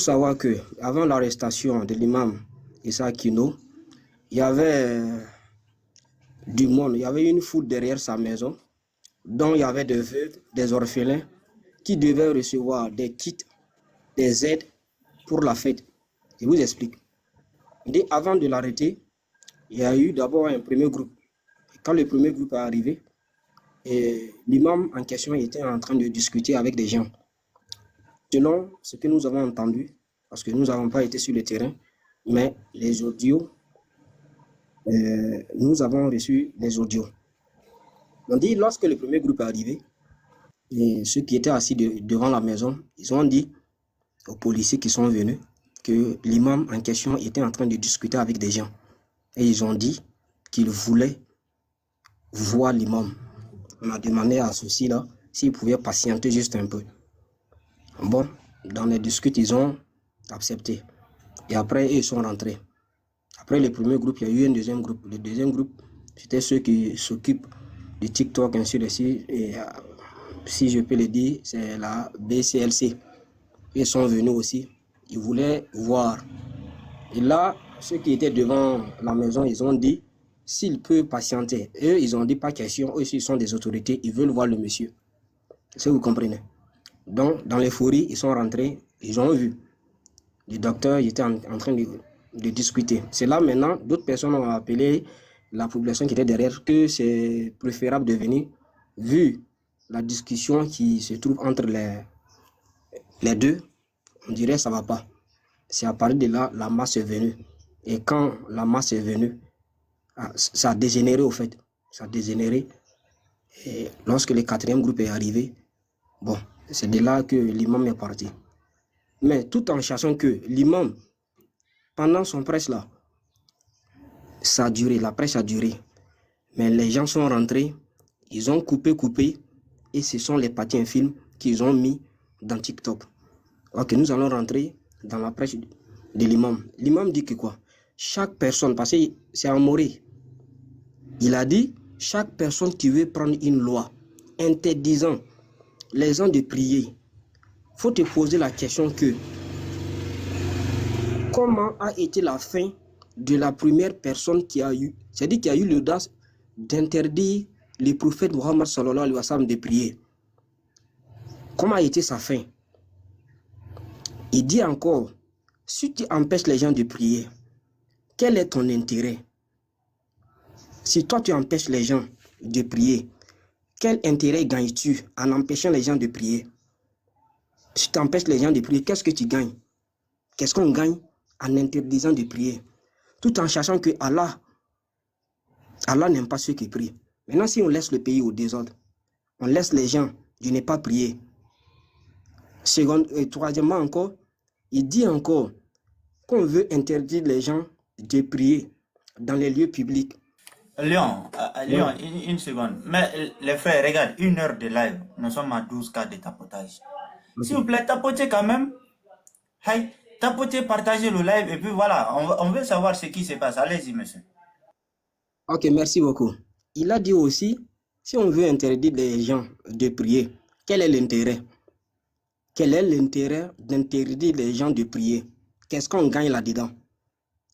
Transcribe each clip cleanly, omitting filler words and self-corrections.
Savoir que avant l'arrestation de l'imam Issa Kino, il y avait du monde, il y avait une foule derrière sa maison, dont il y avait des veuves, des orphelins, qui devaient recevoir des kits, des aides pour la fête. Je vous explique. Dès avant de l'arrêter, il y a eu d'abord un premier groupe. Et quand le premier groupe est arrivé, l'imam en question était en train de discuter avec des gens. Selon ce que nous avons entendu, parce que nous n'avons pas été sur le terrain, mais les audios, nous avons reçu les audios. On dit, lorsque le premier groupe est arrivé, et ceux qui étaient assis devant la maison, ils ont dit aux policiers qui sont venus que l'imam en question était en train de discuter avec des gens. Et ils ont dit qu'ils voulaient voir l'imam. On a demandé à ceux-ci-là s'ils pouvaient patienter juste un peu. Bon, dans les discutes, ils ont accepté. Et après, ils sont rentrés. Après le premier groupe, il y a eu un deuxième groupe. Le deuxième groupe, c'était ceux qui s'occupent de TikTok, ainsi de suite. Et si je peux le dire, c'est la BCLC. Ils sont venus aussi. Ils voulaient voir. Et là, ceux qui étaient devant la maison, ils ont dit s'ils peuvent patienter. Eux, ils ont dit pas question. Eux, ils sont des autorités. Ils veulent voir le monsieur. Est-ce que vous comprenez? Donc, dans l'euphorie, ils sont rentrés. Ils ont vu. Le docteur était en train de discuter. C'est là maintenant, d'autres personnes ont appelé la population qui était derrière que c'est préférable de venir, vu la discussion qui se trouve entre les deux, on dirait que ça ne va pas. C'est à partir de là, la masse est venue. Et quand la masse est venue, ça a dégénéré au fait. Ça a dégénéré. Et lorsque le quatrième groupe est arrivé, bon, c'est de là que l'imam est parti. Mais tout en sachant que l'imam, pendant son presse là, ça a duré, la presse a duré. Mais les gens sont rentrés, ils ont coupé, et ce sont les parties infimes qu'ils ont mis dans TikTok. Ok, nous allons rentrer dans la presse de l'imam. L'imam dit que quoi? Chaque personne, parce que c'est en Morée, il a dit, chaque personne qui veut prendre une loi interdisant les gens de prier, faut te poser la question que comment a été la fin de la première personne qui a eu, c'est-à-dire qui a eu l'audace d'interdire le prophète Mohammed sallallahu alayhi wa sallam de prier. Comment a été sa fin? Il dit encore, si tu empêches les gens de prier, quel est ton intérêt? Si toi tu empêches les gens de prier, quel intérêt gagnes-tu en empêchant les gens de prier? Si tu empêches les gens de prier, qu'est-ce que tu gagnes? Qu'est-ce qu'on gagne en interdisant de prier? Tout en sachant que Allah n'aime pas ceux qui prient. Maintenant, si on laisse le pays au désordre, on laisse les gens de ne pas prier. Troisièmement encore, il dit encore qu'on veut interdire les gens de prier dans les lieux publics. Léon, une seconde. Mais les frères, regarde, 1 heure de live. Nous sommes à 12 cas de tapotage. Okay. S'il vous plaît, tapotez quand même. Hey, tapotez, partagez le live et puis voilà, on veut savoir ce qui se passe. Allez-y, monsieur. Ok, merci beaucoup. Il a dit aussi, si on veut interdire les gens de prier, quel est l'intérêt? Quel est l'intérêt d'interdire les gens de prier? Qu'est-ce qu'on gagne là-dedans?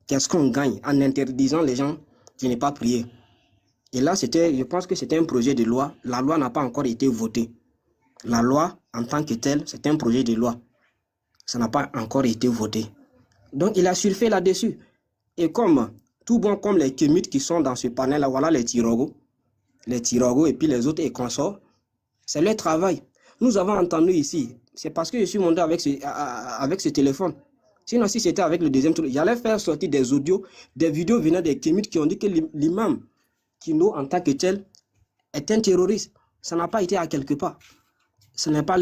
Qu'est-ce qu'on gagne en interdisant les gens de ne pas prier? Et là, je pense que c'était un projet de loi. La loi n'a pas encore été votée. La loi, en tant que telle, c'est un projet de loi. Ça n'a pas encore été voté. Donc, il a surfé là-dessus. Et comme les kémites qui sont dans ce panel-là, voilà les Tirogos et puis les autres et consorts, c'est leur travail. Nous avons entendu ici, c'est parce que je suis monté avec ce téléphone. Sinon, si c'était avec le deuxième tour, j'allais faire sortir des audios, des vidéos venant des kémites qui ont dit que l'imam Kino, en tant que tel, est un terroriste. Ça n'a pas été à quelque part. Ça n'a pas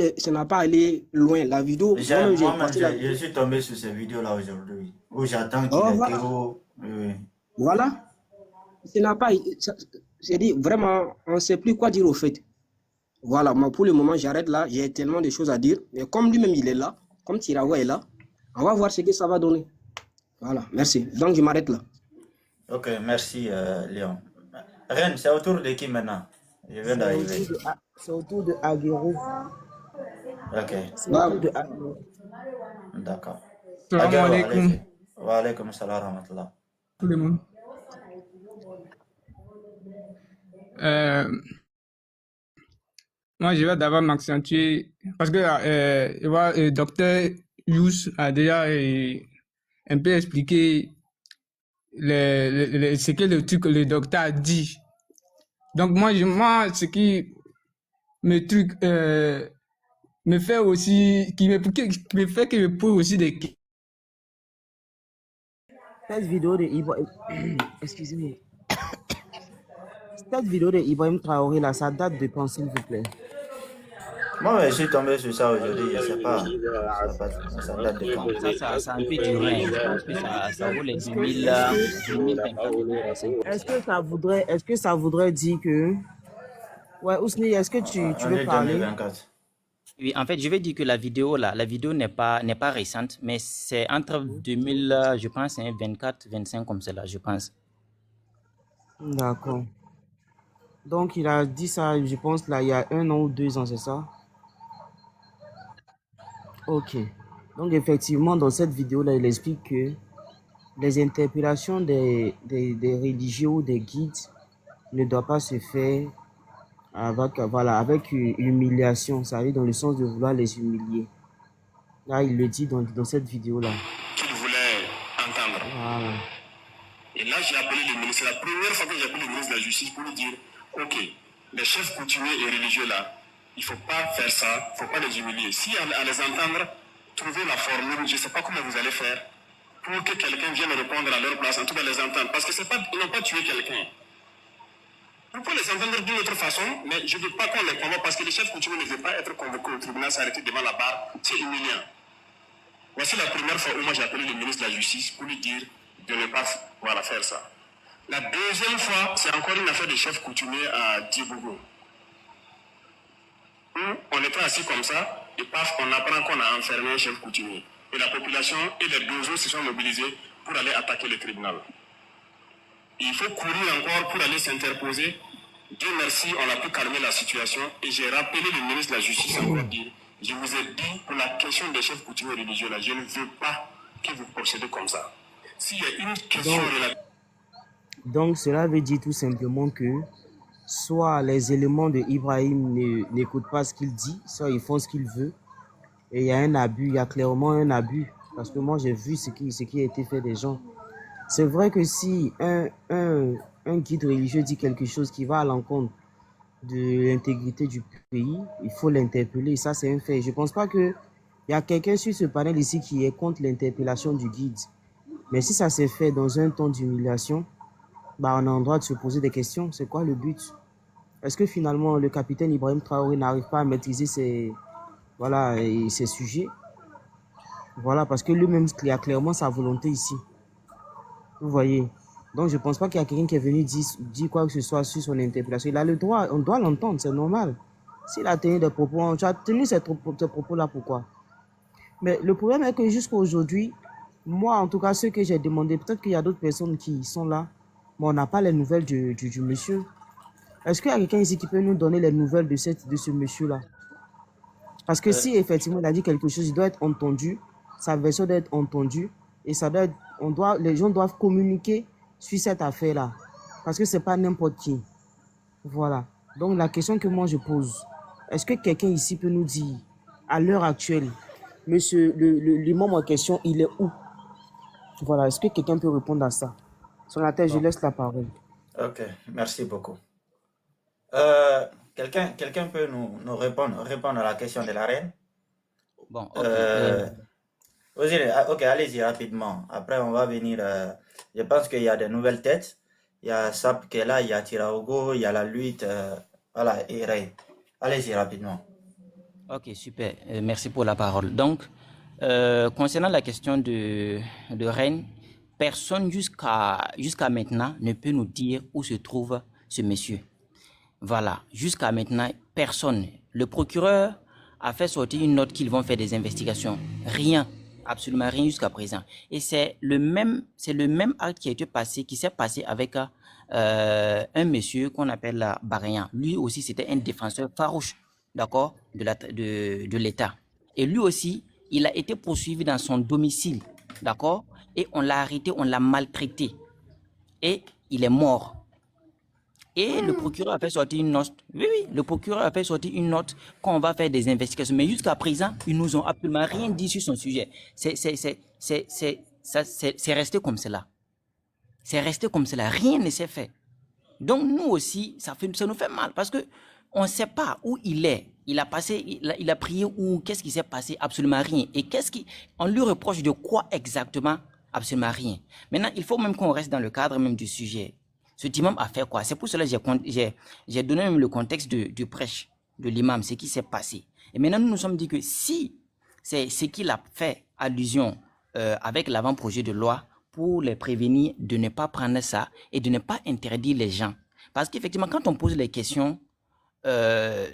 allé loin. La vidéo, je suis tombé sur ces vidéos-là aujourd'hui, où j'attends qu'il ait terreau. Voilà. Ça n'a pas été. J'ai dit, vraiment, on ne sait plus quoi dire au fait. Voilà, moi, pour le moment, j'arrête là. J'ai tellement de choses à dire. Mais comme lui-même, il est là, comme Tirawa est là, on va voir ce que ça va donner. Voilà, merci. Donc, je m'arrête là. Ok, merci, Léon. Reine, c'est autour de qui maintenant? Je viens d'arriver. C'est autour de Aguero. Ok. C'est autour de Aguero. D'accord. Salam Adjaro, alaikum, allez-y. Wa alaykum salam wa rahmatullah. tout le monde. Euh, Moi, je vais d'abord m'accentuer parce que je vois, docteur Yous a déjà un peu expliqué ce que le docteur a dit. Donc, moi, ce qui me fait aussi, qui me fait que je pose aussi des questions. Cette vidéo de Ibrahim, excusez-moi. Cette vidéo de Ibrahim Traoré là, ça date de quand, s'il vous plaît? Moi, je suis tombé sur ça aujourd'hui, je ne sais pas. Ça date de quand. Ça a un peu duré. Je pense que ça vaut les 2024-2025. Est-ce que ça voudrait dire que... Ouais, Ousni, est-ce que tu On veux est parler? 2024. Oui, en fait, je vais dire que la vidéo n'est pas récente, mais c'est entre 2000, je pense, 24, 25 comme cela, je pense. D'accord. Donc, il a dit ça, je pense, là, il y a 1 an ou 2 ans, c'est ça? Ok. Donc, effectivement, dans cette vidéo-là, il explique que les interpellations des religieux ou des guides ne doivent pas se faire avec humiliation, ça veut dire dans le sens de vouloir les humilier. Là, il le dit dans cette vidéo-là. Qu'il voulait entendre. Voilà. Et là, j'ai appelé le ministre. C'est la première fois que j'ai appelé le ministre de la Justice pour lui dire, OK, les chefs coutumiers et religieux là, il ne faut pas faire ça, il ne faut pas les humilier. Si à les entendre, trouvez la formule, je ne sais pas comment vous allez faire, pour que quelqu'un vienne répondre à leur place, en tout cas les entendre. Parce que ils n'ont pas tué quelqu'un. Vous pouvez les entendre d'une autre façon, mais je ne veux pas qu'on les convoque parce que les chefs coutumiers ne veulent pas être convoqués au tribunal, s'arrêter devant la barre, c'est humiliant. Voici la première fois où moi j'ai appelé le ministre de la Justice pour lui dire de ne pas faire ça. La deuxième fois, c'est encore une affaire de chef coutumier à Djibougou. On était assis comme ça, et paf, on apprend qu'on a enfermé un chef coutumier. Et la population et les dozos se sont mobilisés pour aller attaquer le tribunal. Il faut courir encore pour aller s'interposer. Dieu merci, on a pu calmer la situation. Et j'ai rappelé le ministre de la Justice encore dire, je vous ai dit pour la question des chefs coutumiers religieux là, je ne veux pas que vous procédez comme ça. S'il y a une question relative... Donc, cela veut dire tout simplement que soit les éléments de Ibrahim n'écoutent pas ce qu'il dit, soit ils font ce qu'il veut. Et il y a un abus, il y a clairement un abus. Parce que moi, j'ai vu ce qui a été fait des gens. C'est vrai que si un guide religieux dit quelque chose qui va à l'encontre de l'intégrité du pays, il faut l'interpeller. Ça, c'est un fait. Je ne pense pas qu'il y a quelqu'un sur ce panel ici qui est contre l'interpellation du guide. Mais si ça s'est fait dans un ton d'humiliation, bah, on a le droit de se poser des questions. C'est quoi le but? Est-ce que finalement, le capitaine Ibrahim Traoré n'arrive pas à maîtriser ses sujets? Voilà, parce que lui-même, il a clairement sa volonté ici. Vous voyez. Donc, je ne pense pas qu'il y a quelqu'un qui est venu dire quoi que ce soit sur son interpellation. Il a le droit, on doit l'entendre, c'est normal. S'il a tenu des propos, tu as tenu ces propos-là, pourquoi? Mais le problème est que jusqu'à aujourd'hui, moi, en tout cas, ceux que j'ai demandé, peut-être qu'il y a d'autres personnes qui sont là, mais on n'a pas les nouvelles du monsieur. Est-ce qu'il y a quelqu'un ici qui peut nous donner les nouvelles de ce monsieur-là? Parce que si effectivement il a dit quelque chose, il doit être entendu, sa version doit être entendue, et ça doit être, les gens doivent communiquer sur cette affaire-là. Parce que ce n'est pas n'importe qui. Voilà. Donc la question que moi je pose, est-ce que quelqu'un ici peut nous dire, à l'heure actuelle, monsieur, l'imam en question, il est où? Voilà, est-ce que quelqu'un peut répondre à ça? Sur la tête, je laisse la parole. Ok, merci beaucoup. Quelqu'un peut nous répondre à la question de la reine? Bon, ok. Ok, allez-y rapidement. Après, on va venir. Je pense qu'il y a de nouvelles têtes. Il y a Sap qui est là, il y a Tiraogo, il y a la lutte. Voilà, et Ray. Allez-y rapidement. Ok, super. Merci pour la parole. Donc, concernant la question de Rennes, personne jusqu'à maintenant ne peut nous dire où se trouve ce monsieur. Voilà, jusqu'à maintenant, personne. Le procureur a fait sortir une note qu'ils vont faire des investigations. Rien, absolument rien jusqu'à présent. Et c'est le même acte qui s'est passé avec un monsieur qu'on appelle Barayan. Lui aussi, c'était un défenseur farouche, d'accord, de l'État. Et lui aussi, Il a été poursuivi dans son domicile, d'accord? Et on l'a arrêté, on l'a maltraité. Et il est mort. Et le procureur a fait sortir une note. Oui, oui, le procureur a fait sortir une note qu'on va faire des investigations. Mais jusqu'à présent, ils nous ont absolument rien dit sur son sujet. C'est resté comme cela. C'est resté comme cela. Rien ne s'est fait. Donc nous aussi, ça nous fait mal parce que on ne sait pas où il est. Il a prié où? Qu'est-ce qui s'est passé? Absolument rien. Et on lui reproche de quoi exactement? Absolument rien. Maintenant, il faut même qu'on reste dans le cadre même du sujet. Ce imam a fait quoi? C'est pour cela que j'ai donné même le contexte du prêche de l'imam, ce qui s'est passé. Et maintenant, nous nous sommes dit que si c'est ce qu'il a fait allusion avec l'avant-projet de loi pour les prévenir de ne pas prendre ça et de ne pas interdire les gens. Parce qu'effectivement, quand on pose les questions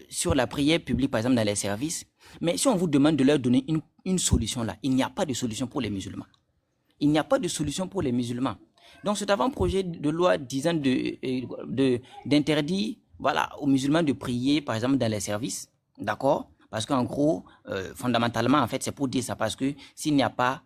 sur la prière publique, par exemple, dans les services, mais si on vous demande de leur donner une solution là, il n'y a pas de solution pour les musulmans. Il n'y a pas de solution pour les musulmans. Donc, cet avant-projet de loi disant d'interdire aux musulmans de prier, par exemple, dans les services, d'accord? Parce qu'en gros, fondamentalement, en fait, c'est pour dire ça, parce que s'il n'y a pas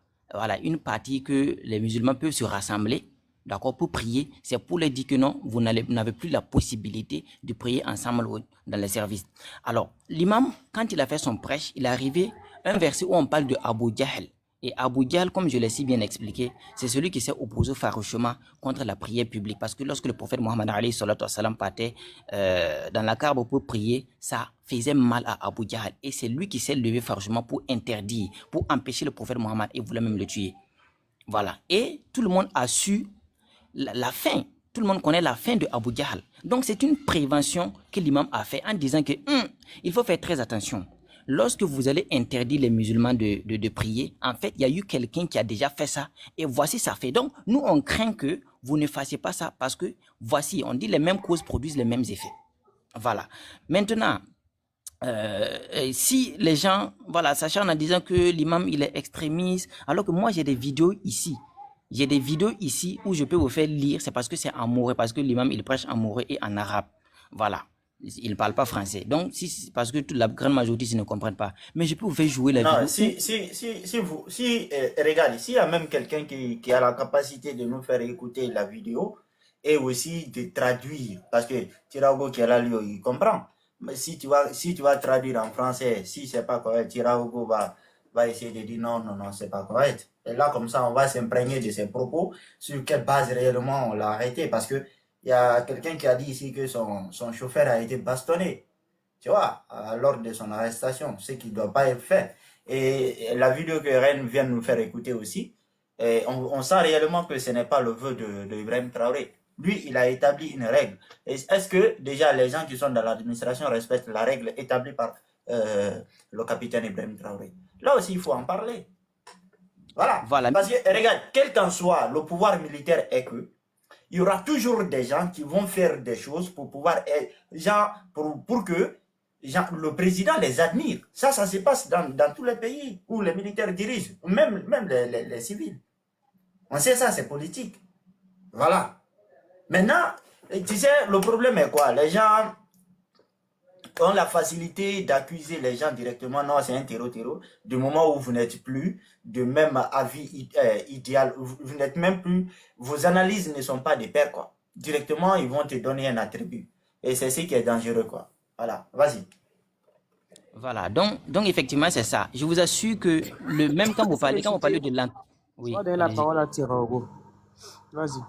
une partie que les musulmans peuvent se rassembler, d'accord, pour prier, c'est pour leur dire que non, vous n'avez plus la possibilité de prier ensemble dans les services. Alors, l'imam, quand il a fait son prêche, il est arrivé un verset où on parle de Abu Jahl. Et Abu Jahl, comme je l'ai si bien expliqué, c'est celui qui s'est opposé farouchement contre la prière publique. Parce que lorsque le prophète Mohammed partait dans la Kaaba pour prier, ça faisait mal à Abu Jahl. Et c'est lui qui s'est levé farouchement pour interdire, pour empêcher le prophète Mohammed et voulait même le tuer. Voilà. Et tout le monde a su la fin. Tout le monde connaît la fin de Abu Jahl. Donc c'est une prévention que l'imam a fait en disant que il faut faire très attention. Lorsque vous allez interdire les musulmans de prier, en fait, il y a eu quelqu'un qui a déjà fait ça et voici ça fait. Donc, nous, on craint que vous ne fassiez pas ça parce que voici, on dit les mêmes causes produisent les mêmes effets. Voilà. Maintenant, si les gens, s'acharnent en disant que l'imam, il est extrémiste, alors que moi, j'ai des vidéos ici. J'ai des vidéos ici où je peux vous faire lire, c'est parce que c'est en maoré, parce que l'imam, il prêche en maoré et en arabe. Voilà. Il ne parle pas français. Donc, parce que toute la grande majorité ils ne comprennent pas. Mais je peux vous faire jouer la vidéo. Regarde, s'il y a même quelqu'un qui a la capacité de nous faire écouter la vidéo et aussi de traduire, parce que Tirago qui est là, lui, il comprend. Mais si tu vas traduire en français, si c'est pas correct, Tirago va essayer de dire non, c'est pas correct. Et là, comme ça, on va s'imprégner de ses propos, sur quelle base réellement on l'a arrêté, parce que il y a quelqu'un qui a dit ici que son chauffeur a été bastonné, tu vois, lors de son arrestation, ce qui ne doit pas être fait. Et la vidéo que Ren vient nous faire écouter aussi, on sent réellement que ce n'est pas le vœu de Ibrahim Traoré. Lui, il a établi une règle. Est-ce que déjà les gens qui sont dans l'administration respectent la règle établie par le capitaine Ibrahim Traoré? Là aussi, il faut en parler. Voilà. Parce que, regarde, quel qu'en soit le pouvoir militaire est que, il y aura toujours des gens qui vont faire des choses pour pouvoir, pour que le président les admire. Ça se passe dans tous les pays où les militaires dirigent, même les civils. On sait ça, c'est politique. Voilà. Maintenant, tu sais, le problème est quoi? Les gens ont la facilité d'accuser les gens directement. Non, c'est un terreau. Du moment où vous n'êtes plus de même avis idéal, vous n'êtes même plus, vos analyses ne sont pas des pairs, quoi. Directement, ils vont te donner un attribut. Et c'est ce qui est dangereux, quoi. Voilà, vas-y. Voilà, donc effectivement, c'est ça. Je vous assure que même quand vous parlez de l'entourage. Oui, je vais donner la parole à Tirago. Vas-y.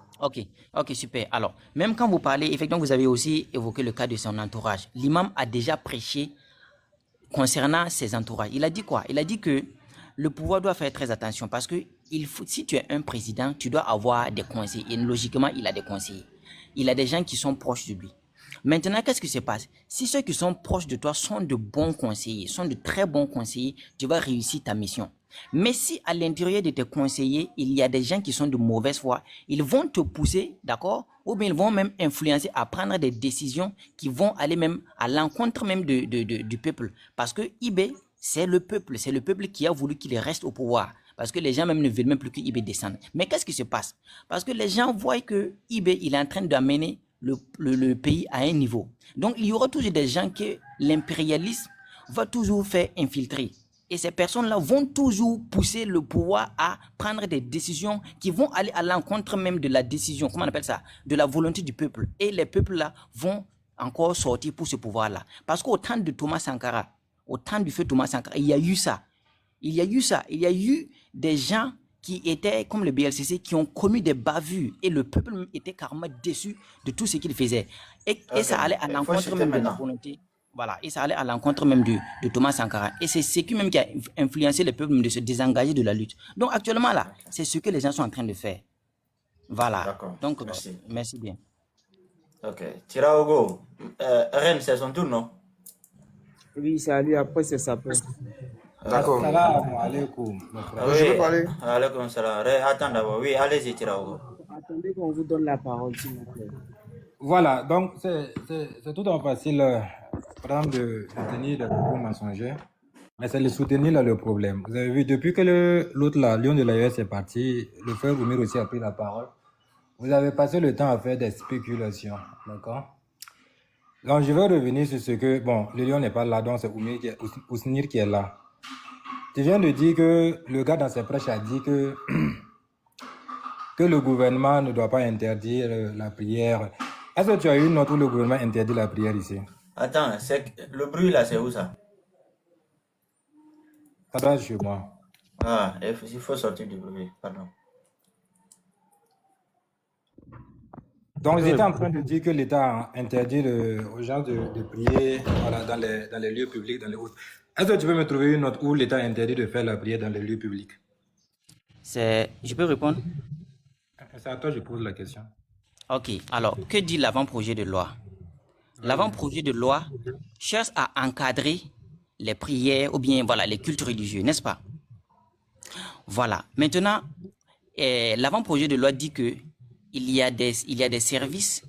Ok, super. Alors, même quand vous parlez, effectivement, vous avez aussi évoqué le cas de son entourage. L'imam a déjà prêché concernant ses entourages. Il a dit quoi? Il a dit que le pouvoir doit faire très attention parce que si tu es un président, tu dois avoir des conseillers. Et logiquement, il a des conseillers. Il a des gens qui sont proches de lui. Maintenant, qu'est-ce qui se passe? Si ceux qui sont proches de toi sont de bons conseillers, sont de très bons conseillers, tu vas réussir ta mission. Mais si à l'intérieur de tes conseillers, il y a des gens qui sont de mauvaise foi, ils vont te pousser, d'accord? Ou bien ils vont même influencer à prendre des décisions qui vont aller même à l'encontre même du peuple. Parce que IB, c'est le peuple qui a voulu qu'il reste au pouvoir. Parce que les gens même ne veulent même plus que IB descende. Mais qu'est-ce qui se passe? Parce que les gens voient que IB, il est en train d'amener le pays à un niveau. Donc, il y aura toujours des gens que l'impérialisme va toujours faire infiltrer. Et ces personnes-là vont toujours pousser le pouvoir à prendre des décisions qui vont aller à l'encontre même de la décision, comment on appelle ça, de la volonté du peuple. Et les peuples-là vont encore sortir pour ce pouvoir-là. Parce qu'au temps de Thomas Sankara, au temps du feu Thomas Sankara, il y a eu ça. Il y a eu des gens qui étaient, comme le BLCC, qui ont commis des bavures. Et le peuple était carrément déçu de tout ce qu'il faisait. Et ça allait à l'encontre même de la volonté. Voilà, et ça allait à l'encontre même de Thomas Sankara. Et c'est ce qui même qui a influencé le peuple de se désengager de la lutte. Donc actuellement là, c'est ce que les gens sont en train de faire. Voilà. D'accord. Donc, Merci bien. Ok. Tiraogo, Rennes, c'est son tour, non? Oui, c'est à lui, après c'est sa peur. D'accord. Salam alaikum. Je peux parler? Alaikum salam. Attends d'abord. Oui, allez-y, Tiraogo. Attendez qu'on vous donne la parole, s'il vous plaît. Voilà, donc c'est tout en facile, par exemple, de tenir des propos mensongers, mais c'est le soutenir là le problème. Vous avez vu, depuis que l'autre là, Lion de l'AES est parti, le frère Oumir aussi a pris la parole, vous avez passé le temps à faire des spéculations, d'accord? Donc je vais revenir sur ce que, bon, le Lion n'est pas là, donc c'est Ousnir qui est là. Tu viens de dire que le gars dans ses prêches a dit que le gouvernement ne doit pas interdire la prière. Est-ce que tu as eu une note où le gouvernement interdit la prière ici? Attends, le bruit là, c'est où ça? Ça doit être chez moi. Ah, il faut sortir du bruit, pardon. Donc, j'étais en train de dire que l'État a interdit aux gens de prier voilà, dans les lieux publics, dans les autres. Est-ce que tu peux me trouver une note où l'État a interdit de faire la prière dans les lieux publics? Je peux répondre? C'est à toi que je pose la question. Ok, alors, que dit l'avant-projet de loi? L'avant-projet de loi cherche à encadrer les prières ou bien voilà, les cultes religieux, n'est-ce pas? Voilà. Maintenant, l'avant-projet de loi dit que il y a des services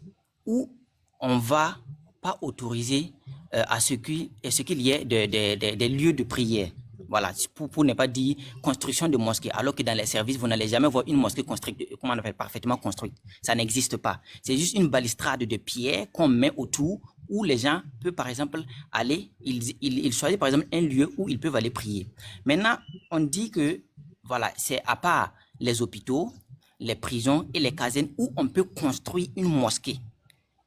où on va pas autoriser à ce qu'il y ait des lieux de prière. Voilà, pour ne pas dire construction de mosquées, alors que dans les services, vous n'allez jamais voir une mosquée construite, comment on appelle, parfaitement construite. Ça n'existe pas. C'est juste une balustrade de pierre qu'on met autour où les gens peuvent, par exemple, aller, ils choisissent, par exemple, un lieu où ils peuvent aller prier. Maintenant, on dit que, voilà, c'est à part les hôpitaux, les prisons et les casernes où on peut construire une mosquée.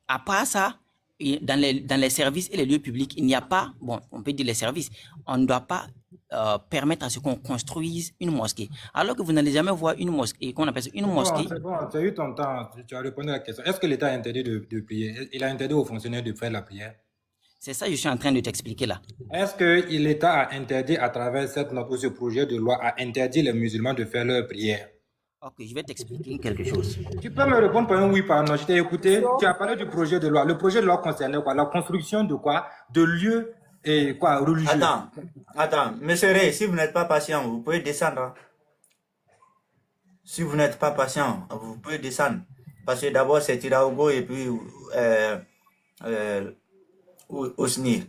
À part ça, dans les services et les lieux publics, il n'y a pas, bon, on peut dire les services, on ne doit pas permettre à ce qu'on construise une mosquée. Alors que vous n'allez jamais voir une mosquée, qu'on appelle ça une mosquée. C'est bon, tu as eu ton temps, tu as répondu à la question. Est-ce que l'État a interdit de prier? Il a interdit aux fonctionnaires de faire la prière? C'est ça que je suis en train de t'expliquer là. Est-ce que l'État a interdit à travers cette note ou ce projet de loi a interdit les musulmans de faire leur prière? Ok, je vais t'expliquer quelque chose. Tu peux me répondre par un oui, par un non. Je t'ai écouté. Tu as parlé du projet de loi. Le projet de loi concernait quoi? La construction de quoi? De lieux et quoi? Religieux. Attends, monsieur Ray, si vous n'êtes pas patient, vous pouvez descendre. Hein. Si vous n'êtes pas patient, vous pouvez descendre. Parce que d'abord, c'est Tiraogo et puis Ousnir.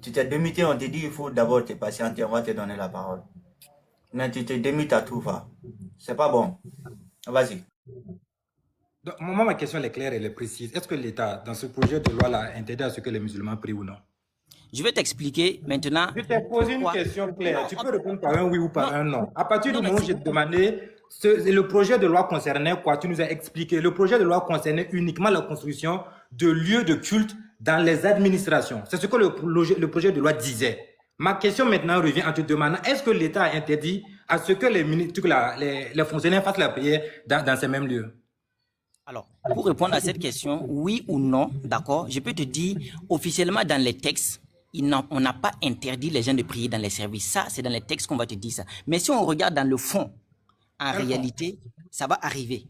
Tu t'es démuté, on te dit il faut d'abord te patienter, on va te donner la parole. Mais tu te démutes à tout va. C'est pas bon. Vas-y. Donc, moi, ma question elle est claire et elle est précise. Est-ce que l'État, dans ce projet de loi, a interdit à ce que les musulmans prient ou non? Je vais t'expliquer maintenant. Je t'ai posé une question claire. Tu peux répondre par un oui ou par un non. À partir du moment où j'ai demandé, le projet de loi concernait quoi? Tu nous as expliqué. Le projet de loi concernait uniquement la construction de lieux de culte dans les administrations. C'est ce que le projet de loi disait. Ma question maintenant revient en te demandant, est-ce que l'État a interdit à ce que les fonctionnaires fassent la prière dans ces mêmes lieux? Alors, pour répondre à cette question, oui ou non, d'accord, je peux te dire, officiellement dans les textes, on n'a pas interdit les gens de prier dans les services. Ça, c'est dans les textes qu'on va te dire ça. Mais si on regarde dans le fond, en réalité, ça va arriver.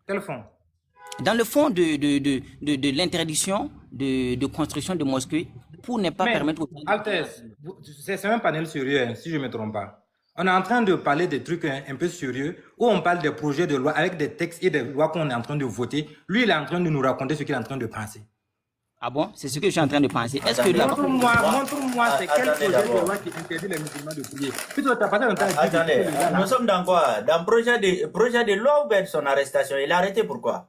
Quel fond? Dans le fond de l'interdiction de construction de mosquées, pour ne pas permettre aux... Altesse, c'est un panel sérieux, si je ne me trompe pas. On est en train de parler des trucs un peu sérieux, où on parle des projets de loi avec des textes et des lois qu'on est en train de voter. Lui, il est en train de nous raconter ce qu'il est en train de penser. Ah bon? C'est ce que je suis en train de penser. Est-ce que montre-moi, c'est quel projet de loi qui interdit les musulmans de prier? Attendez, nous sommes dans quoi? Dans le projet de loi ou bien son arrestation? Il est arrêté pourquoi?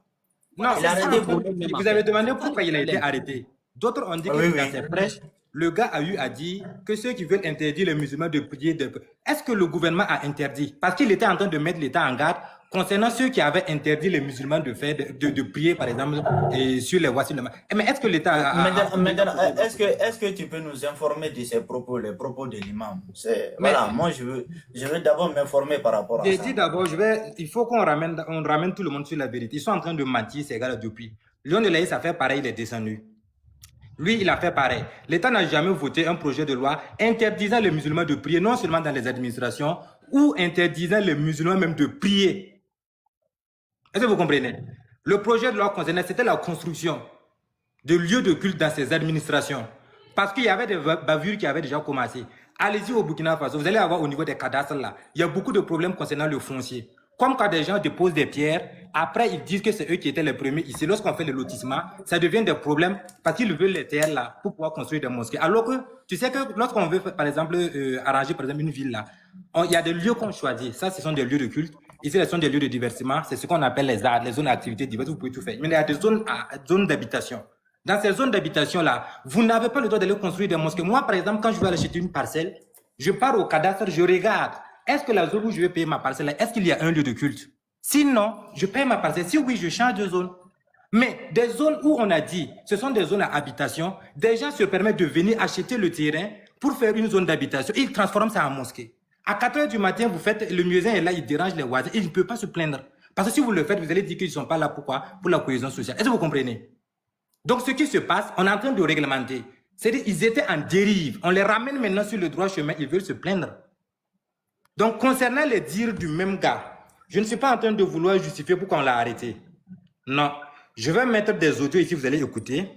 Non, il est arrêté pour... Vous avez demandé pourquoi il a été arrêté. D'autres ont dit que dans ses prêches, le gars a eu à dire que ceux qui veulent interdire les musulmans de prier, est-ce que le gouvernement a interdit? Parce qu'il était en train de mettre l'État en garde concernant ceux qui avaient interdit les musulmans de prier, par exemple, sur les voies. Mais est-ce que l'État a... Maintenant, est-ce que tu peux nous informer de ces propos, les propos de l'imam? Voilà, moi je veux d'abord m'informer par rapport à ça. J'ai dit d'abord, il faut qu'on ramène tout le monde sur la vérité. Ils sont en train de mentir, ces gars-là, depuis. Lion de Laïs a fait pareil, il est descendu. Lui, il a fait pareil. L'État n'a jamais voté un projet de loi interdisant les musulmans de prier, non seulement dans les administrations, ou interdisant les musulmans même de prier. Est-ce que vous comprenez? Le projet de loi concernait, c'était la construction de lieux de culte dans ces administrations. Parce qu'il y avait des bavures qui avaient déjà commencé. Allez-y au Burkina Faso, vous allez avoir au niveau des cadastres là, il y a beaucoup de problèmes concernant le foncier. Comme quand des gens déposent des pierres, après ils disent que c'est eux qui étaient les premiers ici. Lorsqu'on fait le lotissement, ça devient des problèmes parce qu'ils veulent les terres là pour pouvoir construire des mosquées. Alors que tu sais que lorsqu'on veut par exemple arranger par exemple une ville là, il y a des lieux qu'on choisit. Ça, ce sont des lieux de culte. Ici, ce sont des lieux de divertissement. C'est ce qu'on appelle les ZAD, les zones d'activité diverses. Vous pouvez tout faire. Mais il y a des zones d'habitation. Dans ces zones d'habitation-là, vous n'avez pas le droit d'aller construire des mosquées. Moi, par exemple, quand je vais aller acheter une parcelle, je pars au cadastre, je regarde. Est-ce que la zone où je vais payer ma parcelle, est-ce qu'il y a un lieu de culte? Sinon, je paye ma parcelle. Si oui, je change de zone. Mais des zones où on a dit, ce sont des zones à habitation, des gens se permettent de venir acheter le terrain pour faire une zone d'habitation. Ils transforment ça en mosquée. À 4 h du matin, vous faites, le muezzin est là, il dérange les voisins. Il ne peut pas se plaindre. Parce que si vous le faites, vous allez dire qu'ils ne sont pas là. Pourquoi? Pour la cohésion sociale. Est-ce que vous comprenez? Donc, ce qui se passe, on est en train de réglementer. C'est-à-dire qu'ils étaient en dérive. On les ramène maintenant sur le droit chemin. Ils veulent se plaindre. Donc, concernant les dires du même gars, je ne suis pas en train de vouloir justifier pourquoi on l'a arrêté. Non. Je vais mettre des audios ici, vous allez écouter.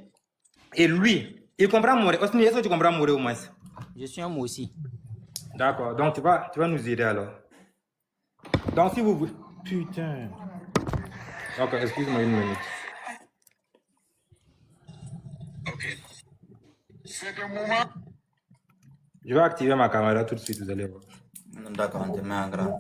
Et lui, il comprend Moré. Osni, est-ce que tu comprends Moré au moins? Je suis un mot aussi. D'accord. Donc, tu vas nous aider alors. Donc, si vous voulez... Putain. Ok, excuse-moi une minute. Ok. C'est le moment. Je vais activer ma caméra tout de suite, vous allez voir. D'accord, on te met en grand.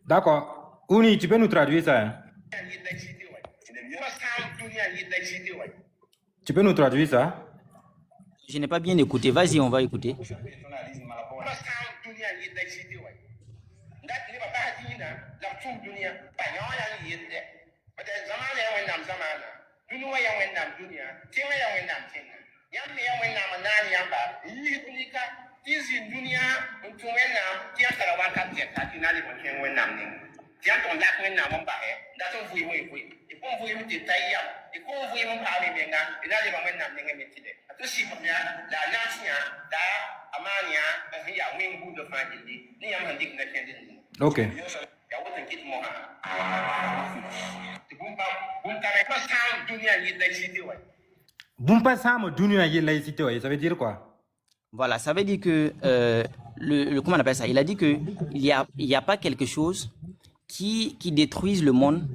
D'accord. Ouni, tu peux nous traduire ça, hein? Tu peux nous traduire ça? Je n'ai pas bien écouté. Vas-y, on va écouter. Ok. Bumpa Sam Dunia Ye laïcité, ouais, ça veut dire quoi? Voilà, ça veut dire que, comment on appelle ça? Il a dit qu'il n'y a pas quelque chose qui détruise le monde,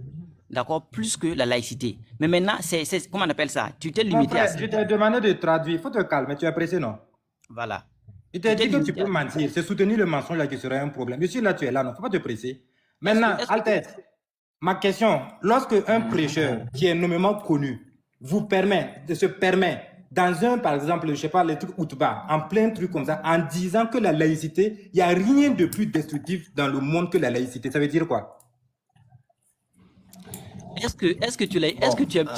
d'accord, plus que la laïcité. Mais maintenant, comment on appelle ça? Tu t'es limité à ça. Je t'ai demandé de traduire. Il faut te calmer, tu es pressé, non? Voilà. Il t'a dit que tu peux mentir. C'est soutenir le mensonge là qui serait un problème. Je suis là, tu es là, non? Il ne faut pas te presser. Maintenant, Altet, ma question, lorsque un prêcheur qui est nommément connu se permet dans un, par exemple, je sais pas, les trucs Outba, en plein truc comme ça, en disant que la laïcité, il n'y a rien de plus destructif dans le monde que la laïcité. Ça veut dire quoi? Est-ce que tu l'as, est-ce que tu as... Bon,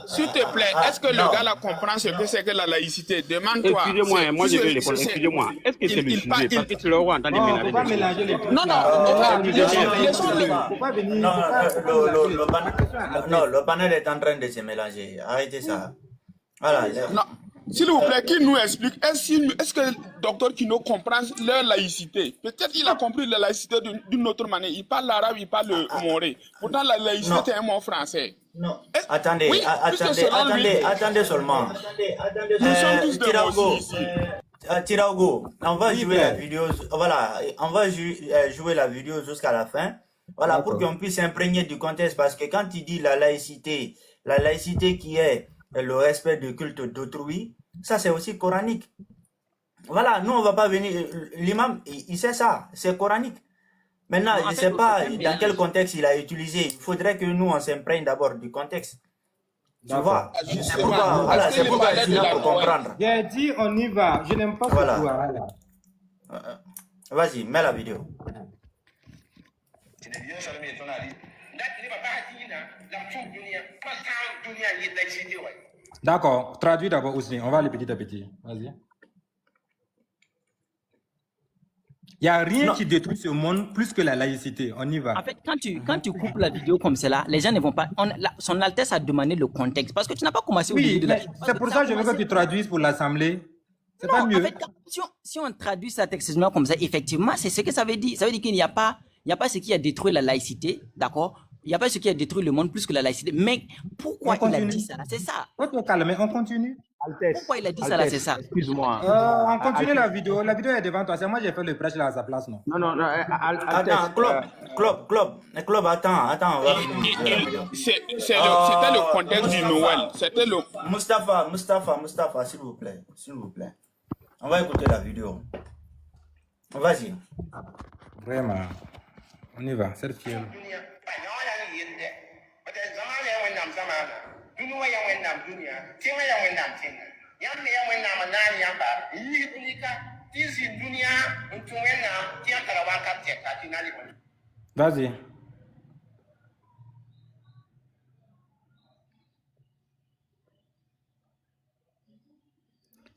s'il te plaît, est-ce que le gars là comprend ce que c'est que la laïcité? Demande-toi. Excusez-moi, moi je vais répondre. Excusez-moi. Est-ce que c'est le sujet? Parce que tu l'as entendu mélanger. Faut pas mélanger les trucs. Non, le panel est en train de se mélanger. Arrêtez ça. Voilà. Non. S'il vous plaît, qui nous explique, est-ce que le docteur Kino comprend leur laïcité? Peut-être qu'il a compris la laïcité d'une autre manière. Il parle l'arabe, il parle le moré. Pourtant, la laïcité est un mot français. Non. Attendez, attendez seulement. Nous sommes tous des mots ici. Tirago, on va jouer la vidéo. Voilà, on va jouer la vidéo jusqu'à la fin. Voilà, pour D'accord. qu'on puisse s'imprégner du contexte. Parce que quand il dit la laïcité qui est le respect du culte d'autrui, ça c'est aussi coranique. Voilà, nous on va pas venir. L'imam, il sait ça, c'est coranique. Maintenant, Non, je en ne fait, sais pas c'est un dans mélange. quel contexte il a utilisé. Il faudrait que nous on s'imprègne d'abord du contexte. Tu D'accord. vois, c'est Justement, pourquoi, voilà, est-ce c'est qu'il pourquoi parlait je suis de là la pour Noël? comprendre. J'ai dit on y va. Je n'aime pas ce Voilà. pouvoir là. Vas-y, mets la vidéo. D'accord. Traduis d'abord aussi. On va aller petit à petit. Vas-y. Il n'y a rien Non, qui détruit ce monde plus que la laïcité. On y En va. fait, quand tu coupes la vidéo comme cela, les gens ne vont pas. Son Altesse a demandé le contexte parce que tu n'as pas commencé au début Oui, de la. mais Parce c'est que pour tu ça as que je veux que commencé. tu traduises pour l'Assemblée. C'est Non, pas en mieux. fait, si on traduit ça textuellement comme ça, effectivement, c'est ce que ça veut dire. Ça veut dire qu'il n'y a pas, ce qui a détruit la laïcité, d'accord? Il n'y a pas ce qui a détruit le monde plus que la laïcité. Mais pourquoi On il a dit continue. ça là? C'est ça. Ok, calme, on continue. Pourquoi il a dit ça là? C'est ça. Excuse-moi. On continue la vidéo. La vidéo est devant toi. C'est moi qui ai fait le prêche là à sa place, non? Non, attends, Club, attends, on va finir de la vidéo. C'était le contexte du Noël. C'était le... Mustapha, s'il vous plaît. On va écouter la vidéo. Vas-y. Vraiment. On y va. C'est fier. Vas-y.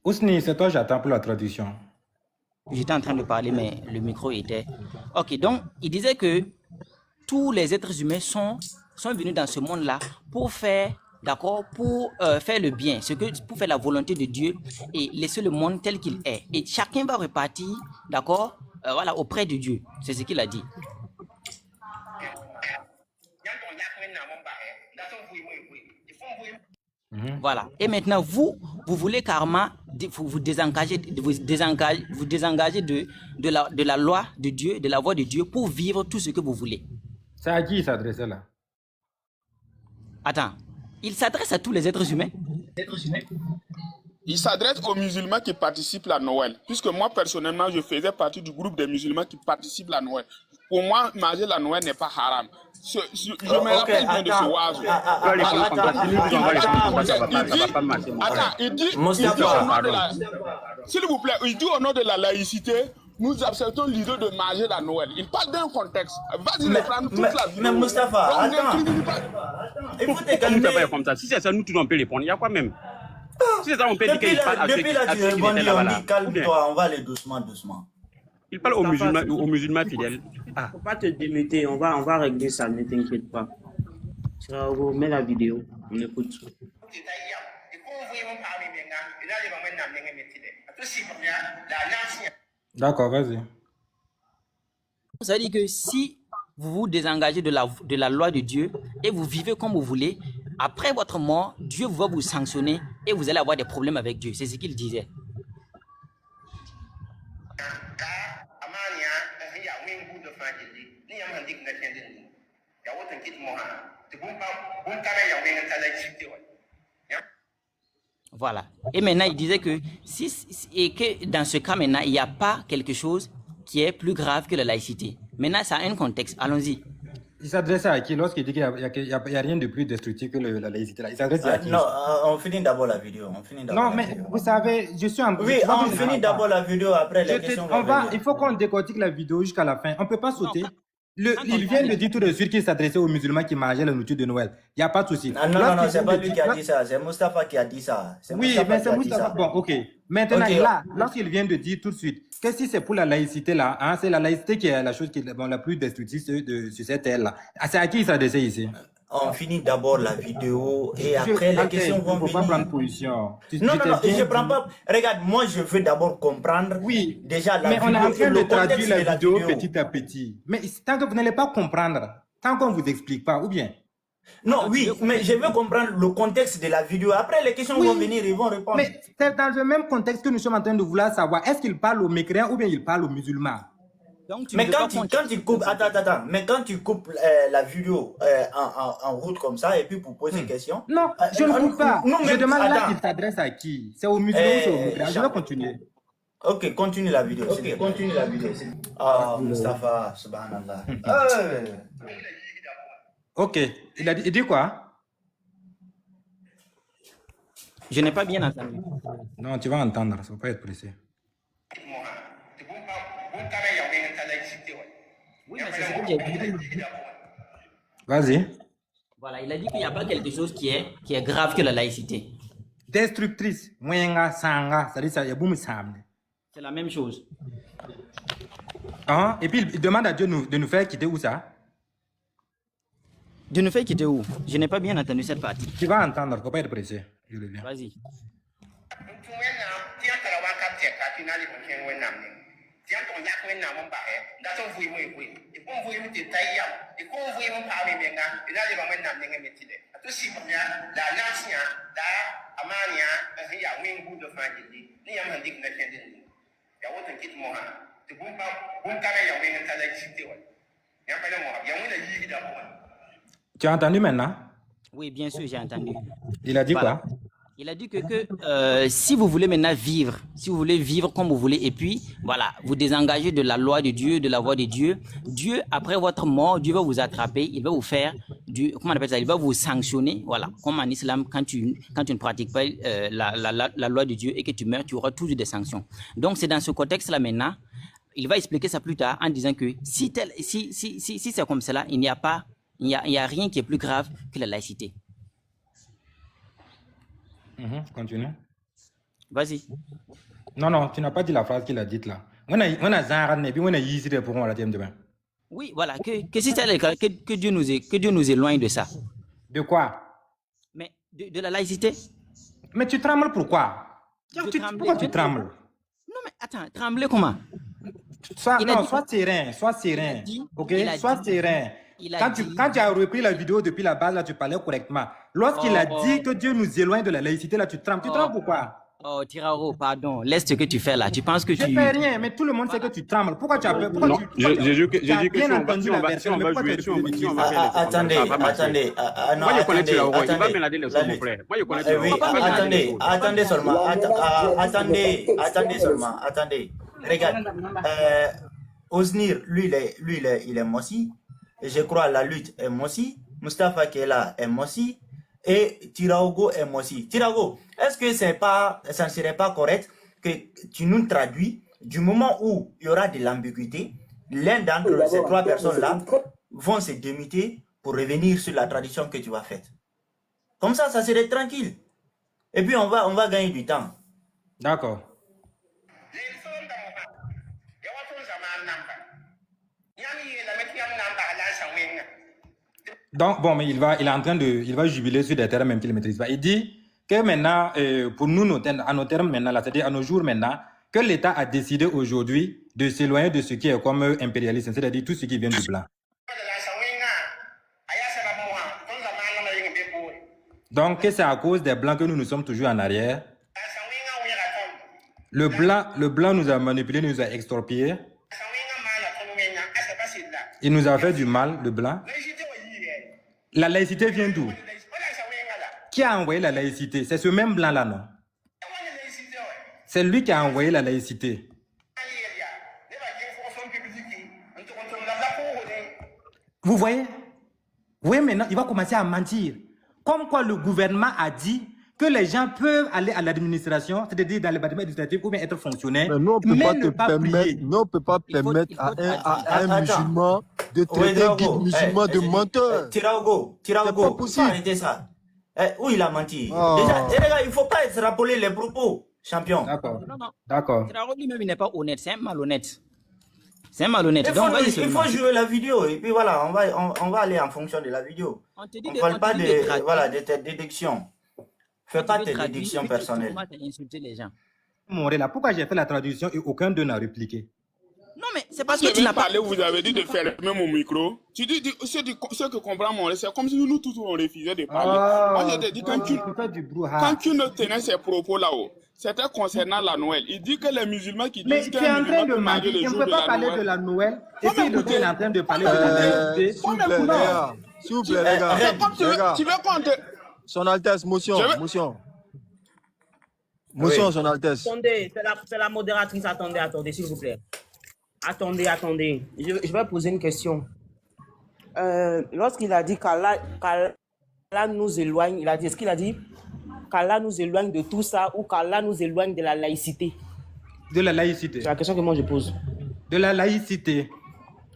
Ousni, c'est toi, j'attends pour la traduction. J'étais en train de parler, mais le micro était. Ok, donc il disait que tous les êtres humains sont venus dans ce monde-là pour faire, d'accord, pour faire le bien, pour faire la volonté de Dieu et laisser le monde tel qu'il est. Et chacun va repartir, d'accord, voilà, auprès de Dieu. C'est ce qu'il a dit. Voilà. Et maintenant, vous voulez carrément vous désengager de la loi de Dieu, de la voie de Dieu pour vivre tout ce que vous voulez. C'est à qui il s'adressait là? Attends, il s'adresse à tous les êtres humains? Il s'adresse aux musulmans qui participent à Noël. Puisque moi, personnellement, je faisais partie du groupe des musulmans qui participent à Noël. Pour moi, manger la Noël n'est pas haram. Je me rappelle bien de ce oiseau. Il dit s'il vous plaît, il dit au nom de la laïcité, nous acceptons l'idée de manger la Noël. Il parle d'un contexte. Vas-y, le prendre toute la vidéo. Mais Mustapha, attends. Il faut te calmer. Comme ça. Si c'est ça, nous tous on peut répondre. Il y a quoi même? Si c'est ça, on peut dire qu'il parle à ceux qui Depuis là, tu étaient répondis, là-bas, on là. dit calme-toi, on va aller doucement. Il parle aux musulmans fidèles. Ah. Faut pas te démuter, on va régler ça, ne t'inquiète pas. Mets la vidéo, on écoute. D'accord, vas-y. Ça veut dire que si vous vous désengagez de la loi de Dieu et vous vivez comme vous voulez, après votre mort, Dieu va vous sanctionner et vous allez avoir des problèmes avec Dieu. C'est ce qu'il disait. Voilà. Et maintenant, il disait que que dans ce cas, maintenant, il n'y a pas quelque chose qui est plus grave que la laïcité. Maintenant, ça a un contexte. Allons-y. Il s'adressait à qui lorsqu'il dit qu'il n'y a rien de plus destructif que la laïcité là? Il s'adresse à qui? Non, on finit d'abord la vidéo. Non, mais vous savez, je suis en... Oui, on finit d'abord la vidéo, après les questions. Il faut qu'on décortique la vidéo jusqu'à la fin. On ne peut pas sauter. Il vient de dire tout de suite qu'il s'adressait aux musulmans qui mangeaient la nourriture de Noël. Il n'y a pas de souci. Non, c'est pas lui qui a dit ça. C'est Mustapha qui a dit ça. Oui, mais c'est Mustapha. Bon, ok. Maintenant, là, lorsqu'il vient de dire tout de suite que si c'est pour la laïcité là, hein, c'est la laïcité qui est la chose qui est la plus destructrice sur cette terre là. C'est à qui il s'adressait ici? On finit d'abord la vidéo et après les questions vont venir. Il ne faut pas prendre position. Non, je ne prends pas. Regarde, moi je veux d'abord comprendre. Oui, déjà la vidéo. Mais on est en train de traduire la vidéo petit à petit. Mais tant que vous n'allez pas comprendre, tant qu'on ne vous explique pas, ou bien? Non, oui, mais je veux comprendre le contexte de la vidéo. Après, les questions vont venir, ils vont répondre. Mais c'est dans le même contexte que nous sommes en train de vouloir savoir, est-ce qu'il parle aux mécréants ou bien il parle aux musulmans? Donc, tu Mais ne peux pas quand tu coupes, attends, mais quand tu coupes la vidéo en route comme ça, et puis pour poser une question. Non, je ne coupe pas. Je même, demande là attends. qu'il s'adresse à qui? C'est au musulman ou c'est au musulman? Je vais continuer. Ok, continue la vidéo. Ok, continue la vidéo. Ah, Mustafa, subhanallah. Ok, il dit quoi? Je n'ai pas bien entendu. Non, tu vas entendre, ça ne va pas être pressé. Oui, mais c'est ce que j'ai dit. Vas-y. Voilà, il a dit qu'il n'y a pas quelque chose qui est grave que la laïcité. Destructrice. Mwenga, sanga, ça dit ça, il y a beaucoup de sable. C'est la même chose. Ah, et puis il demande à Dieu de nous faire quitter où ça? De nous faire quitter où? Je n'ai pas bien entendu cette partie. Tu vas entendre, il ne faut pas être pressé. Je reviens. Vas-y. Tu as entendu maintenant? Oui, bien sûr, j'ai entendu. Il a dit Voilà. quoi? Il a dit que si vous voulez maintenant vivre, si vous voulez vivre comme vous voulez, et puis voilà, vous désengagez de la loi de Dieu, de la voie de Dieu, Dieu, après votre mort, Dieu va vous attraper, il va vous faire comment on appelle ça, il va vous sanctionner, voilà, comme en islam, quand tu ne pratiques pas la loi de Dieu et que tu meurs, tu auras toujours des sanctions. Donc c'est dans ce contexte-là maintenant, il va expliquer ça plus tard en disant que si c'est comme cela, il n'y a rien qui est plus grave que la laïcité. Continue. Vas-y. Non, tu n'as pas dit la phrase qu'il a dite là. Oui, voilà, que si c'est le cas, que Dieu nous éloigne de ça. De quoi? Mais de la laïcité. Mais tu trembles pourquoi? Pourquoi tu trembles? Non, mais attends, trembler comment? Sois serein, ok? Sois serein. Quand tu as repris la vidéo depuis la base, là, tu parlais correctement. Lorsqu'il a dit que Dieu nous éloigne de la laïcité, là, tu trembles. Tu trembles pourquoi? Oh, Tiraro, pardon. Laisse ce que tu fais là. Tu penses que tu... Je fais rien, mais tout le monde sait que tu trembles. Pourquoi tu as peur? Non, j'ai dit que si on va jouer, Attendez. Moi, je connais Tiraro. Il va me la dire, mon frère. Moi, je connais Tiraro. Attendez seulement. Attendez. Regarde. Oznir, lui, il est Mossi. Je crois la lutte est Mossi. Mustafa qui est là est Mossi. Et Tirago est Mossi. Tirago, est-ce que ça ne serait pas correct que tu nous traduis du moment où il y aura de l'ambiguïté, l'un d'entre ces trois personnes-là vont se démuter pour revenir sur la tradition que tu as faite. Comme ça serait tranquille. Et puis on va gagner du temps. D'accord. Donc, bon, mais il va jubiler sur des termes même qu'il ne maîtrise pas. Il dit que maintenant, pour nous, à nos termes maintenant, c'est-à-dire à nos jours maintenant, que l'État a décidé aujourd'hui de s'éloigner de ce qui est comme impérialisme, c'est-à-dire tout ce qui vient du blanc. Donc, que c'est à cause des blancs que nous sommes toujours en arrière. Le blanc nous a manipulés, nous a extorpés. Il nous a fait du mal, le blanc. La laïcité vient d'où? Qui a envoyé la laïcité? C'est ce même blanc-là, non? C'est lui qui a envoyé la laïcité. Vous voyez? Oui, maintenant, il va commencer à mentir. Comme quoi le gouvernement a dit que les gens peuvent aller à l'administration, c'est-à-dire dans les bâtiments administratifs, ou bien être fonctionnaires, mais on ne peut pas permettre à un musulman de traiter un guide musulman de menteur. Tirago, faut arrêter ça. Où il a menti? Déjà, il ne faut pas extrapoler les propos, champion. D'accord. Tirago lui-même, il n'est pas honnête, c'est un malhonnête. C'est un malhonnête. Il faut jouer la vidéo et puis voilà, on va aller en fonction de la vidéo. On ne parle pas de tes déductions. Fais pas tes déductions personnelles. Insulter les gens. Pourquoi j'ai fait la traduction et aucun d'eux n'a répliqué? Non, mais c'est parce que tu n'as pas parlé. Vous avez dit de faire même au micro. Tu dis ce que comprend Moré, c'est comme si nous tous on refusait de parler. Moi, j'ai dit quand tu ne tenais ces propos là-haut, C'était concernant la Noël. Il dit que les musulmans qui Mais disent tu es qu'un en train musulman de peut marier mentir. le On ne jour peut de pas la parler de Noël. la Noël. Et Faut puis le m'écouter. est en train de parler de la laïcité. S'il vous plaît, les gars. S'il vous plaît, les gars. C'est comme Les gars. tu veux qu'on te... Son Altesse, motion, Je veux- motion. Motion, Oui. Son Altesse. Attendez, c'est la modératrice. Attendez, s'il vous plaît. Attendez. Je vais poser une question. Lorsqu'il a dit qu'Allah nous éloigne, il a dit, est-ce qu'il a dit qu'Allah nous éloigne de tout ça ou qu'Allah nous éloigne de la laïcité? De la laïcité. C'est la question que moi je pose. De la laïcité.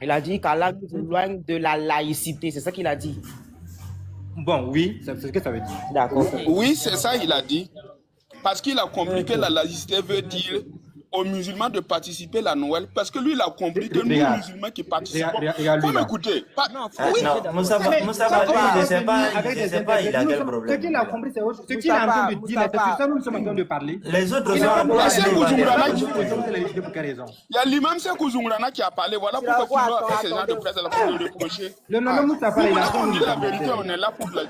Il a dit qu'Allah nous éloigne de la laïcité. C'est ça qu'il a dit. Bon, oui, c'est ce que ça veut dire. D'accord. Oui, c'est ça, il a dit. Parce qu'il a compris que la laïcité veut dire aux musulmans de participer à la Noël. Parce que lui, il a compris que nous, Regarde. musulmans qui participons, Regarde faut lui, là. m'écouter. Non, Mais Moussa ça lui, va je sais pas, avec je des sais pas, il a quel Ce problème. qu'il a compris, c'est autre chose. Ce qu'il est en train de dire, c'est sur ça que nous sommes en train de parler. Les autres Il n'a pas sont compris. c'est Kouzoumrana qui- C'est la laïcité pour quelle raison? Il y a l'imam Sekou Zoumrana qui a parlé. Voilà pourquoi tu dois faire ce genre de presse là pour le reprocher. Le nom de Moustapha, il Nous, a on compris. dit la vérité, on est là pour la...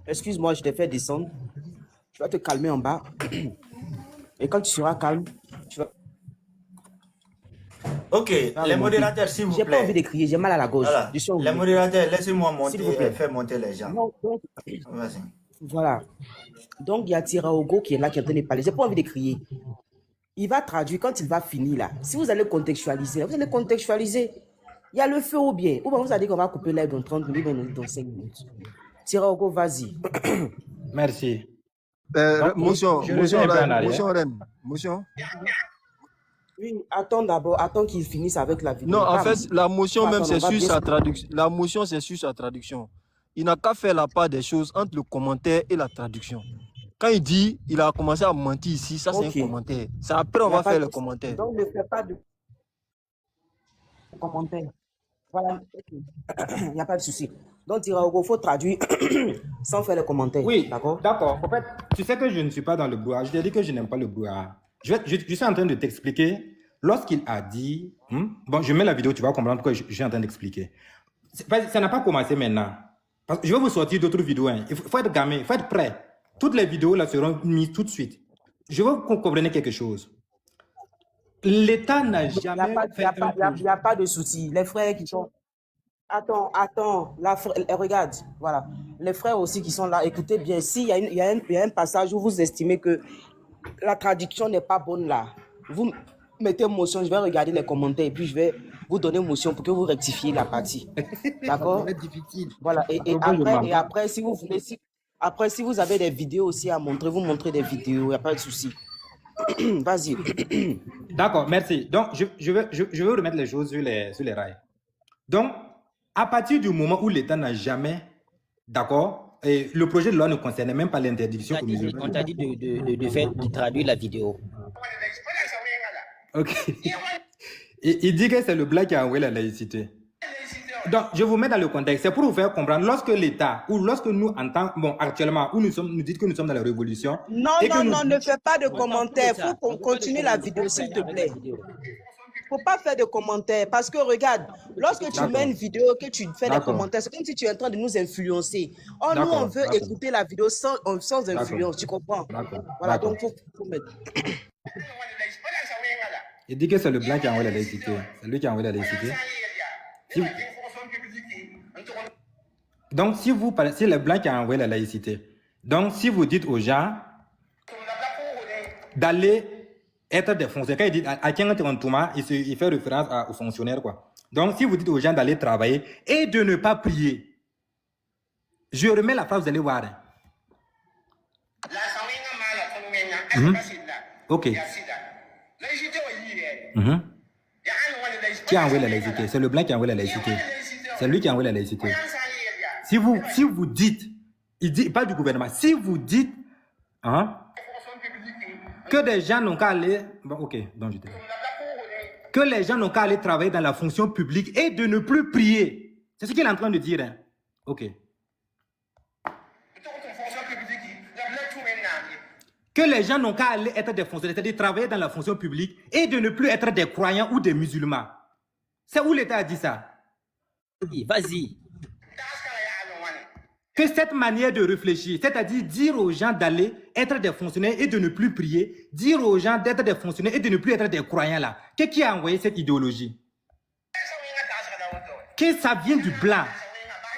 Excuse-moi, je t'ai fait descendre. Tu vas te calmer en bas. Et quand tu seras calme, tu vas... Ok, les modérateurs, s'il vous J'ai pas envie plaît. de crier, j'ai mal à la gorge. Voilà. Je suis au Les bout. modérateurs, laissez-moi S'il vous monter, plaît. faire monter les gens. Non, donc, Vas-y. voilà. Donc, il y a Tiraogo qui est là, qui est en train de parler. J'ai pas envie de crier. Il va traduire quand il va finir là. Si vous allez contextualiser, là, vous allez contextualiser. Il y a le feu ou bien vous allez dire qu'on va couper l'air dans 30 minutes, dans 5 minutes. Tiraogo, vas-y. Merci. Motion, je motion, reviens un peu en Ren, arrière. motion, Ren, motion. Oui, attends d'abord, attends qu'il finisse avec la vidéo. Non, en Pardon. fait, la motion même, Attends, c'est on va sur bien sa se- traduction. La motion, c'est sur sa traduction. Il n'a qu'à faire la part des choses entre le commentaire et la traduction. Quand il dit, il a commencé à mentir ici, ça c'est Ok. un commentaire. C'est après, on Il y a va pas faire de- le commentaire. Donc, ne fais pas de commentaire. Voilà. Ok. Il n'y a pas de souci. Donc, Tiraogo, il faut traduire sans faire les commentaires. Oui, D'accord. d'accord. En fait, tu sais que je ne suis pas dans le brouhaha. Je t'ai dit que je n'aime pas le brouhaha. Je suis en train de t'expliquer. Lorsqu'il a dit... Bon, je mets la vidéo, tu vas comprendre pourquoi je suis en train d'expliquer. Ça n'a pas commencé maintenant. Parce que je vais vous sortir d'autres vidéos. Hein. Il faut être gamin, il faut être prêt. Toutes les vidéos là seront mises tout de suite. Je veux que vous compreniez quelque chose. L'État n'a Il jamais fait un projet. n'y a pas de souci. Les frères qui sont... Attends. Regarde, voilà. Les frères aussi qui sont là, écoutez bien. S'il y a un passage où vous estimez que la traduction n'est pas bonne là, vous mettez motion, je vais regarder les commentaires et puis je vais vous donner motion pour que vous rectifiez la partie. D'accord? Voilà. Et après, si vous voulez, si vous avez des vidéos aussi à montrer, vous montrez des vidéos, il n'y a pas de souci. Vas-y. D'accord, merci. Donc, je vais remettre les choses sur les rails. Donc, à partir du moment où l'État n'a jamais, d'accord, et le projet de loi ne concernait même pas l'interdiction aux musulmans. On t'a dit de traduire la vidéo. Ok. Il dit que c'est le blanc qui a envoyé la laïcité. Donc, je vous mets dans le contexte. C'est pour vous faire comprendre, lorsque l'État, ou lorsque nous, actuellement, où nous dites que nous sommes dans la révolution. Non, ne fais pas de commentaires. Il faut qu'on continue la vidéo, s'il te plaît. Il ne faut pas faire de commentaires. Parce que regarde, lorsque tu mets une vidéo, que tu fais des commentaires, c'est comme si tu es en train de nous influencer. Nous, on veut écouter la vidéo sans influence. Tu comprends? Voilà, donc il faut mettre. Il dit que c'est le blanc qui a envoyé la laïcité. C'est lui qui a envoyé la laïcité. Donc, si le blanc qui a envoyé la laïcité, donc si vous dites aux gens d'aller être des fonctionnaires, quand il dit à Kengan Terantouma, il fait référence aux fonctionnaires, quoi. Donc, si vous dites aux gens d'aller travailler et de ne pas prier, je remets la phrase, vous allez voir. Ok. Qui a envoyé la laïcité? C'est le blanc qui a envoyé la laïcité. C'est lui qui a envoyé la laïcité. Si vous dites, il parle du gouvernement, si vous dites que des gens n'ont qu'à aller, que les gens n'ont qu'à aller travailler dans la fonction publique et de ne plus prier. C'est ce qu'il est en train de dire. Hein? Ok. Que les gens n'ont qu'à aller être des fonctionnaires, c'est-à-dire travailler dans la fonction publique et de ne plus être des croyants ou des musulmans. C'est où l'État a dit ça? Vas-y. que cette manière de réfléchir, c'est-à-dire dire aux gens d'aller être des fonctionnaires et de ne plus prier, dire aux gens d'être des fonctionnaires et de ne plus être des croyants là, qui a envoyé cette idéologie? Que ça vient du blanc.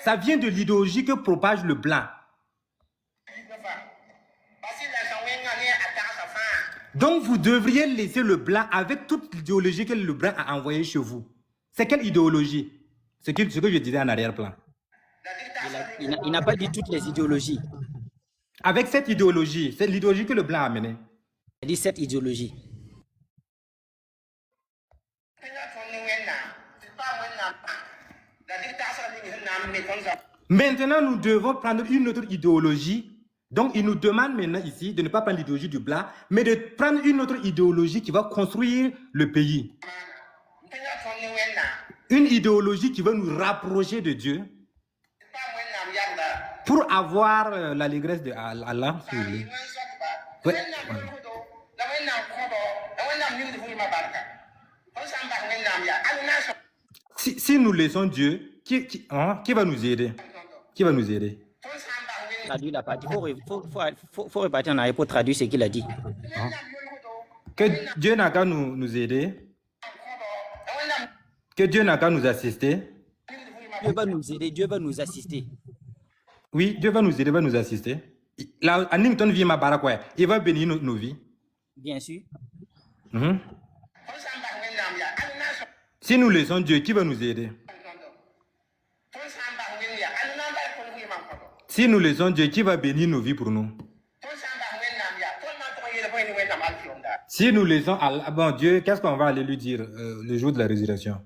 Ça vient de l'idéologie que propage le blanc. Donc vous devriez laisser le blanc avec toute l'idéologie que le blanc a envoyée chez vous. C'est quelle idéologie? Ce que je disais en arrière-plan. Il n'a pas dit toutes les idéologies. Avec cette idéologie, c'est l'idéologie que le blanc a amenée. Il dit cette idéologie. Maintenant, nous devons prendre une autre idéologie. Donc, il nous demande maintenant ici de ne pas prendre l'idéologie du blanc, mais de prendre une autre idéologie qui va construire le pays. Une idéologie qui va nous rapprocher de Dieu pour avoir l'allégresse de Allah. Si vous voulez. Ouais. Si nous laissons Dieu, qui va nous aider? Qui va nous aider? Il faut repartir en arrière pour traduire ce qu'il a dit. Que Dieu n'a qu'à nous aider. Que Dieu n'a qu'à nous assister. Dieu va nous aider, Dieu va nous assister. Oui, Dieu va nous aider, va nous assister. Là, Annington vit ma baraque, il va bénir nos vies. Bien sûr. Si nous laissons Dieu, qui va nous aider? Si nous laissons Dieu, qui va bénir nos vies pour nous? Si nous laissons Allah, bon Dieu, qu'est-ce qu'on va aller lui dire le jour de la résurrection?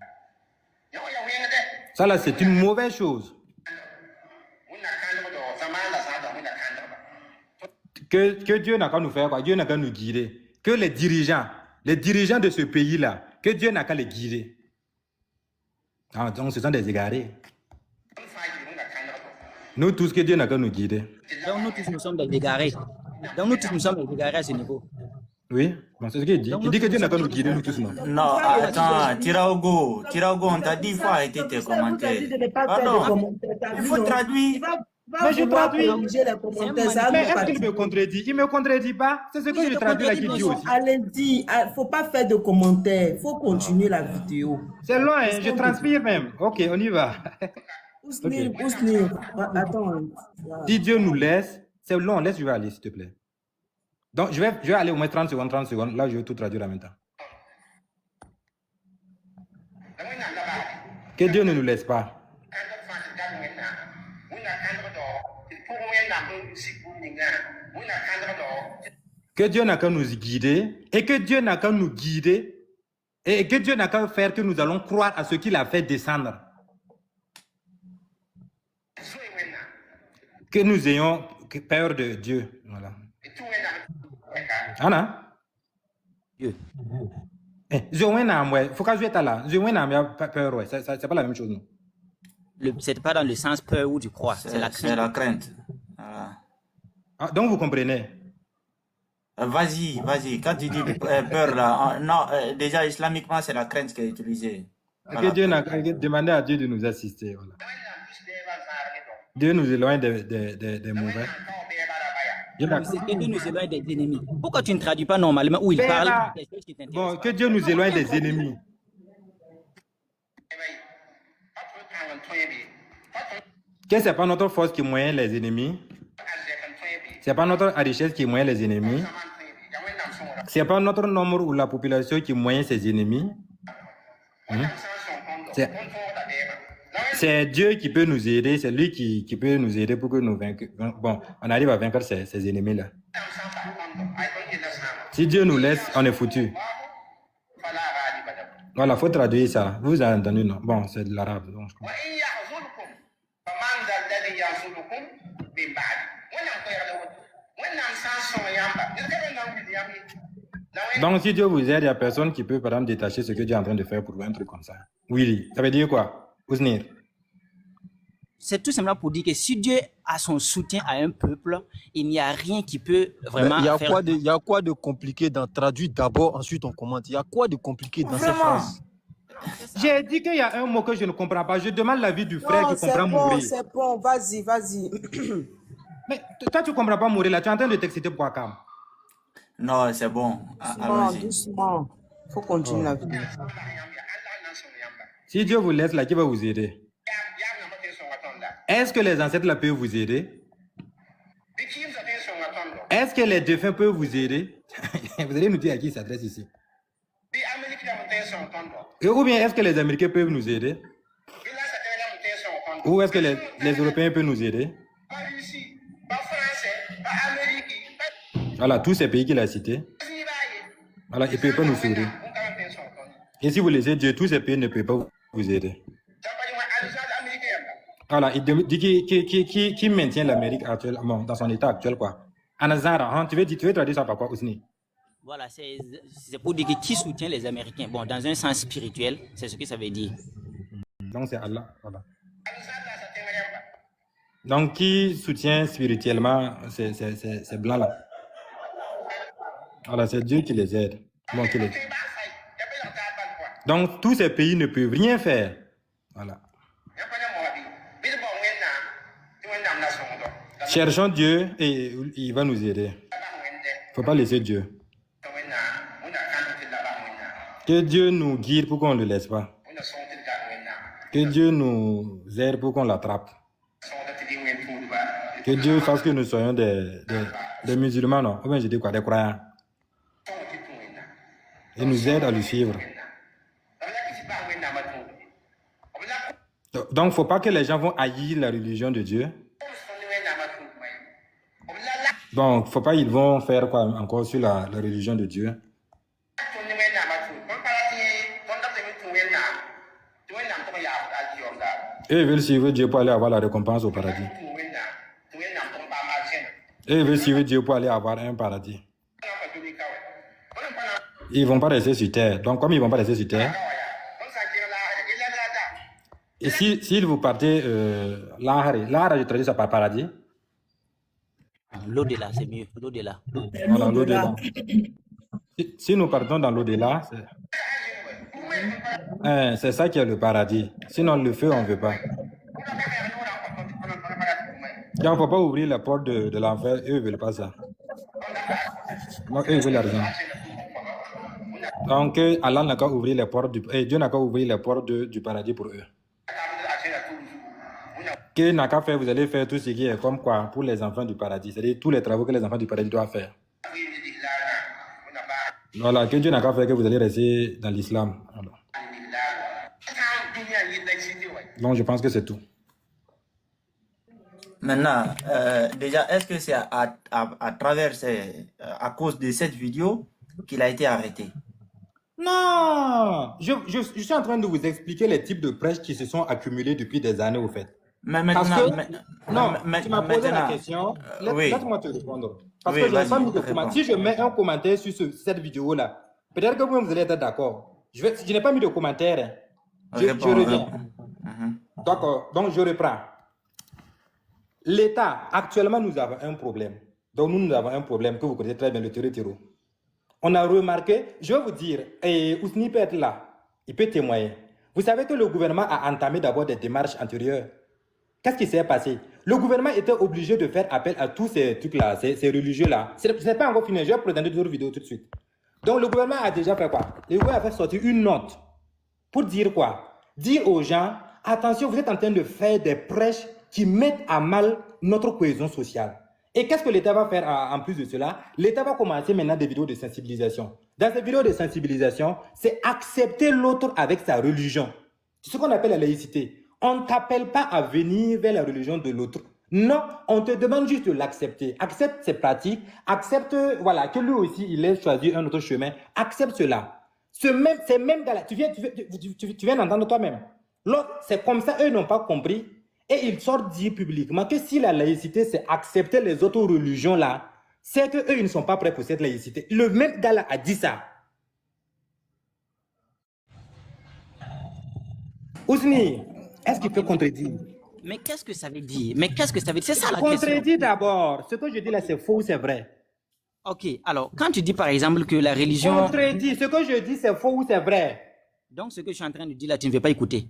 Ça là, c'est une mauvaise chose. Que Dieu n'a qu'à nous faire quoi? Dieu n'a qu'à nous guider. Que les dirigeants de ce pays-là, que Dieu n'a qu'à les guider. Ah, donc ce sont des égarés. Nous tous, que Dieu n'a qu'à nous guider. Donc nous tous, nous sommes des égarés. Donc nous tous, nous sommes des égarés à ce niveau. Oui, bon, c'est ce qu'il dit. Il dit que Dieu n'a qu'à nous guider, nous tous, non? Non, attends, Tiraogo, on t'a dit, il faut arrêter tes commentaires. Pardon, il faut traduire. Mais je traduis. Mais est-ce qu'il me contredit? Il ne me contredit pas. C'est ce que je traduis là qu'il dit aussi. Allez-y, il ne faut pas faire de commentaires. Il faut continuer la vidéo. C'est long, hein? Je transpire même. Ok, on y va. Ousni, attends. Si Dieu nous laisse, c'est long, laisse, je vais aller, s'il te plaît. Donc, je vais aller au moins 30 secondes. Là, je vais tout traduire en même temps. Que Dieu ne nous laisse pas. Que Dieu n'a qu'à nous guider et que Dieu n'a qu'à nous guider et que Dieu n'a qu'à faire que nous allons croire à ce qu'il a fait descendre. Que nous ayons peur de Dieu. Voilà. Anna? Dieu. Faut que je sois là. Peur, c'est pas la même chose, non? C'est pas dans le sens peur ou du croix, c'est la crainte. C'est la crainte. Voilà. Ah, donc vous comprenez? Vas-y. Quand tu dis peur là, non, déjà islamiquement c'est la crainte qui est utilisée. Voilà. Que Dieu n'a demandé à Dieu de nous assister. Voilà. Dieu nous éloigne des mauvais. Dieu nous éloigne des ennemis. Pourquoi tu ne traduis pas normalement où il parle? Bon, que Dieu nous éloigne des ennemis. Que c'est pas notre force qui moyenne les ennemis. C'est pas notre richesse qui moyenne les ennemis. C'est pas notre nombre ou la population qui moyenne ses ennemis. C'est Dieu qui peut nous aider, c'est lui qui peut nous aider pour que nous on arrive à vaincre ces ennemis-là. Si Dieu nous laisse, on est foutu. Voilà, il faut traduire ça. Vous avez entendu, non? Bon, c'est de l'arabe. Donc je comprends. Donc, si Dieu vous aide, il n'y a personne qui peut, par exemple, détacher ce que Dieu est en train de faire pour vous, un truc comme ça. Oui, ça veut dire quoi? Ousnir? C'est tout simplement pour dire que si Dieu a son soutien à un peuple, il n'y a rien qui peut vraiment il faire... y a quoi de compliqué dans traduire d'abord, ensuite on commente? Il y a quoi de compliqué dans ces phrases? J'ai dit qu'il y a un mot que je ne comprends pas. Je demande l'avis du frère Non, qui comprend mourir. c'est bon, vas-y, vas-y. Mais toi, tu ne comprends pas mourir là. Tu es en train de t'exciter pour Akam. Non, c'est bon. Allons-y. Doucement. Il faut continuer la vidéo. Si Dieu vous laisse là, qui va vous aider? Est-ce que les ancêtres là peuvent vous aider? Est-ce que les défunts peuvent vous aider? Vous allez nous dire à qui il s'adresse ici. Ou bien est-ce que les Américains peuvent nous aider? Ou est-ce que les Européens peuvent nous aider? Voilà, tous ces pays qu'il a cités. Voilà, ils ne peuvent pas nous aider. Et si vous laissez Dieu, tous ces pays ne peuvent pas vous aider. Voilà, il dit qui maintient l'Amérique actuelle, bon, dans son état actuel, quoi. Anazara, hein, tu veux traduire ça par quoi, Ousni? Voilà, c'est pour dire que qui soutient les Américains. Bon, dans un sens spirituel, c'est ce que ça veut dire. Donc, c'est Allah. Voilà. Donc, qui soutient spirituellement ces blancs-là? Voilà, c'est Dieu qui les aide. Bon, Donc, tous ces pays ne peuvent rien faire. Voilà. Cherchons Dieu et il va nous aider. Il ne faut pas laisser Dieu. Que Dieu nous guide pour qu'on ne le laisse pas. Que Dieu nous aide pour qu'on l'attrape. Que Dieu fasse que nous soyons des musulmans, non? Ou bien je dis quoi, des croyants. Et nous aide à le suivre. Donc, il ne faut pas que les gens vont haïr la religion de Dieu. Donc, il ne faut pas qu'ils vont faire quoi encore sur la religion de Dieu. Eux veulent suivre Dieu pour aller avoir la récompense au paradis. Eux veulent suivre Dieu pour aller avoir un paradis. Ils ne vont pas rester sur terre. Donc, comme ils ne vont pas rester sur terre, et s'ils vous partez l'Ahara, je traduis ça par paradis. L'au-delà, c'est mieux. L'au-delà. Voilà, l'au-delà. Si nous partons dans l'au-delà, c'est ça qui est le paradis. Sinon, le feu, on ne veut pas. Il ne faut pas ouvrir la porte de l'enfer. Eux ne veulent pas ça. Donc, eux veulent l'argent. Donc, Allah n'a qu'à ouvrir les portes Dieu n'a qu'à ouvrir les portes du paradis pour eux. Que n'a qu'à faire, vous allez faire tout ce qui est comme quoi pour les enfants du paradis. C'est-à-dire tous les travaux que les enfants du paradis doivent faire. Voilà, que Dieu n'a qu'à faire que vous allez rester dans l'islam. Donc, je pense que c'est tout. Maintenant, déjà, est-ce que c'est à travers, à cause de cette vidéo qu'il a été arrêté? Non, je suis en train de vous expliquer les types de prêches qui se sont accumulés depuis des années, au fait. Mais maintenant, tu m'as posé la question. Oui. Laisse-moi te répondre. Parce que je n'ai pas mis de commentaire. Si je mets un commentaire sur cette vidéo-là, peut-être que vous allez être d'accord. Je n'ai pas mis de commentaire. Je reviens. D'accord. Donc, je reprends. L'État, actuellement, nous avons un problème. Donc, nous avons un problème que vous connaissez très bien, le terreau. On a remarqué, je vais vous dire, et Ousni peut être là, il peut témoigner. Vous savez que le gouvernement a entamé d'abord des démarches antérieures. Qu'est-ce qui s'est passé? Le gouvernement était obligé de faire appel à tous ces trucs-là, ces religieux-là. Ce n'est pas encore fini, je vais présenter d'autres vidéos tout de suite. Donc le gouvernement a déjà fait quoi? Le gouvernement a fait sortir une note pour dire quoi? Dire aux gens, attention, vous êtes en train de faire des prêches qui mettent à mal notre cohésion sociale. Et qu'est-ce que l'État va faire en plus de cela? L'État va commencer maintenant des vidéos de sensibilisation. Dans ces vidéos de sensibilisation, c'est accepter l'autre avec sa religion. C'est ce qu'on appelle la laïcité. On ne t'appelle pas à venir vers la religion de l'autre. Non, on te demande juste de l'accepter. Accepte ses pratiques, accepte voilà, que lui aussi, il ait choisi un autre chemin. Accepte cela. Ces mêmes gars-là, tu viens d'entendre toi-même. L'autre, c'est comme ça, eux n'ont pas compris. Et ils sortent dire publiquement que si la laïcité, c'est accepter les autres religions-là, c'est qu'eux, ils ne sont pas prêts pour cette laïcité. Le même gars-là a dit ça. Ousni, est-ce qu'il peut contredire? Mais qu'est-ce que ça veut dire? Mais qu'est-ce que ça veut dire? C'est ça la question. Contredire d'abord. Ce que je dis là, c'est faux ou c'est vrai? Ok, alors, quand tu dis par exemple que la religion... Contredire. Ce que je dis, c'est faux ou c'est vrai? Donc, ce que je suis en train de dire là, tu ne veux pas écouter.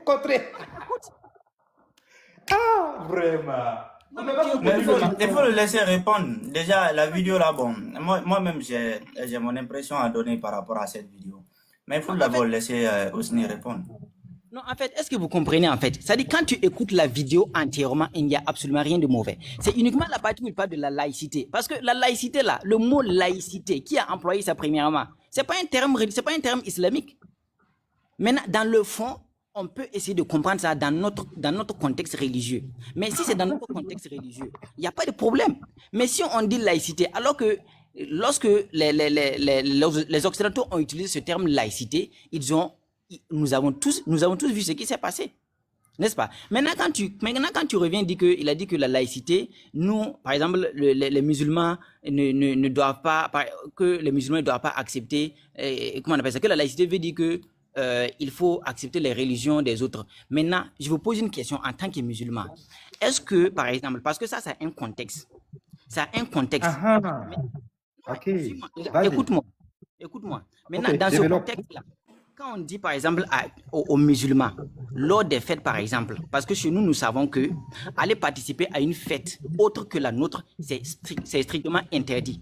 Contré. Ah, vraiment. Il faut le laisser répondre. Déjà, la vidéo là, bon, moi-même, j'ai mon impression à donner par rapport à cette vidéo. Mais il faut d'abord laisser Osni répondre. Non, en fait, est-ce que vous comprenez en fait? C'est-à-dire, quand tu écoutes la vidéo entièrement, il n'y a absolument rien de mauvais. C'est uniquement la partie où il parle de la laïcité. Parce que la laïcité là, le mot laïcité, qui a employé ça premièrement? C'est pas un terme islamique. Maintenant, dans le fond, on peut essayer de comprendre ça dans notre contexte religieux. Mais si c'est dans notre contexte religieux, il n'y a pas de problème. Mais si on dit laïcité, alors que lorsque les Occidentaux ont utilisé ce terme laïcité, nous avons tous vu ce qui s'est passé. N'est-ce pas? Maintenant, quand tu reviens, il a dit que la laïcité, nous, par exemple, les musulmans ne doivent pas, que les musulmans ne doivent pas accepter, comment on appelle ça? Que la laïcité veut dire que il faut accepter les religions des autres. Maintenant, je vous pose une question en tant que musulman. Est-ce que, par exemple, parce que ça a un contexte. Ça a un contexte. Ok. Écoute-moi. Maintenant, dans ce contexte-là, quand on dit, par exemple, aux musulmans, lors des fêtes, par exemple, parce que chez nous, nous savons que aller participer à une fête autre que la nôtre, c'est strictement interdit.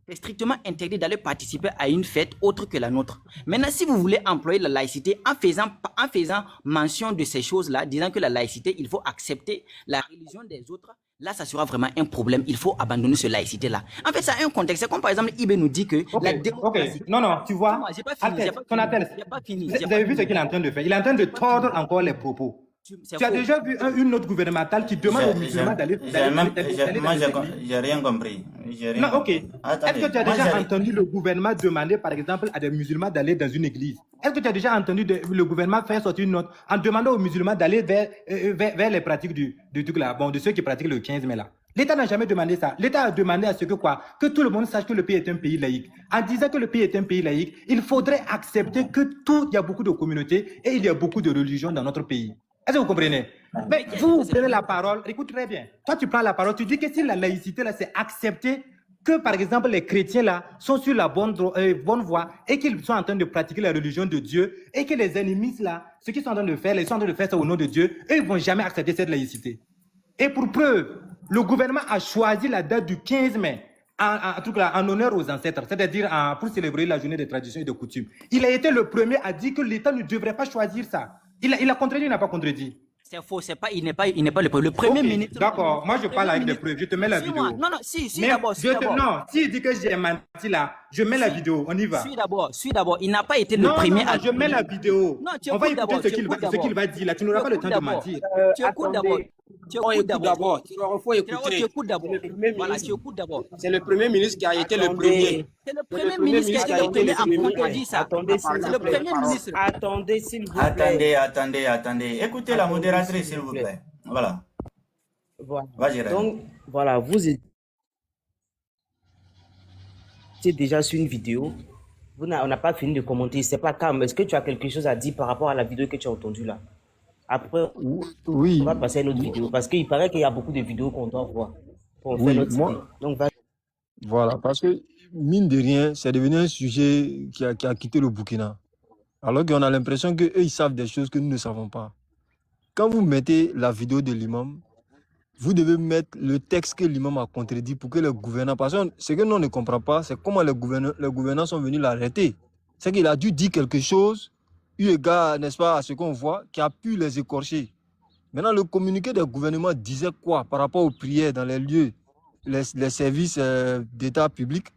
C'est strictement interdit d'aller participer à une fête autre que la nôtre. Maintenant, si vous voulez employer la laïcité en faisant mention de ces choses-là, disant que la laïcité, il faut accepter la religion des autres, là, ça sera vraiment un problème. Il faut abandonner cette laïcité-là. En fait, ça a un contexte. C'est comme par exemple, Ibé nous dit que la démocratie... Non, tu vois. Non, j'ai pas fini. Vous avez vu ce qu'il est en train de faire? Il est en train de tordre encore les propos. Tu as déjà vu une autre gouvernementale qui demande aux musulmans d'aller... Moi, j'ai rien compris. Non, ok. Est-ce que tu as déjà entendu le gouvernement demander, par exemple, à des musulmans d'aller dans une église? Est-ce que tu as déjà entendu le gouvernement faire sortir une note en demandant aux musulmans d'aller vers les pratiques du truc là, bon, de ceux qui pratiquent le 15 mai là? L'État n'a jamais demandé ça. L'État a demandé à ce que quoi? Que tout le monde sache que le pays est un pays laïque. En disant que le pays est un pays laïque, il faudrait accepter que il y a beaucoup de communautés et il y a beaucoup de religions dans notre pays. Est-ce que vous comprenez? Mais vous prenez la parole, écoute très bien. Toi, tu prends la parole, tu dis que si la laïcité, là, c'est accepter que, par exemple, les chrétiens, là, sont sur la bonne voie et qu'ils sont en train de pratiquer la religion de Dieu et que les ennemis, là, ce qu'ils sont en train de faire, ils sont en train de faire ça au nom de Dieu, eux, ils ne vont jamais accepter cette laïcité. Et pour preuve, le gouvernement a choisi la date du 15 mai en honneur aux ancêtres, c'est-à-dire pour célébrer la journée des traditions et des coutumes. Il a été le premier à dire que l'État ne devrait pas choisir ça. Il a contredit, il n'a pas contredit. C'est faux, il n'est pas le premier. Le premier ministre... D'accord, moi je parle avec des preuves, je te mets la vidéo. Non, d'abord. Non, s'il dit que j'ai menti là, je mets la vidéo, on y va. Suis d'abord, il n'a pas été le premier à... je mets la vidéo. Non, on va écouter ce qu'il va dire là, tu n'auras pas le temps de mentir. Tu écoutes d'abord. Tu écoutes d'abord. Voilà, tu écoutes d'abord. C'est le premier ministre qui a été le premier. C'est le premier ministre qui a été le premier à contredire ça. C'est le premier ministre. Attendez, s'il vous plaît. Attendez. Écoutez la modératrice, s'il vous plaît. Voilà. Vas-y, donc, voilà, vous étiez déjà sur une vidéo. On n'a pas fini de commenter. C'est pas calme. Est-ce que tu as quelque chose à dire par rapport à la vidéo que tu as entendue là? Après, oui. On va passer à une autre vidéo. Parce qu'il paraît qu'il y a beaucoup de vidéos qu'on doit voir. Pour faire notre idée. Donc, voilà, parce que, mine de rien, c'est devenu un sujet qui a quitté le Burkina. Alors qu'on a l'impression qu'eux, ils savent des choses que nous ne savons pas. Quand vous mettez la vidéo de l'imam, vous devez mettre le texte que l'imam a contredit pour que les gouvernants... Parce que ce que nous ne comprenons pas, c'est comment les gouvernants sont venus l'arrêter. C'est qu'il a dû dire quelque chose, eu égard, n'est-ce pas, à ce qu'on voit, qui a pu les écorcher. Maintenant, le communiqué des gouvernements disait quoi par rapport aux prières dans les lieux, les services d'État public?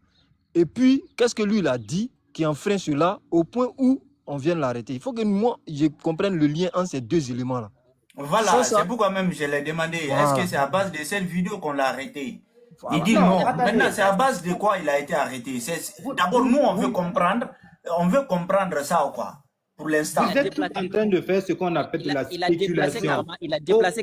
Et puis, qu'est-ce que lui, il a dit qui enfreint cela au point où on vient l'arrêter? Il faut que moi, je comprenne le lien entre ces deux éléments-là. Voilà, c'est pourquoi même je l'ai demandé. Est-ce que c'est à base de cette vidéo qu'on l'a arrêté? Il dit non. Maintenant, c'est à base de quoi il a été arrêté? D'abord, nous, on veut comprendre ça ou quoi? Pour l'instant. Vous êtes en train de faire ce qu'on appelle de la spéculation.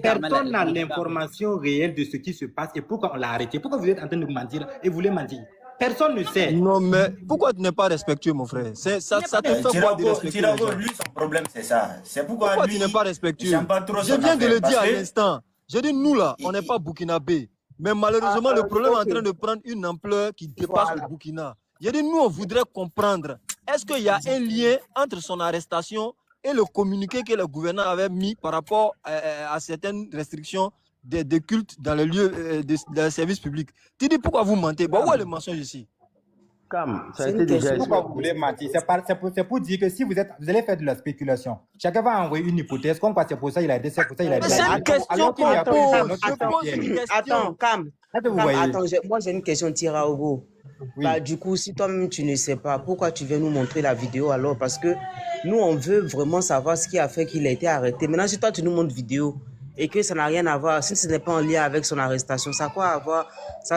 Personne n'a l'information réelle de ce qui se passe et pourquoi on l'a arrêté. Pourquoi vous êtes en train de mentir et vous voulez mentir? Personne ne sait. Non, mais pourquoi tu n'es pas respectueux, mon frère? Ça te fait quoi de respecter les gens? Lui, son problème, c'est ça. C'est pourquoi tu n'es pas respectueux? Je viens de le dire à l'instant. J'ai dit, nous là, on n'est pas burkinabé. Mais malheureusement, le problème est en train de prendre une ampleur qui dépasse le Burkina. J'ai dit, nous, on voudrait comprendre est-ce qu'il y a un lien entre son arrestation et le communiqué que le gouverneur avait mis par rapport à certaines restrictions de cultes dans les lieux de services publics? Tu dis pourquoi vous mentez? Bon, où est le mensonge ici? Cam, ça a été déjà Pourquoi vous voulez mentir? C'est pour dire que si vous allez faire de la spéculation, chacun va envoyer une hypothèse, comme quoi c'est pour ça il a été, c'est pour ça il a été. C'est une question qu'on pose. Je pose une question. Attends, Cam. Attends, moi j'ai une question, Tiraogo. Oui. Bah, du coup, si toi-même tu ne sais pas, pourquoi tu viens nous montrer la vidéo alors? Parce que nous, on veut vraiment savoir ce qui a fait qu'il a été arrêté. Maintenant, si toi tu nous montres vidéo et que ça n'a rien à voir, si ce n'est pas en lien avec son arrestation, ça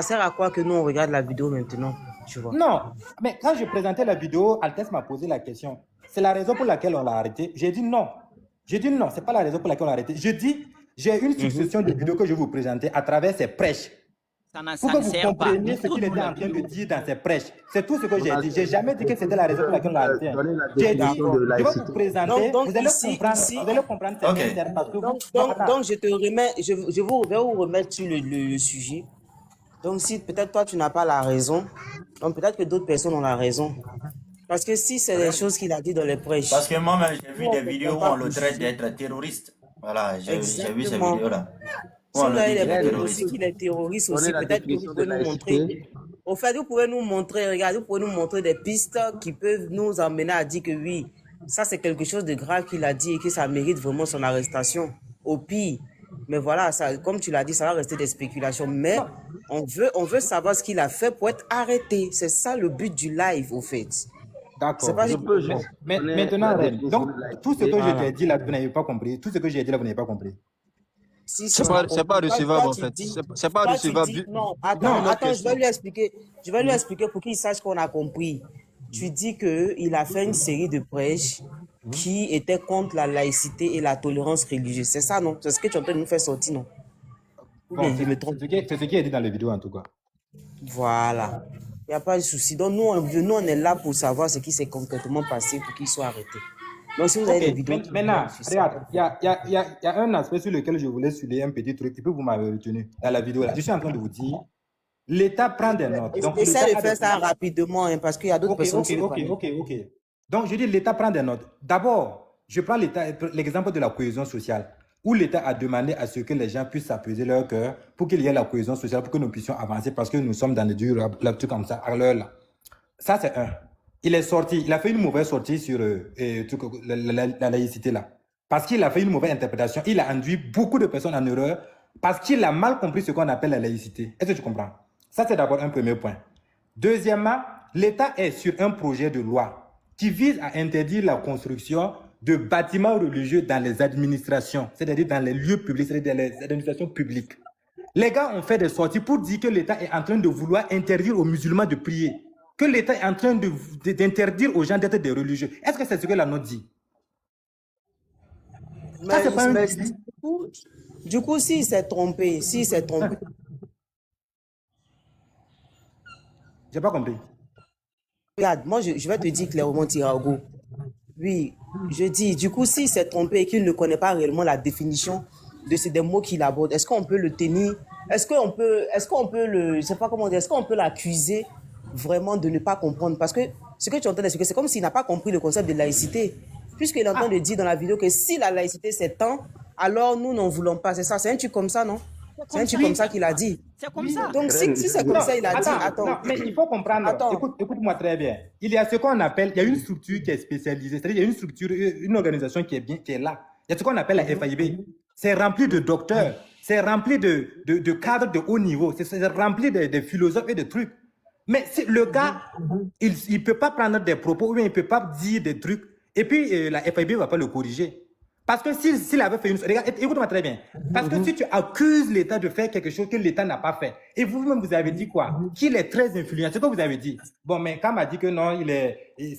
sert à quoi que nous on regarde la vidéo maintenant? Tu vois? Non, mais quand je présentais la vidéo, Altesse m'a posé la question. C'est la raison pour laquelle on l'a arrêté. J'ai dit non. C'est pas la raison pour laquelle on l'a arrêté. Je dis, j'ai une succession de vidéos que je vais vous présenter à travers ses prêches. Pour que vous compreniez ce qu'il était en train de dire dans ses prêches. C'est tout ce que j'ai dit. J'ai jamais dit que c'était la raison pour laquelle on l'a arrêté. J'ai dit, je vais vous présenter, vous allez comprendre. Donc, je vais vous remettre sur le sujet. Donc, si peut-être toi, tu n'as pas la raison, donc peut-être que d'autres personnes ont la raison. Parce que si c'est des choses qu'il a dit dans les prêches. Parce que moi-même, j'ai vu des vidéos où on le traite d'être terroriste. Voilà, j'ai vu ces vidéos-là. Si vous avez des vidéos aussi qu'il est terroriste aussi, peut-être que vous pouvez nous montrer. Au fait, vous pouvez nous montrer, regardez, vous pouvez nous montrer des pistes qui peuvent nous emmener à dire que oui, ça c'est quelque chose de grave qu'il a dit et que ça mérite vraiment son arrestation. Au pire. Mais voilà, ça, comme tu l'as dit, ça va rester des spéculations. Mais on veut savoir ce qu'il a fait pour être arrêté. C'est ça le but du live, au fait. D'accord. Maintenant, donc, tout ce que je t'ai dit là, vous n'avez pas compris. Tout ce que j'ai dit là, vous n'avez pas compris. C'est pas recevable, en fait. C'est pas recevable. Non, attends, je vais lui expliquer. Je vais lui expliquer pour qu'il sache qu'on a compris. Tu dis qu'il a fait une série de prêches qui étaient contre la laïcité et la tolérance religieuse. C'est ça, non? C'est ce que tu es en train de nous faire sortir, non? Bon, c'est ce qui est dit dans les vidéos, en tout cas. Voilà. Il n'y a pas de souci. Donc, nous, on est là pour savoir ce qui s'est concrètement passé pour qu'il soit arrêté. Donc, si vous avez des vidéos... Maintenant, regarde, il y a un aspect sur lequel je voulais soulever un petit truc, et puis vous m'avez retenu dans la vidéo. Là. Je suis en train de vous dire, l'État prend des notes. Essaye de faire ça rapidement, hein, parce qu'il y a d'autres personnes qui Ok. Donc, je dis, l'État prend des notes. D'abord, je prends l'exemple de la cohésion sociale, où l'État a demandé à ce que les gens puissent s'apaiser leur cœur pour qu'il y ait la cohésion sociale, pour que nous puissions avancer, parce que nous sommes dans des trucs comme ça, à l'heure là. Ça, c'est un. Il est sorti, il a fait une mauvaise sortie sur la laïcité là. Parce qu'il a fait une mauvaise interprétation, il a induit beaucoup de personnes en erreur, parce qu'il a mal compris ce qu'on appelle la laïcité. Est-ce que tu comprends? Ça, c'est d'abord un premier point. Deuxièmement, l'État est sur un projet de loi qui vise à interdire la construction de bâtiments religieux dans les administrations, c'est-à-dire dans les lieux publics, c'est-à-dire dans les administrations publiques. Les gars ont fait des sorties pour dire que l'État est en train de vouloir interdire aux musulmans de prier, que l'État est en train d'interdire aux gens d'être des religieux. Est-ce que c'est ce que la note dit? Ça, c'est pas du coup, s'il s'est trompé, J'ai pas compris. Regarde, moi, je vais te dire clairement, Tiraogo. Oui, je dis, du coup, s'il s'est trompé et qu'il ne connaît pas réellement la définition des mots qu'il aborde, est-ce qu'on peut le tenir? Est-ce qu'on peut je sais pas comment dire, est-ce qu'on peut l'accuser vraiment de ne pas comprendre? Parce que ce que tu entends d'expliquer, c'est comme s'il n'a pas compris le concept de laïcité. Puisqu'il est en train de dire dans la vidéo que si la laïcité s'étend, alors nous n'en voulons pas. C'est ça, c'est un truc comme ça, non? C'est un truc comme ça qu'il a dit. C'est comme ça. Donc, si c'est comme ça, il a dit, attends. Non, mais il faut comprendre. Écoute-moi très bien. Il y a ce qu'on appelle, il y a une structure qui est spécialisée. C'est-à-dire, il y a une structure, une organisation qui est là. Il y a ce qu'on appelle la FAIB. C'est rempli de docteurs. C'est rempli de cadres de haut niveau. C'est rempli de philosophes et de trucs. Mais si le gars, il ne peut pas prendre des propos ou bien il ne peut pas dire des trucs. Et puis, la FAIB ne va pas le corriger. Parce que s'il avait fait une... Regarde, écoute-moi très bien. Parce que si tu accuses l'État de faire quelque chose que l'État n'a pas fait, et vous-même, vous avez dit quoi? Qu'il est très influent. C'est ce que vous avez dit. Bon, mais quand on m'a dit que non,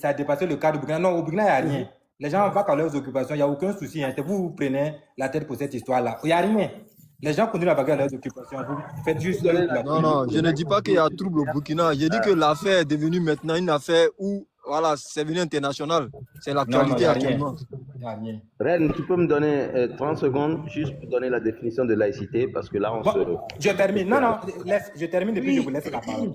ça a dépassé le cadre du Burkina. Non, au Burkina, il n'y a rien. Les gens vont à leurs occupations. Il n'y a aucun souci. Hein. Vous prenez la tête pour cette histoire-là. Il n'y a rien. Les gens continuent à vaguer à leurs occupations. Vous faites juste... Non, je ne dis pas qu'il y a trouble au Burkina. Je dis que l'affaire est devenue maintenant une affaire où... Voilà, c'est devenu international. C'est l'actualité actuellement. Ren, tu peux me donner 30 secondes juste pour donner la définition de laïcité parce que là, on se... Je termine. Non, je termine et puis je vous laisse la parole.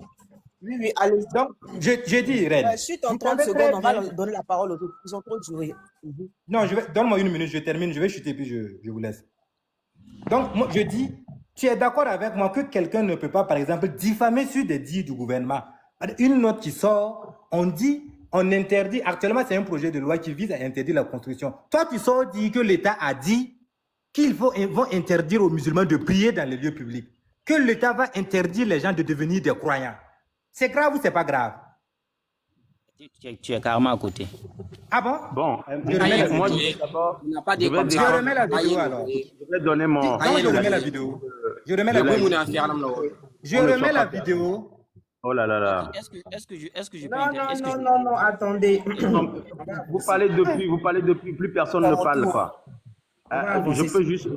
Oui, allez. Donc, je dis, Ren, Suite en vous 30 pouvez secondes, très on va bien... donner la parole aux autres. Ils ont trop duré. Non, donne-moi une minute, je termine, je vais chuter, puis je vous laisse. Donc, moi, je dis, tu es d'accord avec moi que quelqu'un ne peut pas, par exemple, diffamer sur des dits du gouvernement. Une note qui sort, on dit, on interdit, actuellement, c'est un projet de loi qui vise à interdire la construction. Toi, tu sors dire que l'État a dit qu'ils vont interdire aux musulmans de prier dans les lieux publics, que l'État va interdire les gens de devenir des croyants. C'est grave ou c'est pas grave? Tu es carrément à côté. Ah bon? Bon, Je remets la moi, vidéo. d'abord, On n'a pas dit je vais comme dire- ça. Je remets la vidéo alors. je vais donner mon... Non, je remets la vidéo. Je remets la Je l'ai- vidéo. Je On ne remets soit la pas vidéo. Oh là là là. Est-ce que je peux Non, attendez. Vous parlez depuis, plus personne ne parle quoi. Je peux juste...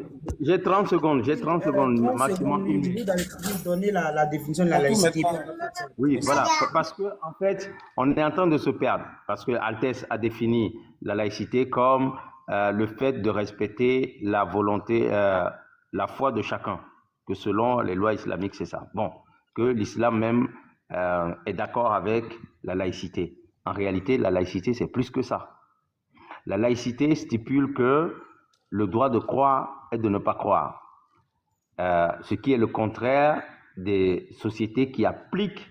J'ai 30 secondes, maximum une minute. Donner la définition de la laïcité. Oui, voilà. Parce que en fait, on est en train de se perdre. Parce que Altesse a défini la laïcité comme le fait de respecter la volonté, la foi de chacun. Que selon les lois islamiques, c'est ça. Bon, que l'islam même est d'accord avec la laïcité. En réalité, la laïcité, c'est plus que ça. La laïcité stipule que le droit de croire et de ne pas croire. Ce qui est le contraire des sociétés qui appliquent,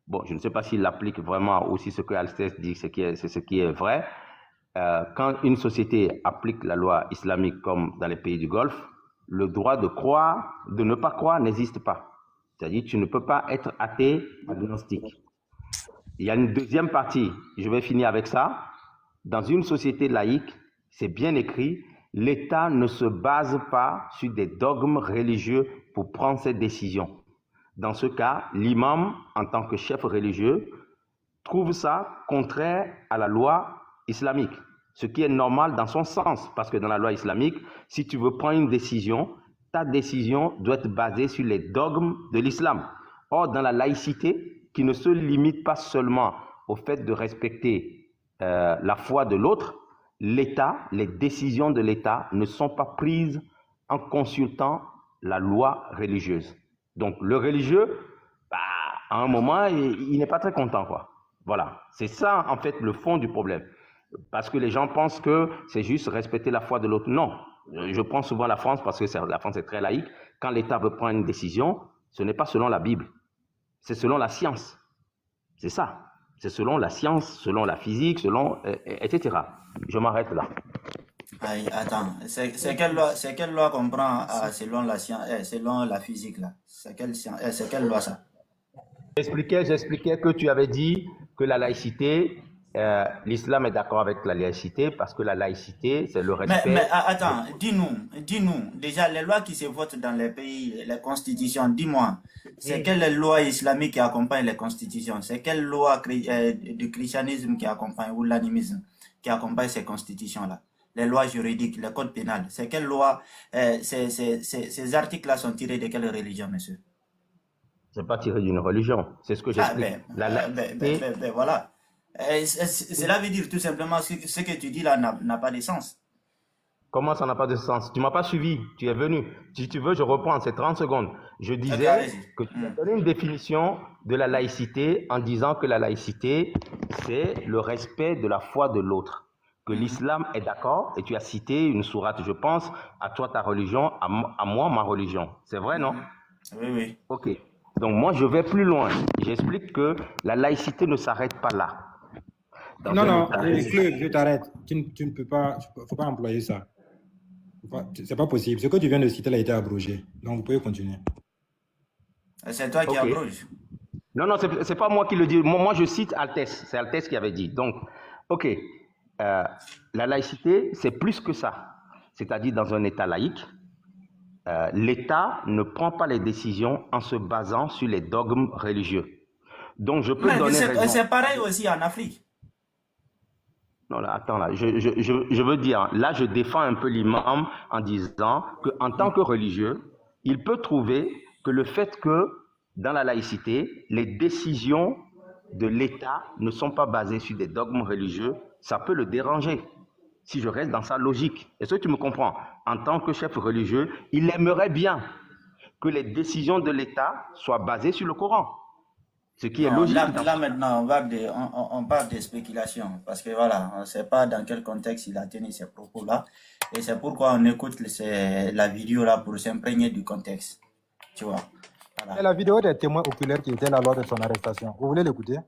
bon, je ne sais pas s'ils l'appliquent vraiment aussi ce que Altesse dit, c'est ce qui est vrai. Quand une société applique la loi islamique comme dans les pays du Golfe, le droit de croire, de ne pas croire n'existe pas. C'est-à-dire tu ne peux pas être athée, agnostique. Il y a une deuxième partie, je vais finir avec ça. Dans une société laïque, c'est bien écrit, l'État ne se base pas sur des dogmes religieux pour prendre ses décisions. Dans ce cas, l'imam, en tant que chef religieux, trouve ça contraire à la loi islamique, ce qui est normal dans son sens, parce que dans la loi islamique, si tu veux prendre une décision, ta décision doit être basée sur les dogmes de l'islam. Or, dans la laïcité, qui ne se limite pas seulement au fait de respecter la foi de l'autre, l'État, les décisions de l'État ne sont pas prises en consultant la loi religieuse. Donc, le religieux, à un moment, il n'est pas très content, quoi. Voilà. C'est ça, en fait, le fond du problème. Parce que les gens pensent que c'est juste respecter la foi de l'autre. Non. Je prends souvent la France parce que la France est très laïque. Quand l'État veut prendre une décision, ce n'est pas selon la Bible. C'est selon la science. C'est ça. C'est selon la science, selon la physique, etc. Je m'arrête là. Aïe, attends, c'est quelle loi qu'on prend selon la science, selon la physique là? C'est quelle loi ça? J'expliquais que tu avais dit que la laïcité, l'islam est d'accord avec la laïcité parce que la laïcité, c'est le respect. Mais attends, dis-nous, déjà les lois qui se votent dans les pays, les constitutions, dis-moi, c'est quelle loi islamique qui accompagne les constitutions? C'est quelle loi du christianisme qui accompagne, ou l'animisme qui accompagne ces constitutions-là? Les lois juridiques, le code pénal, c'est quelle loi, ces articles-là sont tirés de quelle religion, monsieur? C'est pas tiré d'une religion, c'est ce que j'explique. Voilà. Cela veut dire tout simplement ce que tu dis là n'a pas de sens. Comment ça n'a pas de sens? Tu m'as pas suivi, tu es venu. Si tu veux, je reprends, c'est 30 secondes. Je disais que tu as donné une définition de la laïcité en disant que la laïcité, c'est le respect de la foi de l'autre. Que l'islam est d'accord, et tu as cité une sourate, je pense, à toi ta religion, à moi ma religion. C'est vrai, non? Oui. Ok. Donc moi, je vais plus loin. J'explique que la laïcité ne s'arrête pas là. Non, Claude, je t'arrête. Tu ne peux pas, faut pas employer ça. C'est pas possible. Ce que tu viens de citer là a été abrogé. Donc vous pouvez continuer. C'est toi qui abroges. Non, c'est pas moi qui le dis. Moi, je cite Altesse. C'est Altesse qui avait dit. Donc, ok. La laïcité, c'est plus que ça. C'est-à-dire dans un État laïque, l'État ne prend pas les décisions en se basant sur les dogmes religieux. Donc, je peux donner raison. C'est pareil aussi en Afrique. Non, là, attends, là, je veux dire, là, je défends un peu l'imam en disant qu'en tant que religieux, il peut trouver que le fait que, dans la laïcité, les décisions de l'État ne sont pas basées sur des dogmes religieux, ça peut le déranger, si je reste dans sa logique. Est-ce que tu me comprends? En tant que chef religieux, il aimerait bien que les décisions de l'État soient basées sur le Coran. Ce qui est Non, logique. là maintenant, on parle de spéculation. Parce que voilà, on ne sait pas dans quel contexte il a tenu ces propos-là. Et c'est pourquoi on écoute la vidéo là pour s'imprégner du contexte. Tu vois. Voilà. Et la vidéo des témoins oculaires qui étaient là lors de son arrestation, vous voulez l'écouter?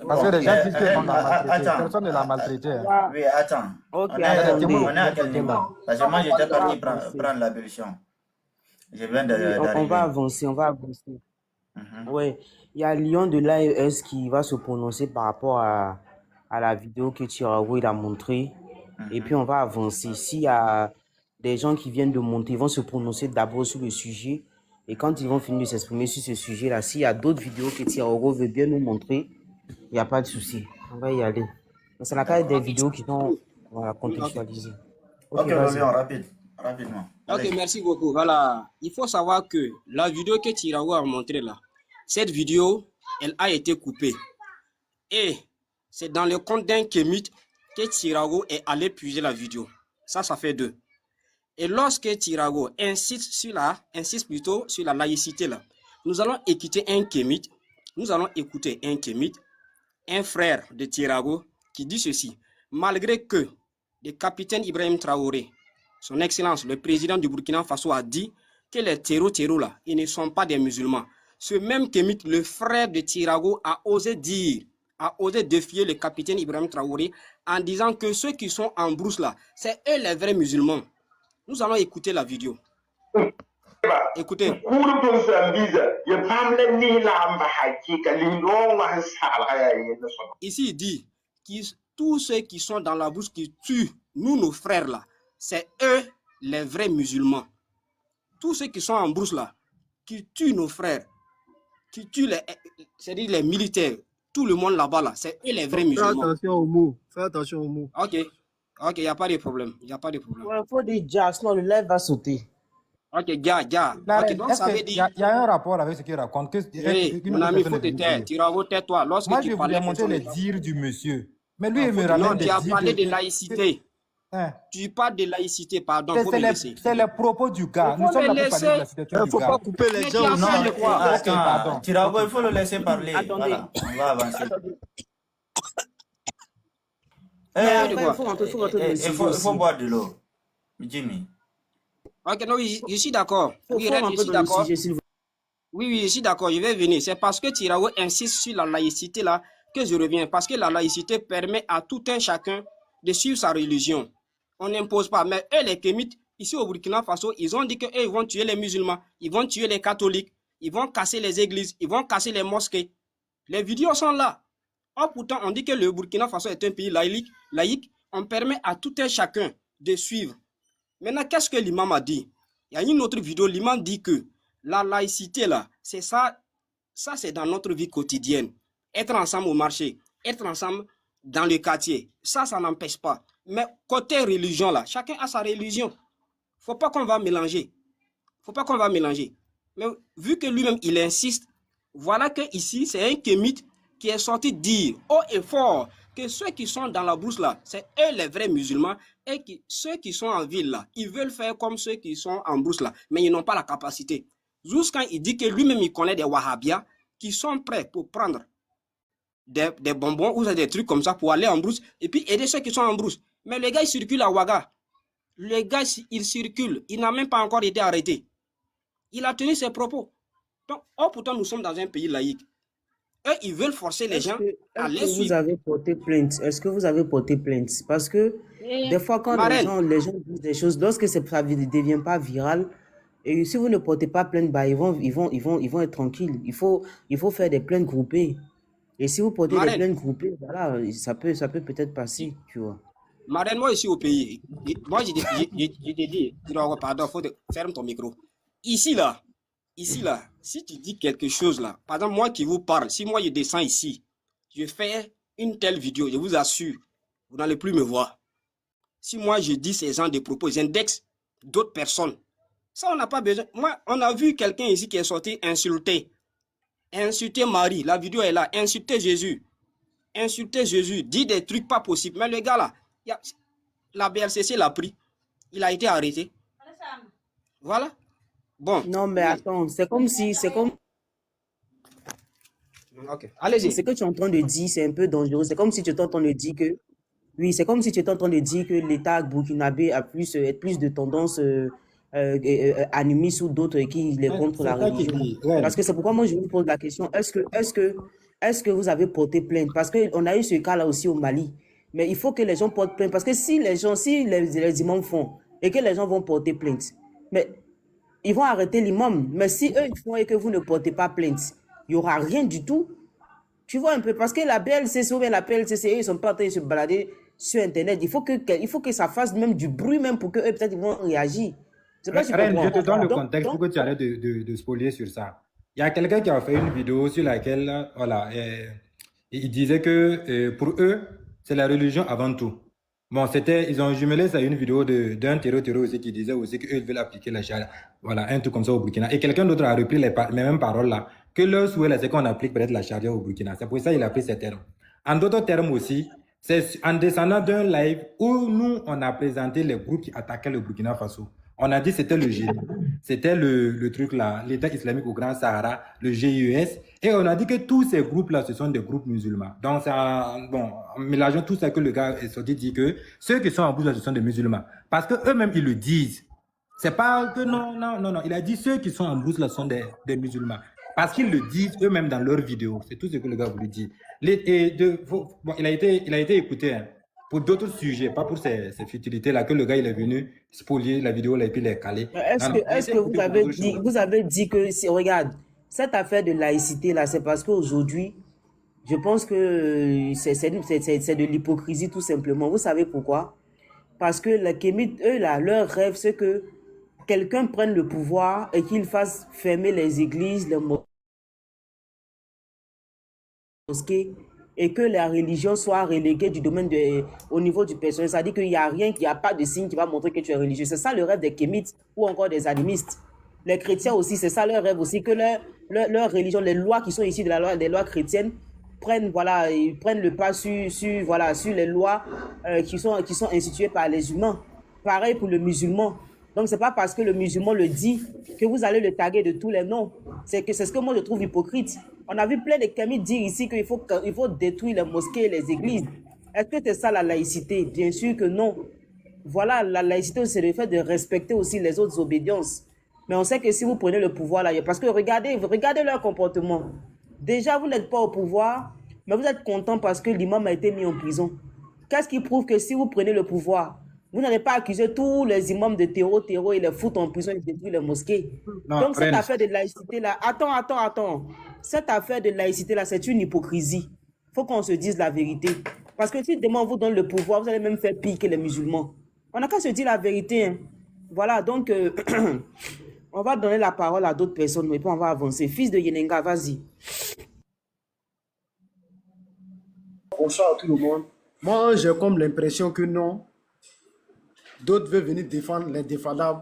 Parce que les gens disent qu'on l'a maltraité. Personne ne l'a maltraité. Hein. Oui, attends. Ok, On est à quel niveau? Parce que moi, j'étais parti prendre la version. Je viens d'arriver. On va avancer, Ouais, il y a Lyon de l'AES qui va se prononcer par rapport à la vidéo que Tirago il a montrée. Et puis on va avancer. S'il y a des gens qui viennent de monter, ils vont se prononcer d'abord sur le sujet. Et quand ils vont finir de s'exprimer sur ce sujet-là, s'il y a d'autres vidéos que Tirago veut bien nous montrer, il n'y a pas de souci. On va y aller. Mais c'est la carte des vidéos qui sont contextualisées. Ok, Lyon, rapidement. Ok, merci beaucoup. Voilà, il faut savoir que la vidéo que Tirago a montrée là, cette vidéo, elle a été coupée. Et c'est dans le compte d'un kémite que Tirago est allé puiser la vidéo. Ça fait 2. Et lorsque Tirago insiste sur la laïcité là, nous allons écouter un kémite, un frère de Tirago qui dit ceci. Malgré que le capitaine Ibrahim Traoré, son Excellence, le président du Burkina Faso, a dit que les terreaux là, ils ne sont pas des musulmans. Ce même kémite, le frère de Tirago, a osé défier le capitaine Ibrahim Traoré en disant que ceux qui sont en brousse là, c'est eux les vrais musulmans. Nous allons écouter la vidéo. Écoutez. Ici, il dit que tous ceux qui sont dans la brousse qui tuent, nous, nos frères là, c'est eux les vrais musulmans. Tous ceux qui sont en brousse là, qui tuent nos frères, qui tuent c'est-à-dire les militaires, tout le monde là-bas là, c'est eux les vrais musulmans. Fais attention aux mots. Ok, il n'y a pas de problème. Il faut dire ja, sinon le live va sauter. Ok, ja. Ok, donc ça veut dire... Il y a un rapport avec ce qu'il raconte. Mon ami, il faut te taire. Tirago, tais-toi. Moi, je voulais montrer les dires du monsieur. Mais lui, il me ramène non, des tu as dires parlé de laïcité. Tu parles de laïcité, pardon. C'est les propos du gars. Nous sommes là pour parler de la situation du gars. Il ne faut pas couper les gens. Non, Tirago, il faut le laisser parler. Voilà, on va avancer. Il faut boire de l'eau. Jimmy. Ok, non, je suis d'accord. Oui, je suis d'accord. Oui, je suis d'accord, je vais venir. C'est parce que Tirago insiste sur la laïcité là que je reviens. Parce que la laïcité permet à tout un chacun de suivre sa religion. On n'impose pas. Mais eux, les kémites, ici au Burkina Faso, ils ont dit qu'eux, ils vont tuer les musulmans, ils vont tuer les catholiques, ils vont casser les églises, ils vont casser les mosquées. Les vidéos sont là. Or, pourtant, on dit que le Burkina Faso est un pays laïque. On permet à tout un chacun de suivre. Maintenant, qu'est-ce que l'imam a dit? Il y a une autre vidéo, l'imam dit que la laïcité, là, c'est ça. Ça, c'est dans notre vie quotidienne. Être ensemble au marché, être ensemble dans le quartier, ça n'empêche pas. Mais côté religion, là, chacun a sa religion. Faut pas qu'on va mélanger. Mais vu que lui-même, il insiste, voilà que ici, c'est un kémite qui est sorti dire haut et fort que ceux qui sont dans la brousse là, c'est eux les vrais musulmans et ceux qui sont en ville là, ils veulent faire comme ceux qui sont en brousse là, mais ils n'ont pas la capacité. Jusqu'à il dit que lui-même il connaît des wahhabias qui sont prêts pour prendre des bonbons ou des trucs comme ça pour aller en brousse et puis aider ceux qui sont en brousse. Mais le gars il circule à Ouaga. Le gars il circule, il n'a même pas encore été arrêté. Il a tenu ses propos. Donc, pourtant nous sommes dans un pays laïque. Eux, ils veulent forcer les gens à les suivre. Est-ce que vous avez porté plainte? Parce que des fois, quand les gens disent des choses, lorsque ça ne devient pas viral, et si vous ne portez pas plainte, bah, ils vont être tranquilles. Il faut faire des plaintes groupées. Et si vous portez des plaintes groupées, voilà, ça peut peut-être passer, tu vois. Marraine, moi, ici au pays, moi, j'ai dit, pardon, ferme ton micro. Ici, là, si tu dis quelque chose là, par exemple, moi qui vous parle, si moi je descends ici, je fais une telle vidéo, je vous assure, vous n'allez plus me voir. Si moi je dis ces gens de propos, j'indexe d'autres personnes. Ça, on n'a pas besoin. Moi, on a vu quelqu'un ici qui est sorti insulter Marie, la vidéo est là, insulter Jésus, dit des trucs pas possibles. Mais le gars là, la BLCC l'a pris, il a été arrêté. Voilà. Bon. Non, mais attends, c'est comme Ok, allez-y. Ce que tu es en train de dire, c'est un peu dangereux. C'est comme si tu étais en train de dire que, oui, c'est comme si tu étais en train de dire que l'État burkinabé a plus de tendance animiste ou d'autres qui est contre la religion. Parce que c'est pourquoi moi je vous pose la question, est-ce que vous avez porté plainte? Parce qu'on a eu ce cas-là aussi au Mali. Mais il faut que les gens portent plainte. Parce que si les imams font et que les gens vont porter plainte, mais ils vont arrêter l'imam. Mais si eux ils font et que vous ne portez pas plainte, il n'y aura rien du tout. Tu vois un peu, parce que la BLCC ou bien la PLCC, ils sont pas en train de se balader sur Internet. Il faut que ça fasse même du bruit, même pour qu'eux, peut-être, ils vont réagir. Je te donne le contexte pour que tu arrêtes de spolier sur ça. Il y a quelqu'un qui a fait une vidéo sur laquelle, voilà, il disait que pour eux, c'est la religion avant tout. Bon, ils ont jumelé ça à une vidéo d'un terroriste aussi qui disait aussi qu'eux veulent appliquer la charia. Voilà, un truc comme ça au Burkina. Et quelqu'un d'autre a repris les mêmes paroles là. Que leur souhait là, c'est qu'on applique peut-être la charia au Burkina. C'est pour ça qu'il a pris ces termes. En d'autres termes aussi, c'est en descendant d'un live où nous, on a présenté les groupes qui attaquaient le Burkina Faso. On a dit que c'était le GIE, c'était le truc là, l'État islamique au Grand Sahara, le GIES, et on a dit que tous ces groupes-là, ce sont des groupes musulmans. Donc, bon, en mélangeant tout ça que le gars est sorti, dit que ceux qui sont en bout, ce sont des musulmans. Parce qu'eux-mêmes, ils le disent. C'est pas que non, il a dit ceux qui sont en brousse là sont des musulmans. Parce qu'ils le disent eux-mêmes dans leurs vidéos. C'est tout ce que le gars voulait dire. Bon, il a été écouté hein, pour d'autres sujets, pas pour ces futilités-là, que le gars il est venu spolier la vidéo là, et puis les caler. Est-ce que vous avez dit que, regarde, cette affaire de laïcité là, c'est parce qu'aujourd'hui, je pense que c'est de l'hypocrisie tout simplement. Vous savez pourquoi? Parce que les Kémites, eux là, leur rêve, c'est que quelqu'un prenne le pouvoir et qu'il fasse fermer les églises, les mosquées, et que la religion soit reléguée du domaine au niveau du personnel. Ça dit qu'il n'y a rien, qu'il n'y a pas de signe qui va montrer que tu es religieux. C'est ça le rêve des Kémites ou encore des animistes. Les chrétiens aussi, c'est ça leur rêve aussi, que leur religion, les lois qui sont issues des lois chrétiennes, prennent le pas sur les lois qui sont instituées par les humains. Pareil pour le musulman. Donc, c'est pas parce que le musulman le dit que vous allez le taguer de tous les noms. C'est ce que moi je trouve hypocrite. On a vu plein de Kémites dire ici qu'il faut détruire les mosquées et les églises. Est-ce que c'est ça la laïcité? Bien sûr que non. Voilà, la laïcité, c'est le fait de respecter aussi les autres obédiences. Mais on sait que si vous prenez le pouvoir là, parce que regardez leur comportement. Déjà, vous n'êtes pas au pouvoir, mais vous êtes content parce que l'imam a été mis en prison. Qu'est-ce qui prouve que si vous prenez le pouvoir, vous n'allez pas accuser tous les imams de terreau et les foutre en prison et détruire les mosquées? Non, donc cette affaire de laïcité là, attends. Cette affaire de laïcité là, c'est une hypocrisie. Il faut qu'on se dise la vérité. Parce que si demain on vous donne le pouvoir, vous allez même faire pire que les musulmans. On n'a qu'à se dire la vérité. Hein. Voilà, donc on va donner la parole à d'autres personnes, mais puis on va avancer. Fils de Yenenga, vas-y. Bonsoir à tout le monde. Moi, j'ai comme l'impression que non. D'autres veulent venir défendre l'indéfendable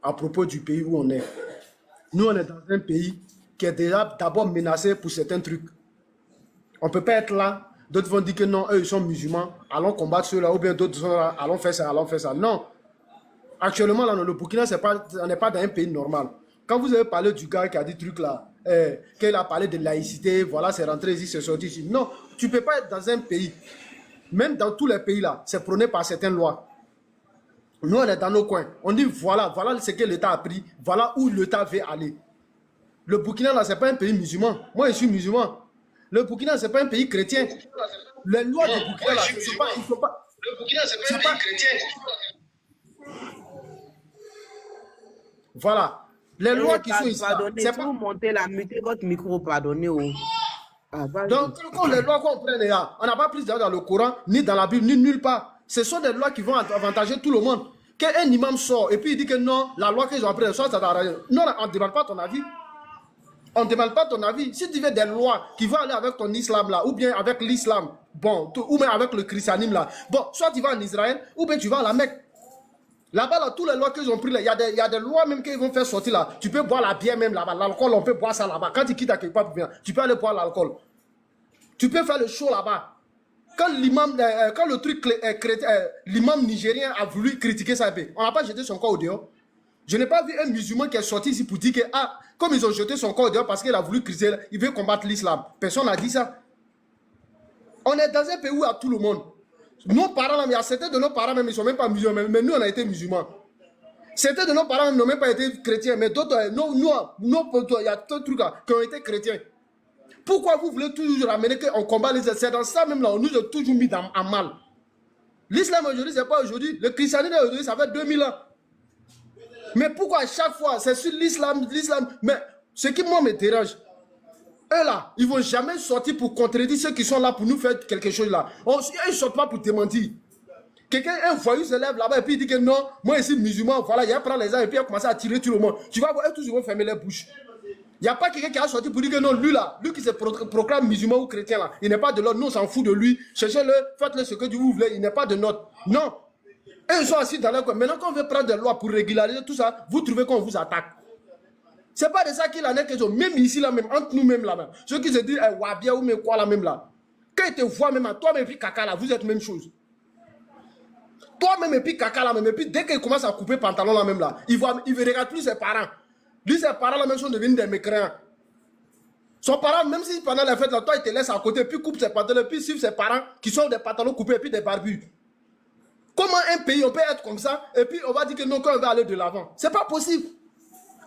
à propos du pays où on est. Nous, on est dans un pays qui est déjà d'abord menacé pour certains trucs. On ne peut pas être là. D'autres vont dire que non, eux, ils sont musulmans. Allons combattre ceux-là. Ou bien d'autres sont là. Allons faire ça. Non. Actuellement, là, le Burkina, on n'est pas dans un pays normal. Quand vous avez parlé du gars qui a dit truc là, qu'il a parlé de laïcité, voilà, c'est rentré ici, c'est sorti ici. Non, tu ne peux pas être dans un pays. Même dans tous les pays là, c'est prôné par certaines lois. Nous, on est dans nos coins. On dit voilà ce que l'État a pris, voilà où l'État veut aller. Le Burkina, là, ce n'est pas un pays musulman. Moi, je suis musulman. Le Burkina, ce n'est pas un pays chrétien. Les lois du Burkina, là, il faut pas. Le Burkina, ce n'est pas un pays chrétien. Voilà. Les lois qui sont ici. C'est pas vous montez la muter votre micro, pardonnez. Donc, quand les lois qu'on prenne là, on n'a pas pris dans le Coran, ni dans la Bible, ni nulle part. Ce sont des lois qui vont avantager tout le monde. Qu'un imam sort et puis il dit que non, la loi qu'ils ont appris, soit ça t'arrange. Non, on ne demande pas ton avis. On ne demande pas ton avis. Si tu veux des lois qui vont aller avec ton islam là, ou bien avec l'islam, bon, ou bien avec le christianisme là, bon, soit tu vas en Israël, ou bien tu vas à la Mecque. Là-bas, là, toutes les lois qu'ils ont prises, il y a des lois même qu'ils vont faire sortir là. Tu peux boire la bière même là-bas. L'alcool, on peut boire ça là-bas. Quand tu quittes à quelque part, tu peux aller boire l'alcool. Tu peux faire le show là-bas. Quand le truc l'imam nigérien a voulu critiquer ça, on n'a pas jeté son corps au dehors. Je n'ai pas vu un musulman qui est sorti ici pour dire que, ah, comme ils ont jeté son corps dehors parce qu'il a voulu criser, il veut combattre l'islam. Personne n'a dit ça. On est dans un pays où il y a tout le monde. Nos parents, il y a certains de nos parents, même, ils ne sont même pas musulmans, mais nous, on a été musulmans. Certains de nos parents n'ont même pas été chrétiens, mais d'autres, il y a d'autres trucs qui ont été chrétiens. Pourquoi vous voulez toujours ramener qu'on combat les c'est dans ça même là, on nous a toujours mis en mal. L'islam aujourd'hui, c'est pas aujourd'hui. Le christianisme aujourd'hui, ça fait 2000 ans. Mais pourquoi à chaque fois, c'est sur l'islam. Mais ce qui moi me dérange, eux là, ils ne vont jamais sortir pour contredire ceux qui sont là pour nous faire quelque chose là. Ils ne sortent pas pour te mentir. Quelqu'un, un voyou se lève là-bas et puis il dit que non, moi ici musulman, voilà, il prend les armes et puis il a commencé à tirer tout le monde. Tu vas voir, eux tous ils vont fermer les bouches. Il n'y a pas quelqu'un qui a sorti pour dire que non, lui là, lui qui se proclame musulman ou chrétien là, il n'est pas de l'autre, nous on s'en fout de lui. Cherchez-le, faites-le ce que vous voulez, il n'est pas de notre. Non. Eux ils sont assis dans leur coin. Maintenant qu'on veut prendre des lois pour régulariser tout ça, vous trouvez qu'on vous attaque. C'est pas de ça qu'il en est question. Même ici là même, entre nous-mêmes là même. Ceux qui se disent, eh, Wabia ou mais quoi là même là. Quand ils te voient même à toi-même et puis caca là, vous êtes même chose. Toi-même et puis caca là même, et puis dès qu'il commence à couper pantalon là même là, il ne regarde plus ses parents. Lui, ses parents là même sont devenus des mécréants. Son parent, même si pendant la fête là, toi il te laisse à côté, puis coupe ses pantalons, puis suivre ses parents qui sont des pantalons coupés et puis des barbus. Comment un pays on peut être comme ça, et puis on va dire que non, quand on va aller de l'avant. C'est pas possible.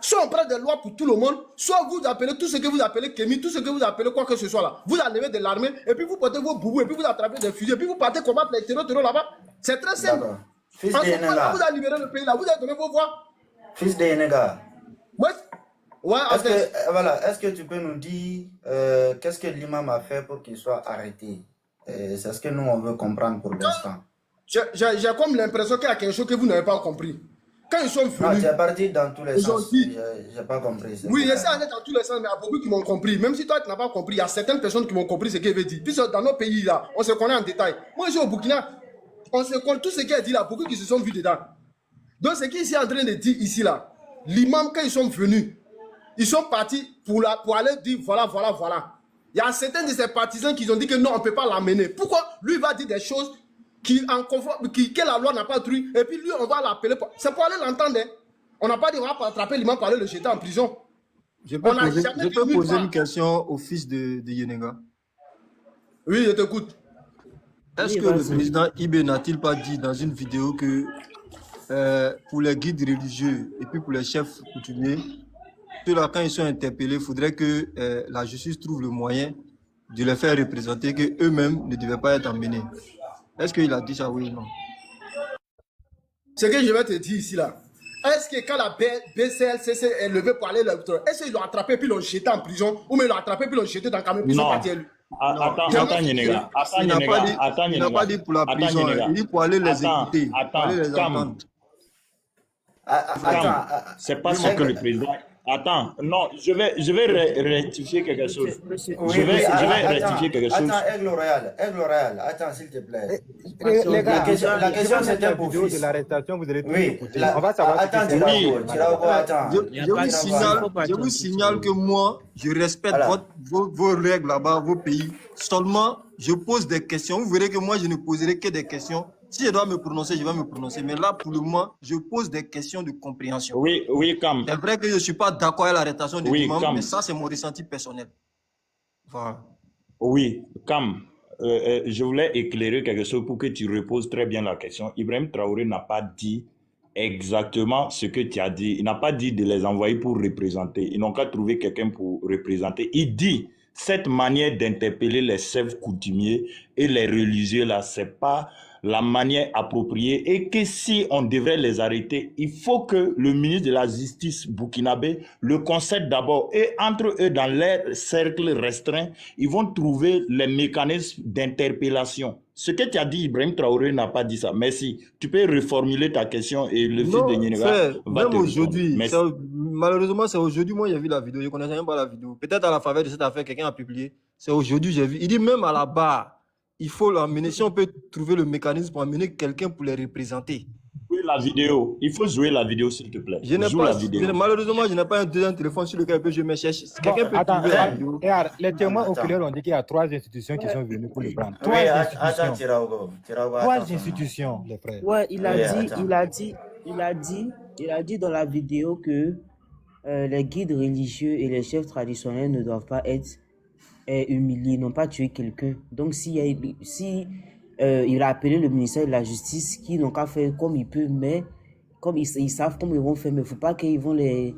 Soit on prend des lois pour tout le monde, soit vous appelez tout ce que vous appelez Kémi, tout ce que vous appelez quoi que ce soit là. Vous enlevez de l'armée, et puis vous portez vos boubous, et puis vous attrapez des fusils, et puis vous partez combattre les terreurs là-bas. C'est très simple. Fils de Yenega. Vous avez libéré le pays là, vous avez donné vos voix. Fils de Yenega. Ouais, est-ce que tu peux nous dire qu'est-ce que l'imam a fait pour qu'il soit arrêté? C'est ce que nous on veut comprendre pour l'instant. J'ai comme l'impression qu'il y a quelque chose que vous n'avez pas compris. Quand ils sont venus... Non, tu es parti dans tous les sens. J'ai pas compris. Oui, j'essaie d'aller dans tous les sens, mais il y a beaucoup qui m'ont compris. Même si toi, tu n'as pas compris, il y a certaines personnes qui m'ont compris ce qu'il veut dire. Puis dans nos pays, là, on se connaît en détail. Moi, je suis au Burkina, on se connaît tout ce qu'il a dit là, beaucoup qui se sont vus dedans. Donc, ce qu'il est en train de dire ici, là, l'imam, quand ils sont venus, ils sont partis pour aller dire voilà. Il y a certains de ses partisans qui ont dit que non, on ne peut pas l'amener. Pourquoi? Lui, il va dire des choses que la loi n'a pas truc, et puis lui on va l'appeler, c'est pour aller l'entendre. Hein. On n'a pas dit on va pas attraper l'imam pour aller le jeter en prison. Je peux poser une question au fils de Yenega. Oui, je t'écoute. Est-ce que le président Ibé n'a-t-il pas dit dans une vidéo que pour les guides religieux et puis pour les chefs coutumiers, ceux-là quand ils sont interpellés, il faudrait que la justice trouve le moyen de les faire représenter, qu'eux-mêmes ne devaient pas être emmenés? Est-ce qu'il a dit ça, oui ou non? Ce que je vais te dire ici, là. Est-ce que quand la BCLCC est levée pour aller est-ce qu'ils l'ont attrapé puis l'ont jeté en prison, ou mais ils l'ont attrapé puis l'ont jeté dans le camion puis ils sont partis à lui? Attends, Yenega. Il n'a pas dit pour la prison, il dit pour aller les écouter, pour aller les entendre. C'est pas ce que le président... Attends, non, je vais rectifier quelque chose. Je vais rectifier quelque chose. Attends, Aigle Royal, attends s'il te plaît. Les gars, la question c'était pour vidéo fils. de l'arrestation, vous allez tout Oui, écouter. On va savoir attends, Je vous signale que moi, je respecte vos règles là-bas, vos pays. Seulement, je pose des questions. Vous verrez que moi, je ne poserai que des questions. Si je dois me prononcer, je vais me prononcer. Mais là, pour le moment, je pose des questions de compréhension. Oui, Cam. C'est vrai que je ne suis pas d'accord avec l'arrestation de l'imam, mais ça, c'est mon ressenti personnel. Voilà. Oui, Cam. Je voulais éclairer quelque chose pour que tu reposes très bien la question. Ibrahim Traoré n'a pas dit exactement ce que tu as dit. Il n'a pas dit de les envoyer pour représenter. Ils n'ont qu'à trouver quelqu'un pour représenter. Il dit cette manière d'interpeller les chefs coutumiers et les religieux là, c'est pas la manière appropriée, et que si on devrait les arrêter, il faut que le ministre de la Justice burkinabé le concède d'abord, et entre eux, dans leur cercle restreint, ils vont trouver les mécanismes d'interpellation. Ce que tu as dit, Ibrahim Traoré n'a pas dit ça. Merci. Tu peux reformuler ta question et le fils de Yenega va même aujourd'hui, malheureusement, c'est aujourd'hui, moi j'ai vu la vidéo, je ne connaissais même pas la vidéo. Peut-être à la faveur de cette affaire, quelqu'un a publié. C'est aujourd'hui, j'ai vu. Il dit même à la barre, il faut l'emmener, si on peut trouver le mécanisme pour amener quelqu'un pour les représenter. Oui, la vidéo. Il faut jouer la vidéo, s'il te plaît. Malheureusement, je n'ai pas un deuxième téléphone sur lequel je me cherche. Quelqu'un peut trouver la vidéo. Les témoins oculaires ont dit qu'il y a 3 institutions qui sont venues pour le prendre. 3 institutions, les frères. Ouais, il a dit Il a dit dans la vidéo que les guides religieux et les chefs traditionnels ne doivent pas être humiliés, n'ont pas tué quelqu'un. Donc, si il a appelé le ministère de la Justice, qui n'ont qu'à faire comme ils peuvent, mais comme ils savent comment ils vont faire, mais il ne faut pas qu'ils vont les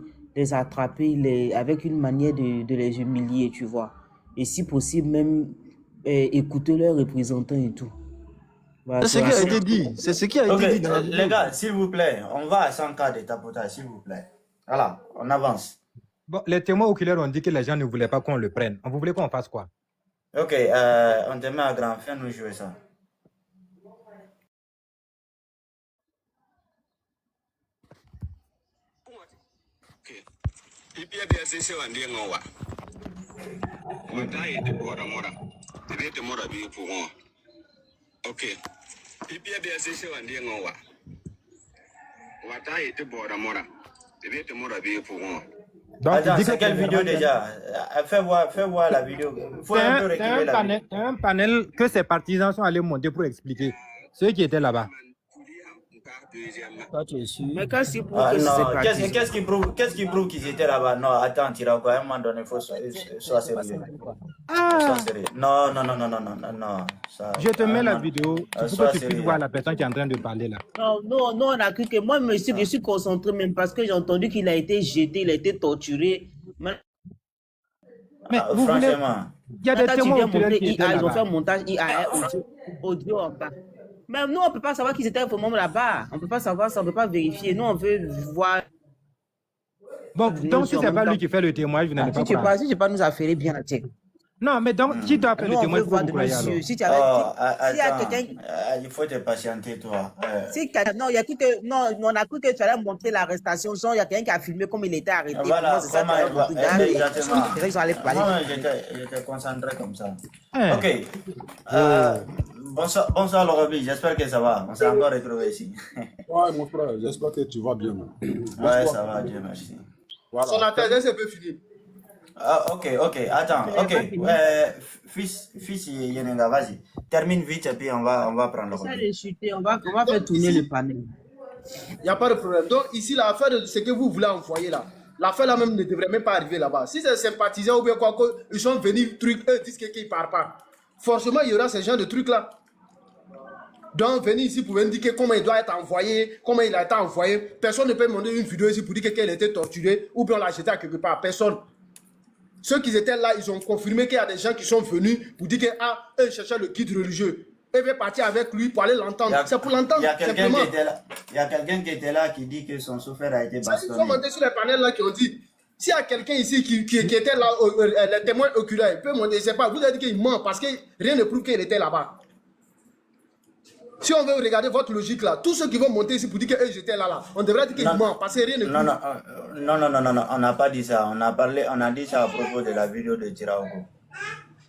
attraper avec une manière de les humilier, tu vois. Et si possible, même écouter leurs représentants et tout. Voilà, C'est ce qui a été dit. C'est ce qui a été dit dans la vidéo. Les gars, s'il vous plaît, on va à 100 cas de tapotage, s'il vous plaît. Voilà, on avance. Bon, les témoins oculaires ont dit que les gens ne voulaient pas qu'on le prenne. Vous voulez qu'on fasse quoi? Ok, on te met à grand, fais-nous jouer ça. Ok. Pipi abia sese wande ngwa. Wata ite bora mora. Bébé te mora bi pour moi. Attends, c'est quelle vidéo déjà? Fais voir la vidéo. Faut un peu récupérer la vidéo. C'est un panel que ses partisans sont allés monter pour expliquer. Ceux qui étaient là-bas. Toi, tu es sûr? Mais qu'est-ce qui prouve Ah, que non, c'est parti? qu'est-ce qui prouve qu'ils étaient là-bas? Non, attends, Tirago, à un moment donné, il faut soit sérieux. Sois sérieux. Non. Ça, Je te mets la vidéo pour sois que tu puisses sérieux. voir la personne qui est en train de parler là. Non, on a cru que moi, monsieur, je suis concentré même parce que j'ai entendu qu'il a été jeté, il a été torturé. Mais vous voulez... Franchement. Il y a des quand tu témoins viens oculaires montrer qui étaient IA, ils ont fait là-bas. un montage IA audio en bas. Mais nous, on ne peut pas savoir qu'ils étaient vraiment là-bas. On ne peut pas savoir ça, on ne peut pas vérifier. Nous, on veut voir. Bon, donc si ce n'est pas lui qui fait le témoignage, vous n'allez pas croire. Si tu pas nous affairer bien la tête. Non, mais donc, qui doit faire le Nous, on témoignage veut pour voir vous de nos croyez alors? yeux. Si tu Oh, avais, s'il y a attends, quelqu'un. il faut te patienter, toi. Non, il y a cru que, non, on a cru que tu allais montrer l'arrestation. Genre, il y a quelqu'un qui a filmé comme il était arrêté. Voilà, Pour moi, c'est ça comment qui a il va. montré. Exactement. Ils allaient parler. Moi, j'étais concentré comme ça. Hein. Ok. Bonsoir, Lorobi. J'espère que ça va. On s'est encore retrouvé ici. Ouais, mon frère, j'espère que tu vas bien. Ouais, ça va, Dieu merci. Voilà. Son attendance est peu fini. Ah, ok. Attends, ok. Fils Yenenga, vas-y. Termine vite et puis on va prendre le On va faire tourner le panel. Il n'y a pas de problème. Donc, ici, l'affaire de ce que vous voulez envoyer là, l'affaire là même ne devrait même pas arriver là-bas. Si c'est sympathisant ou bien quoi, ils sont venus, eux disent qu'ils ne parlent pas. Forcément, il y aura ce genre de trucs là. Donc, venir ici pour indiquer comment il doit être envoyé, comment il a été envoyé. Personne ne peut demander une vidéo ici pour dire qu'elle a été torturée ou bien on l'a jeté à quelque part. Personne. Ceux qui étaient là, ils ont confirmé qu'il y a des gens qui sont venus pour dire qu'eux cherchaient le guide religieux. Eux veulent partir avec lui pour aller l'entendre. C'est pour l'entendre. Il y a quelqu'un qui était là qui dit que son chauffeur a été bastonné. Ils sont montés sur les panels là qui ont dit s'il y a quelqu'un ici qui était là, les témoins oculaires, il peut monter. Je sais pas, vous avez dit qu'il ment parce que rien ne prouve qu'il était là-bas. Si on veut regarder votre logique là, tous ceux qui vont monter ici pour dire que j'étais là, on devrait dire qu'ils mentent parce que rien ne prouve. Non, on n'a pas dit ça. On a dit ça à propos de la vidéo de Tirago.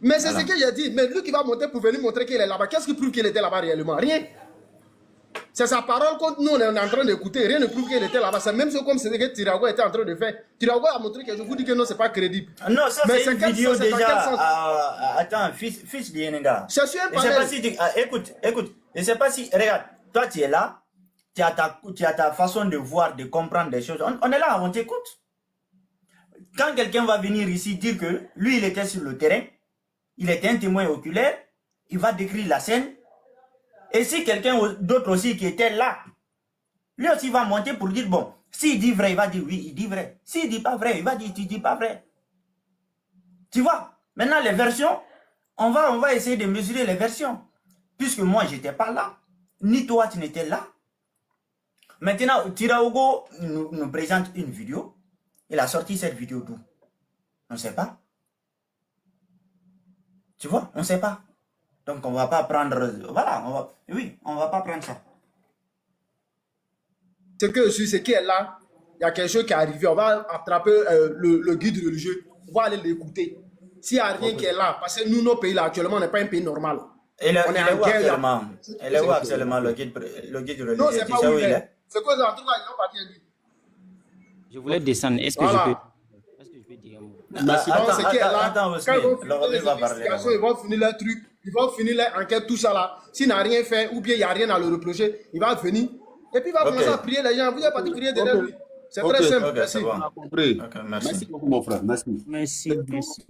Mais c'est ce qu'il a dit. Mais lui qui va monter pour venir montrer qu'il est là-bas, qu'est-ce qui prouve qu'il était là-bas réellement? Rien. C'est sa parole que nous on est en train d'écouter. Rien ne prouve qu'il était là-bas. C'est même ce comme ce que Tirago était en train de faire. Tirago a montré que je vous dis que non, c'est pas crédible. Non, ça c'est une vidéo déjà. Attends, fils de Yenenga. Je suis un Je sais pas si écoute. Je ne sais pas si, regarde, toi tu es là, tu as ta façon de voir, de comprendre des choses. On est là, on t'écoute. Quand quelqu'un va venir ici dire que lui il était sur le terrain, il était un témoin oculaire, il va décrire la scène. Et si quelqu'un d'autre aussi qui était là, lui aussi va monter pour dire, bon, s'il dit vrai, il va dire oui, il dit vrai. S'il dit pas vrai, il va dire tu dis pas vrai. Tu vois, maintenant les versions, on va essayer de mesurer les versions. Puisque moi, je n'étais pas là, ni toi, tu n'étais là. Maintenant, Tirago nous présente une vidéo. Il a sorti cette vidéo d'où? On ne sait pas. Tu vois, on ne sait pas. Donc, on ne va pas prendre... Voilà, on ne va pas prendre ça. Ce que je suis, c'est qui est là. Il y a quelque chose qui est arrivé. On va attraper le guide religieux. On va aller l'écouter. S'il n'y a rien qui est là, parce que nous, nos pays là, actuellement, on n'est pas un pays normal. Il est où actuellement? Il est où actuellement le guide religieux? Non, c'est pas où il est. C'est quoi ça? En tout cas, ils ont parti à lui. Je voulais descendre. Est-ce que je peux dire un mot? Attends, quand ils vont finir leur truc, ils vont finir leur enquête, tout ça là. S'il n'a rien fait ou bien il n'y a rien à le reprocher, il va venir Et puis il va commencer à prier les gens. Vous allez partir prier derrière lui. C'est très simple. Ok, Merci. c'est bon. On a compris. Ok, Merci merci. beaucoup, mon frère. Merci. Merci.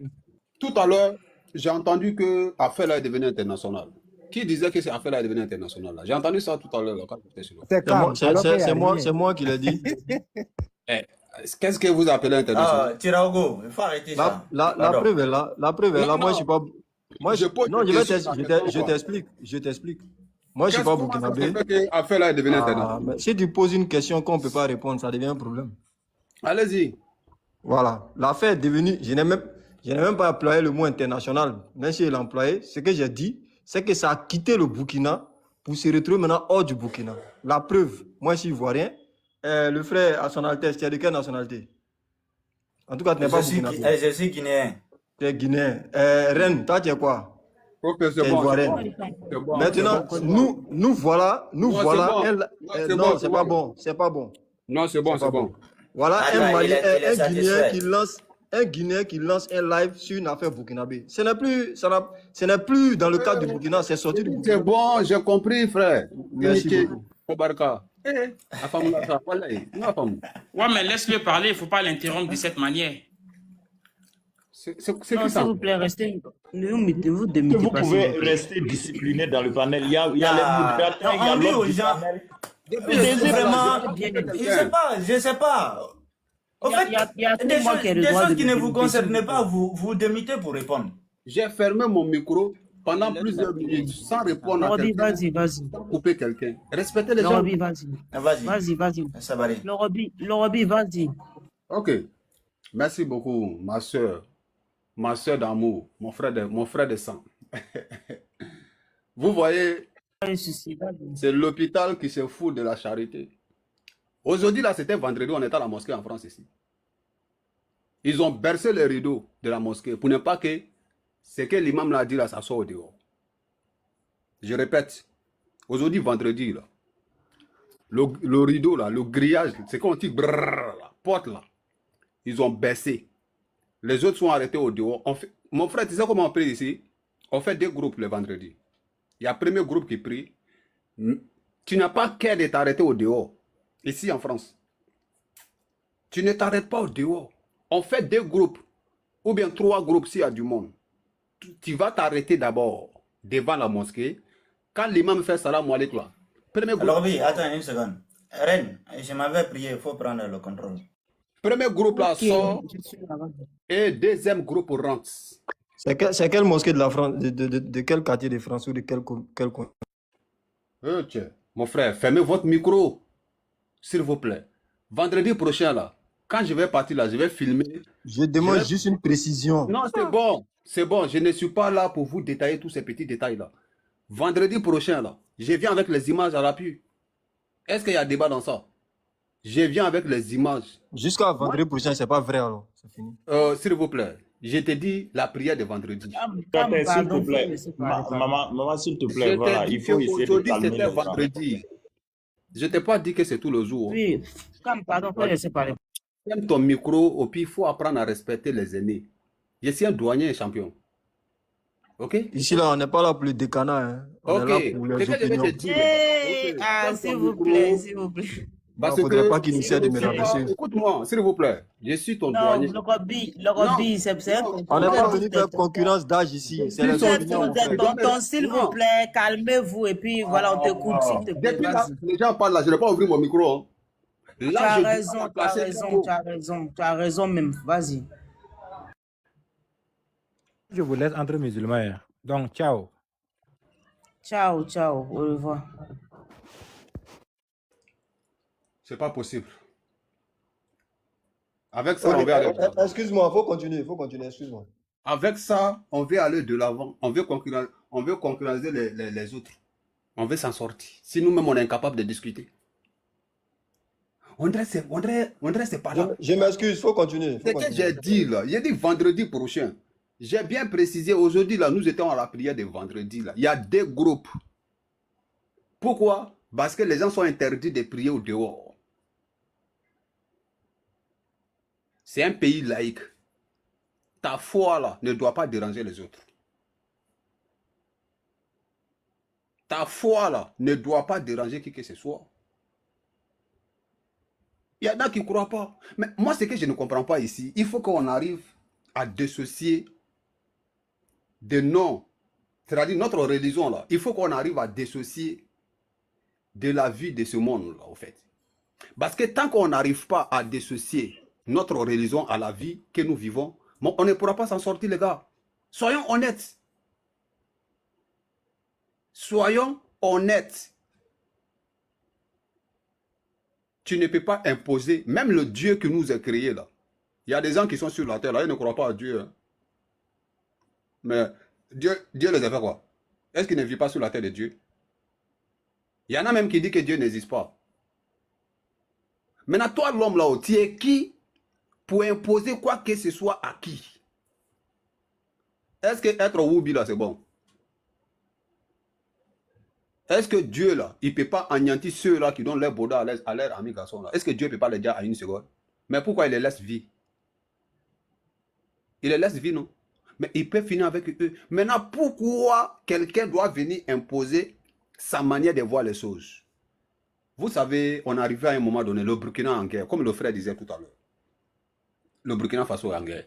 Tout à l'heure, j'ai entendu que l'affaire là est devenue internationale. Qui disait que cette affaire là est devenue internationale là? J'ai entendu ça tout à l'heure là, quand j'étais sur le. C'est moi qui l'ai dit. Eh, qu'est-ce que vous appelez international? Ah, Tirago, il faut arrêter ça. La Pardon. preuve est là. La preuve est là. Moi, je suis pas. Moi, Je pose non, une question. je t'explique. Je t'explique. Moi, je suis pas Comment ça se burkinabé. fait que l'affaire là est devenue Ah, internationale? mais si tu poses une question qu'on ne peut pas répondre, ça devient un problème. Allez-y. Voilà. L'affaire est devenue. Je n'ai même pas employé le mot international. Même si je l'ai employé, ce que j'ai dit, c'est que ça a quitté le Burkina pour se retrouver maintenant hors du Burkina. La preuve, moi, je suis ivoirien. Le frère à son Altesse, tu es de quelle nationalité? En tout cas, tu n'es pas burkinabé. Je suis guinéen. Tu es guinéen. Rennes, toi, tu es quoi? Ok, Tu c'est es bon. ivoirienne. C'est bon. Maintenant, C'est bon. nous voilà. Non, c'est bon. Non, c'est pas bon. C'est pas bon. Non, c'est bon, C'est c'est pas bon. bon. Voilà Attends, un Malien, il est un Guinéen satisfait. qui lance un live sur une affaire burkinabé. Ce n'est plus dans le cadre du Burkina, c'est sorti du Burkina. C'est bon, j'ai compris, frère. Merci Unité. beaucoup. Obarka. La femme là, ça, voilà, la femme. Ouais, mais laisse-le parler, il ne faut pas l'interrompre de cette manière. C'est Non, qui s'il ça? vous plaît, restez. Ne vous mettez, vous Que démettez vous pas, s'il pouvez vous plaît. rester discipliné dans le panel. Il y a les modérateurs, il y a On dit l'autre aux du gens, panel. vraiment, je sais pas. En fait, Il y a des que moi qui ai le des droit choses de qui ne vous démiter, concernent s'il vous pas, plaît. vous démitez pour répondre. J'ai fermé mon micro pendant plusieurs minutes sans répondre à Lorobi, quelqu'un, vas-y. sans couper quelqu'un. Respectez les gens. Lorobi, vas-y. Vas-y, Vas-y. ça va aller. Lorobi, vas-y. Ok. Merci beaucoup, ma soeur d'amour, mon frère de sang. Vous voyez, c'est l'hôpital qui se fout de la charité. Aujourd'hui, là, c'était vendredi, on était à la mosquée en France ici. Ils ont bercé les rideaux de la mosquée pour ne pas que ce que l'imam l'a dit là, ça soit au dehors. Je répète, aujourd'hui, vendredi, là, le rideau, là, le grillage, c'est qu'on dit brrr, la porte là, ils ont baissé. Les autres sont arrêtés au dehors. Mon frère, tu sais comment on prie ici? On fait deux groupes le vendredi. Il y a le premier groupe qui prie. Tu n'as pas qu'à de t'arrêter au dehors. Ici en France. Tu ne t'arrêtes pas au dehors. On fait deux groupes. Ou bien trois groupes s'il y a du monde. Tu vas t'arrêter d'abord devant la mosquée. Quand l'imam fait salam alaikum là. Premier groupe. Alors oui, attends une seconde. Reine, je m'avais prié, il faut prendre le contrôle. Premier groupe là Ok, sort je suis là-bas. et deuxième groupe rentre. C'est quelle mosquée de la France, de quel quartier de France ou de quel coin? Ok. Mon frère, fermez votre micro. S'il vous plaît. Vendredi prochain là, quand je vais partir là, je vais filmer. Je demande juste une précision. Non, c'est bon. C'est bon. Je ne suis pas là pour vous détailler tous ces petits détails là. Vendredi prochain là, je viens avec les images à l'appui. Est-ce qu'il y a débat dans ça? Je viens avec les images. Jusqu'à vendredi prochain, c'est pas vrai alors. C'est fini. S'il vous plaît, je te dis la prière de vendredi. S'il te plaît, maman, s'il te plaît, Je voilà, t'ai il dit faut essayer de qu'aujourd'hui calmer c'était les gens. vendredi. Je t'ai pas dit que c'est tout le jour. Oui, pardon, faut laisser parler. Ferme ton micro, au pire, il faut apprendre à respecter les aînés. Je suis un douanier et champion. Ok? Ici là, on n'est pas là pour le décanat. Hein. On Ok. est là pour les C'est que je vais opinions. te dire. Hey, Ok. ah, Ferme s'il ton vous micro. plaît, s'il vous plaît. Parce Il ne faudrait que pas qu'il essaie de me rabaisser. écoute-moi, s'il vous plaît. Je suis ton Non, douanier. le Roby, c'est On n'est pas venu faire concurrence d'âge ici. C'est les Vous êtes opinions. tous des tontons, s'il vous plaît, calmez-vous et puis voilà, on t'écoute, s'il te plaît. Depuis là, Vas-y. les gens parlent là, je ne vais pas ouvrir mon micro. Hein. Tu Là, as je raison, dois tu as placer raison, tout. tu as raison, tu as raison même. Vas-y. Je vous laisse entre musulmans. Hein. Donc, ciao. Ciao, ciao, au revoir. C'est pas possible. Avec ça, on va aller de l'avant. Excuse-moi, il faut continuer, excuse-moi. Avec ça, on veut aller de l'avant. On veut concurrencer les autres. On veut s'en sortir. Si nous-mêmes, on est incapable de discuter. On dirait que c'est pas là. Je m'excuse, il faut continuer. C'est que j'ai dit là. J'ai dit vendredi prochain. J'ai bien précisé aujourd'hui là, nous étions à la prière de vendredi là. Il y a deux groupes. Pourquoi? Parce que les gens sont interdits de prier au dehors. C'est un pays laïque. Ta foi là ne doit pas déranger les autres. Ta foi là ne doit pas déranger qui que ce soit. Il y en a qui ne croient pas. Mais moi, ce que je ne comprends pas ici, il faut qu'on arrive à dissocier de noms. C'est-à-dire notre religion, là, il faut qu'on arrive à dissocier de la vie de ce monde-là, au fait. Parce que tant qu'on n'arrive pas à dissocier notre religion à la vie que nous vivons, bon, on ne pourra pas s'en sortir, les gars. Soyons honnêtes. Soyons honnêtes. Tu ne peux pas imposer, même le Dieu qui nous a créés, là. Il y a des gens qui sont sur la terre, là, ils ne croient pas à Dieu. Hein. Mais Dieu les a fait quoi? Est-ce qu'ils ne vivent pas sur la terre de Dieu? Il y en a même qui disent que Dieu n'existe pas. Maintenant, toi, l'homme là-haut, tu es qui pour imposer quoi que ce soit à qui? Est-ce que être Woubi là, c'est bon? Est-ce que Dieu là, il ne peut pas anéantir ceux-là qui donnent leur boda à leur ami garçon là? Est-ce que Dieu ne peut pas les dire à une seconde? Mais pourquoi il les laisse vivre? Il les laisse vivre, non? Mais il peut finir avec eux. Maintenant, pourquoi quelqu'un doit venir imposer sa manière de voir les choses? Vous savez, on arrivait à un moment donné, le Burkina en guerre, comme le frère disait tout à l'heure. Le Burkina Faso est en guerre.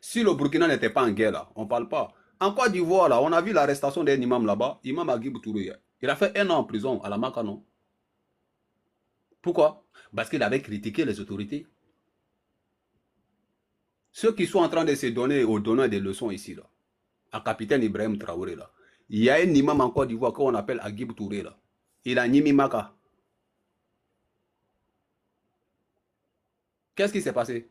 Si le Burkina n'était pas en guerre, là, on ne parle pas. En Côte d'Ivoire, là, on a vu l'arrestation d'un imam là-bas, imam Agib Touré. Il a fait 1 an en prison à la Maka, non? Pourquoi? Parce qu'il avait critiqué les autorités. Ceux qui sont en train de se donner aux donneurs des leçons ici, là, à capitaine Ibrahim Traoré, là, il y a un imam en Côte d'Ivoire qu'on appelle Agib Touré, là. Il a Nimi Maka. Qu'est-ce qui s'est passé?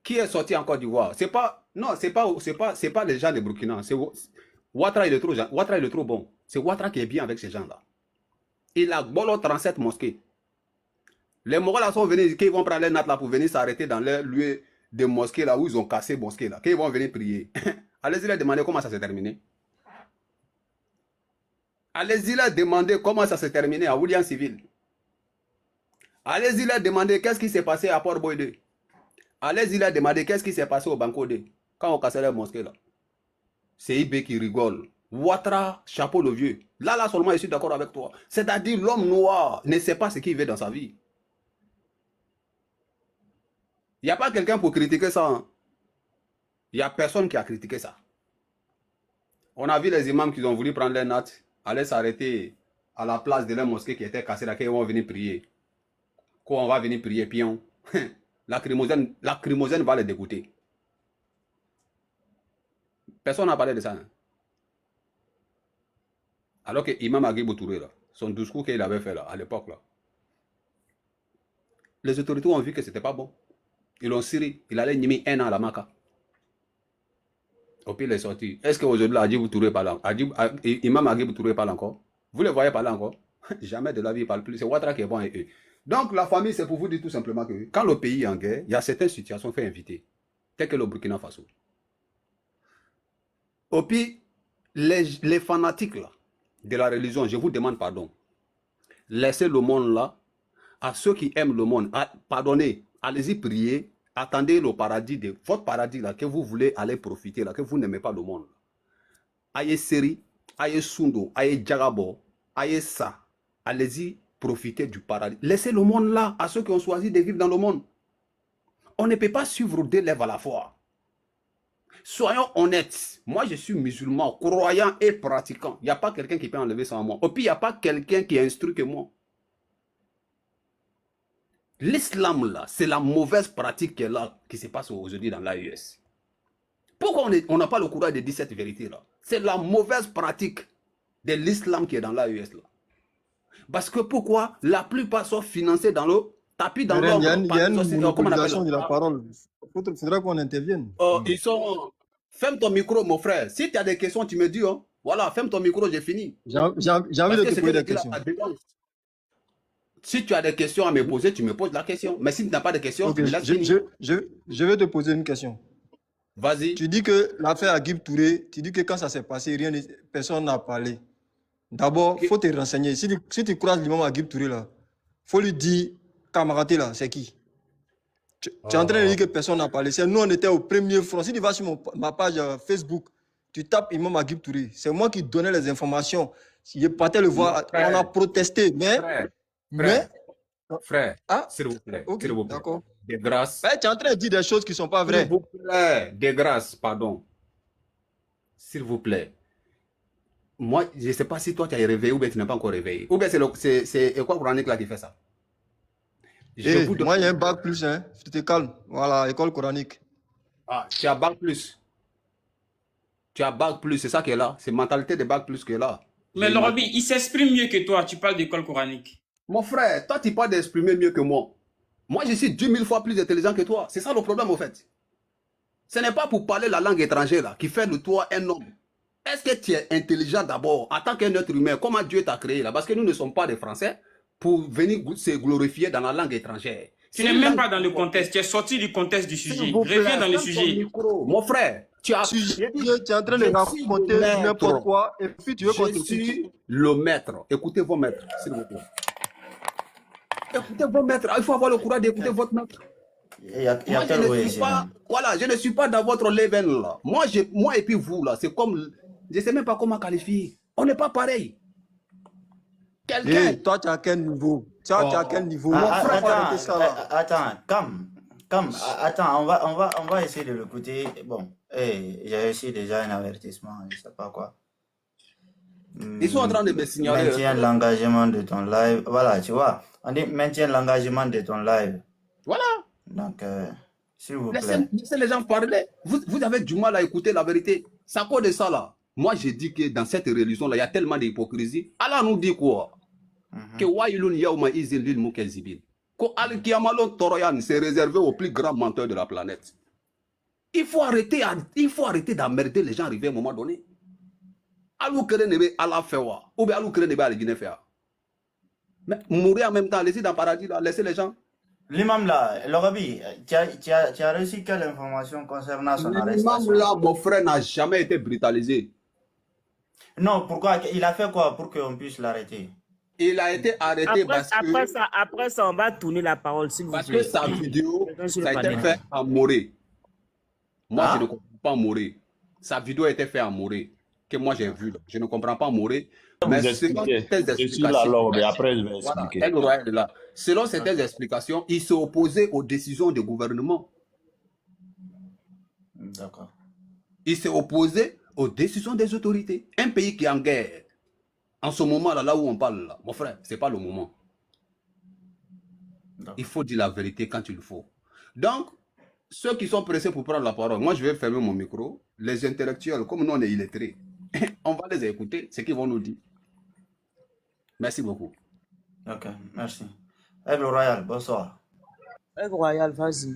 Qui est sorti en Côte d'Ivoire? C'est pas, non, c'est pas les gens de Burkina. Ouattara, il est trop bon. C'est Ouattara qui est bien avec ces gens-là. Il a bolo 37 mosquées. Les Mongols sont venus, qu'ils vont prendre les nattes là pour venir s'arrêter dans leur lieu de mosquée là où ils ont cassé mosquée là. Qu'ils vont venir prier. Allez-y leur demander comment ça s'est terminé. Allez-y leur demander comment ça s'est terminé à William Civil. Allez-y leur demander qu'est-ce qui s'est passé à Port-Boydé. Allez-y leur demander qu'est-ce qui s'est passé au Banco D quand on cassait la mosquée là. C'est IB qui rigole. Ouattara, chapeau le vieux. Là seulement je suis d'accord avec toi. C'est-à-dire l'homme noir ne sait pas ce qu'il veut dans sa vie. Il n'y a pas quelqu'un pour critiquer ça. Hein. Il n'y a personne qui a critiqué ça. On a vu les imams qui ont voulu prendre les nattes, aller s'arrêter à la place de la mosquée qui était cassée, là, qu'ils vont venir prier. Quand on va venir prier, pion, lacrymogène va les dégoûter. Personne n'a parlé de ça. Hein. Alors que Imam Agibou Touré, là, son discours qu'il avait fait là, à l'époque, là, les autorités ont vu que c'était pas bon. Ils l'ont ciré. Il allait nimer 1 an à la Maka. Au pire, il est sorti. Est-ce qu'aujourd'hui, Agibou Touré parle Imam Agibou Touré parle encore? Vous le voyez parler encore? Jamais de la vie, il ne parle plus. C'est Ouattara qui est bon et eux. Donc, la famille, c'est pour vous dire tout simplement que quand le pays est en guerre, il y a certaines situations qu'il faut inviter, tel que le Burkina Faso. Au pire, les fanatiques là, de la religion, je vous demande pardon. Laissez le monde là à ceux qui aiment le monde. Pardonnez, allez-y prier, attendez le paradis, votre paradis là, que vous voulez aller profiter là, que vous n'aimez pas le monde. Aïe Seri, aïe Sundo, aïe Djagabo, aïe ça, allez-y profiter du paradis. Laissez le monde là à ceux qui ont choisi de vivre dans le monde. On ne peut pas suivre 2 lèvres à la fois. Soyons honnêtes. Moi, je suis musulman, croyant et pratiquant. Il n'y a pas quelqu'un qui peut enlever ça en moi. Et puis, il n'y a pas quelqu'un qui est instruit que moi. L'islam, là, c'est la mauvaise pratique qui est là, qui se passe aujourd'hui dans l'AES. Pourquoi on n'a pas le courage de dire cette vérité-là? C'est la mauvaise pratique de l'islam qui est dans l'AES, là. Parce que pourquoi? La plupart sont financés dans le tapis dans l'ombre. Il y a une monopolisation de la parole. Il faudra qu'on intervienne. Ils sont... Ferme ton micro, mon frère. Si tu as des questions, tu me dis. Hein. Voilà, ferme ton micro, j'ai fini. J'ai envie de te poser des questions. Si tu as des questions à me poser, tu me poses la question. Mais si tu n'as pas de questions, okay, je vais te poser une question. Vas-y. Tu dis que l'affaire Agib Touré, tu dis que quand ça s'est passé, personne n'a parlé. D'abord, il faut te renseigner. Si tu croises l'imam Agib Touré, là, il faut lui dire, camarade là, c'est qui? Tu es en train de dire que personne n'a parlé. C'est nous, on était au premier front. Si tu vas sur ma page Facebook, tu tapes Imam Agib Touré. C'est moi qui donnais les informations. Je partais le voir. On a protesté. Mais Frère, Ah, s'il vous plaît, ok, s'il vous plaît. d'accord. De grâce. Ben, tu es en train de dire des choses qui ne sont pas S'il vraies. vous plaît, de grâce, pardon. S'il vous plaît. Moi, je ne sais pas si toi tu es réveillé ou bien tu n'es pas encore réveillé. Ou bien c'est École coranique là qui fait ça. Eh, moi, il y a un bac plus, hein. Tu te calmes. Voilà, école coranique. Ah, tu as bac plus. Tu as bac plus, c'est ça qui est là. C'est mentalité de bac plus qui est là. Mais Lorobi, il s'exprime mieux que toi. Tu parles d'école coranique. Mon frère, toi, tu parles d'exprimer mieux que moi. Moi, je suis 10 000 fois plus intelligent que toi. C'est ça le problème, au fait. Ce n'est pas pour parler la langue étrangère là, qui fait de toi un homme. Est-ce que tu es intelligent d'abord en tant qu'un être humain? Comment Dieu t'a créé là? Parce que nous ne sommes pas des Français pour venir se glorifier dans la langue étrangère. Tu n'es même pas dans le contexte. Tu es sorti du contexte du sujet. Reviens dans le sujet. Mon frère, tu es en train de raconter n'importe quoi et puis tu veux qu'on Je suis le maître. Écoutez vos maîtres, s'il vous plaît. Écoutez vos maîtres. Il faut avoir le courage d'écouter votre maître. Moi, je ne suis pas dans votre level là. Moi et puis vous là, c'est comme, je ne sais même pas comment qualifier. On n'est pas pareil. Quelqu'un. Hey, toi, tu as quel niveau? Tu as quel niveau? Attends, attends, on va essayer de l'écouter. Bon, j'ai reçu déjà un avertissement, je ne sais pas quoi. Ils sont en train de me signaler. Maintiens l'engagement de ton live. Voilà, tu vois. On dit maintiens l'engagement de ton live. Voilà. Donc, s'il vous plaît. Laissez les gens parler. Vous avez du mal à écouter la vérité. C'est à cause de ça là. Moi, j'ai dit que dans cette religion là, il y a tellement d'hypocrisie. Allah nous dit quoi? Que Wailun Yauma Izil Lil Mukezibin. Que Al-Kiyamalon Toroyan s'est réservé aux plus grands menteurs de la planète. Il faut arrêter d'emmerder les gens arrivés à un moment donné. Alou kere nebe Allah fait wa. Ou bien alou kere nebe al Guinée fait. Mais mourir en même temps, laissez dans le paradis là, laissez les gens. L'imam là, Lorobi, tu as reçu quelle information concernant son arrestation? L'imam là, mon frère n'a jamais été brutalisé. Non, pourquoi? Il a fait quoi pour qu'on puisse l'arrêter? Il a été arrêté Après ça, on va tourner la parole, s'il vous plaît. Parce que sa vidéo, ça a été fait en Morée. Moi, je ne comprends pas Morée. Sa vidéo a été faite en Morée. Que moi, j'ai vu. Je ne comprends pas Morée. Mais selon certaines explications, après, je vais expliquer. Selon certaines explications, il s'est opposé aux décisions du gouvernement. D'accord. Il s'est opposé aux décisions des autorités. Un pays qui est en guerre, en ce moment là où on parle, là, mon frère, ce n'est pas le moment. Il faut dire la vérité quand il le faut. Donc, ceux qui sont pressés pour prendre la parole, moi je vais fermer mon micro. Les intellectuels, comme nous on est illettrés, on va les écouter, ce qu'ils vont nous dire. Merci beaucoup. Ok, merci. Aigle Royal, bonsoir. Aigle Royal, vas-y.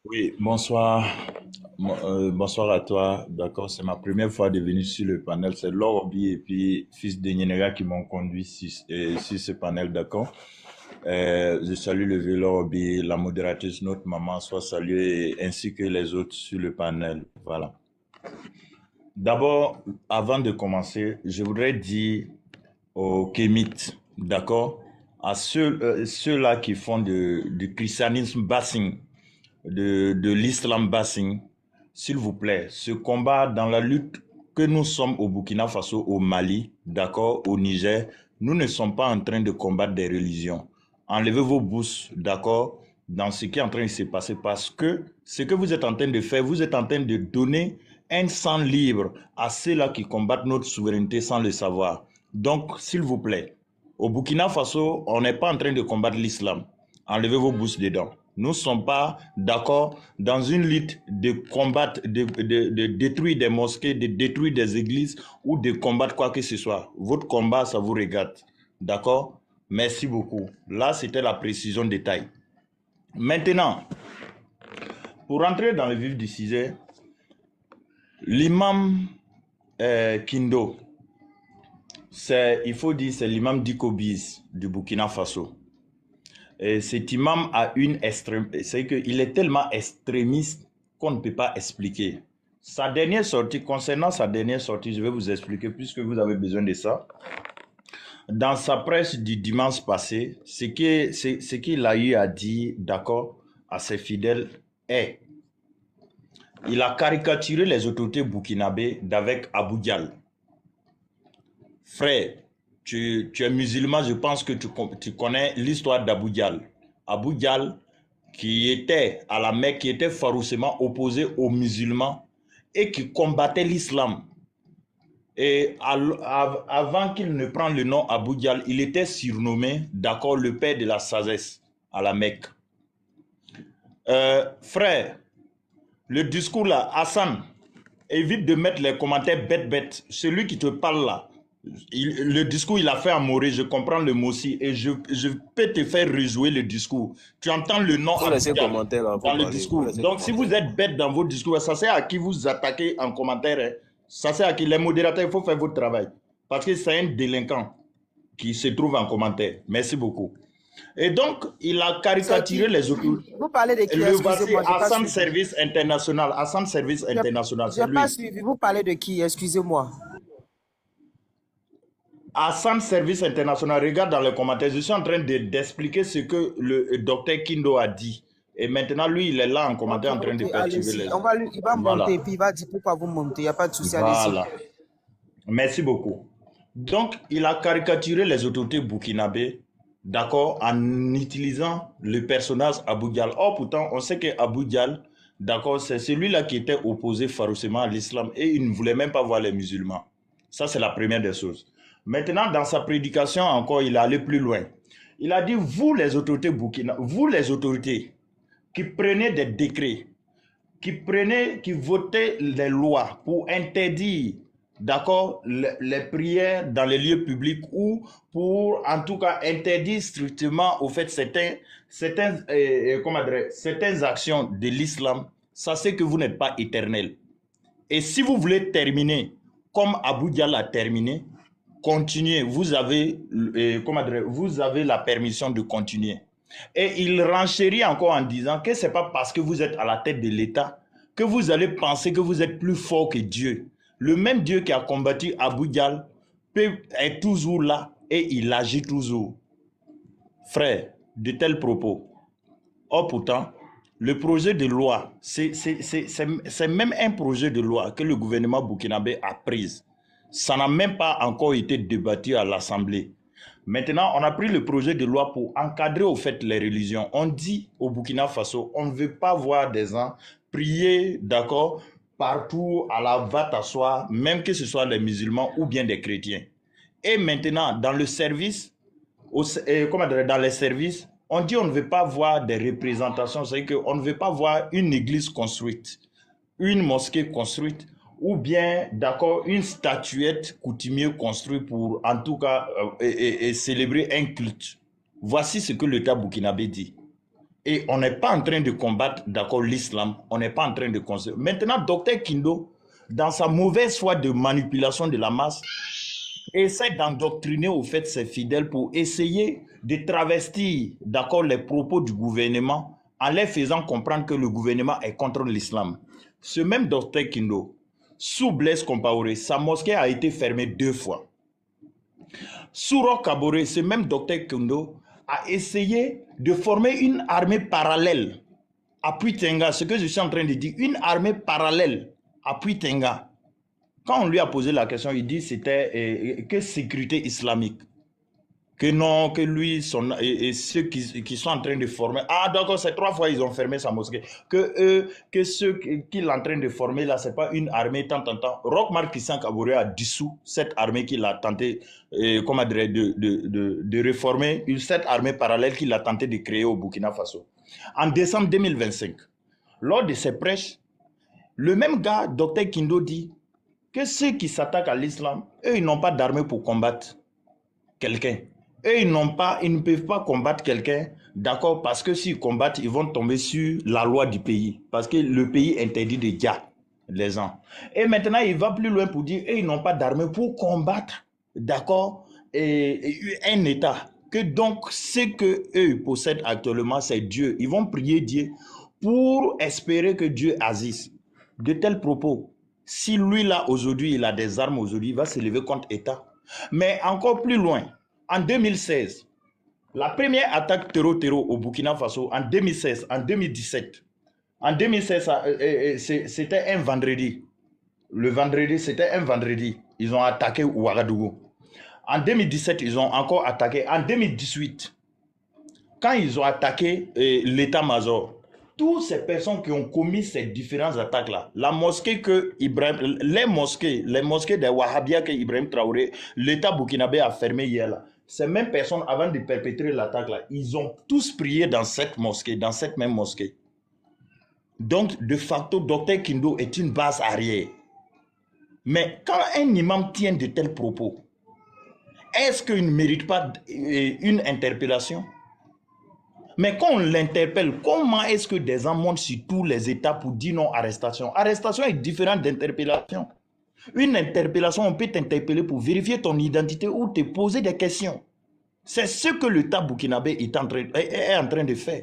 Oui, bonsoir. Bonsoir à toi. D'accord, c'est ma première fois de venir sur le panel. C'est Lorobi et puis Fils de Nyenera qui m'ont conduit sur ce panel, d'accord. Je salue le vieux Lorobi, la modératrice, notre maman, soit saluée, ainsi que les autres sur le panel. Voilà. D'abord, avant de commencer, je voudrais dire aux Kémites, d'accord, à ceux-là qui font du christianisme bassing, de l'islam bassing, s'il vous plaît, ce combat dans la lutte que nous sommes au Burkina Faso, au Mali, d'accord, au Niger, nous ne sommes pas en train de combattre des religions. Enlevez vos bouches, d'accord, dans ce qui est en train de se passer, parce que ce que vous êtes en train de faire, vous êtes en train de donner un sang libre à ceux-là qui combattent notre souveraineté sans le savoir. Donc, s'il vous plaît, au Burkina Faso, on n'est pas en train de combattre l'islam. Enlevez vos bouches dedans. Nous ne sommes pas d'accord dans une lutte de combattre, de détruire des mosquées, de détruire des églises ou de combattre quoi que ce soit. Votre combat, ça vous regarde. D'accord? Merci beaucoup. Là, c'était la précision détail. Maintenant, pour rentrer dans le vif du sujet, l'imam Kindo, il faut dire, c'est l'imam d'Ikobiz du Burkina Faso. Et cet imam a une extrême, c'est qu'il est tellement extrémiste qu'on ne peut pas expliquer. Sa dernière sortie, concernant sa dernière sortie, je vais vous expliquer puisque vous avez besoin de ça. Dans sa presse du dimanche passé, ce qu'il a eu à dire, d'accord, à ses fidèles est, il a caricaturé les autorités burkinabées d'avec Abou Dial. Frère, tu es musulman, je pense que tu connais l'histoire d'Abou Dial. Abou Dial, qui était à la Mecque, qui était farouchement opposé aux musulmans et qui combattait l'islam. Et avant qu'il ne prenne le nom Abou Dial, il était surnommé, d'accord, le père de la sagesse à la Mecque. Frère, le discours là, Hassan, évite de mettre les commentaires bête. Celui qui te parle là, le discours il a fait à Moré, je comprends le mot aussi, et je peux te faire rejouer le discours. Tu entends le nom dans le discours. Donc si vous êtes bête dans vos discours, ça sert à qui vous attaquez en commentaire. Hein. Ça sert à qui les modérateurs, il faut faire votre travail. Parce que c'est un délinquant qui se trouve en commentaire. Merci beaucoup. Et donc, il a caricaturé les autres. Vous parlez de qui? Le voici, Hassan Service International. Hassan Service International, je n'ai pas suivi. Vous parlez de qui? Excusez-moi. Hassan Service International, regarde dans les commentaires. Je suis en train d'expliquer ce que le docteur Kindo a dit. Et maintenant, lui, il est là en commentaire en train de perturber les gens. Il va monter et puis il va dire pourquoi vous montez. Il n'y a pas de souci. Voilà. Merci beaucoup. Donc, il a caricaturé les autorités burkinabées, d'accord, en utilisant le personnage Abou Dial. Or, pourtant, on sait que Abou Dial, d'accord, c'est celui-là qui était opposé farouchement à l'islam et il ne voulait même pas voir les musulmans. Ça, c'est la première des choses. Maintenant, dans sa prédication, encore, il est allé plus loin. Il a dit, vous les autorités burkinabées, vous les autorités qui prenez des décrets, qui votaient les lois pour interdire, d'accord, les prières dans les lieux publics ou pour, en tout cas, interdire strictement au fait certaines actions de l'islam, ça c'est que vous n'êtes pas éternel. Et si vous voulez terminer comme Abou Dial a terminé, continuez, vous avez la permission de continuer. Et il renchérit encore en disant que ce n'est pas parce que vous êtes à la tête de l'État que vous allez penser que vous êtes plus fort que Dieu. Le même Dieu qui a combattu Abou Dial est toujours là et il agit toujours. Frère, de tels propos. Or pourtant, le projet de loi, c'est même un projet de loi que le gouvernement burkinabé a pris. Ça n'a même pas encore été débattu à l'Assemblée. Maintenant, on a pris le projet de loi pour encadrer au fait les religions. On dit au Burkina Faso, on ne veut pas voir des gens prier, d'accord, partout à la va t'asseoir, même que ce soit les musulmans ou bien des chrétiens. Et maintenant, dans le service, dans les services, on dit on ne veut pas voir des représentations, c'est-à-dire qu'on ne veut pas voir une église construite, une mosquée construite, ou bien, d'accord, une statuette coutumier construite pour, en tout cas, célébrer un culte. Voici ce que l'État burkinabé dit. Et on n'est pas en train de combattre, d'accord, l'islam. On n'est pas en train de construire. Maintenant, Dr Kindo, dans sa mauvaise foi de manipulation de la masse, essaie d'endoctriner au fait ses fidèles pour essayer de travestir, d'accord, les propos du gouvernement en les faisant comprendre que le gouvernement est contre l'islam. Ce même Dr Kindo, sous Blaise Compaoré, sa mosquée a été fermée 2 fois. Sous Roch Kaboré, ce même Dr Kindo a essayé de former une armée parallèle à Puitenga, ce que je suis en train de dire, une armée parallèle à Puitenga. Quand on lui a posé la question, il dit que c'était que sécurité islamique. Que non, que lui et ceux qui sont en train de former. Ah d'accord, c'est 3 fois ils ont fermé sa mosquée. Que ceux qu'il est en train de former là, c'est pas une armée tant. Roch Marc Christian Kaboré a dissous cette armée qu'il a tenté de réformer, cette armée parallèle qu'il a tenté de créer au Burkina Faso. En décembre 2025, lors de ses prêches, le même gars, Dr Kindo, dit que ceux qui s'attaquent à l'islam, eux, ils n'ont pas d'armée pour combattre quelqu'un. Eux, ils ne peuvent pas combattre quelqu'un, d'accord, parce que s'ils combattent, ils vont tomber sur la loi du pays. Parce que le pays interdit de dire les gens. Et maintenant, il va plus loin pour dire, eux, ils n'ont pas d'armée pour combattre, d'accord, un État. Que donc, ce qu'eux possèdent actuellement, c'est Dieu. Ils vont prier Dieu pour espérer que Dieu agisse. De tels propos, si lui, là, aujourd'hui, il a des armes aujourd'hui, il va se lever contre l'État. Mais encore plus loin, en 2016, la première attaque terreau au Burkina Faso, en 2016, en 2017. En 2016, c'était un vendredi. Le vendredi, c'était un vendredi. Ils ont attaqué Ouagadougou. En 2017, ils ont encore attaqué. En 2018, quand ils ont attaqué l'état-major, toutes ces personnes qui ont commis ces différentes attaques-là, la mosquée que Ibrahim, les mosquées des Wahhabias que Ibrahim Traoré, l'État burkinabé a fermé hier là, ces mêmes personnes, avant de perpétrer l'attaque-là, ils ont tous prié dans cette mosquée, dans cette même mosquée. Donc, de facto, Dr Kindo est une base arrière. Mais quand un imam tient de tels propos, est-ce qu'il ne mérite pas une interpellation? Mais quand on l'interpelle, comment est-ce que des gens montent sur tous les états pour dire non arrestation? Arrestation est différente d'interpellation. Une interpellation, on peut t'interpeller pour vérifier ton identité ou te poser des questions. C'est ce que l'État burkinabé est en train de faire.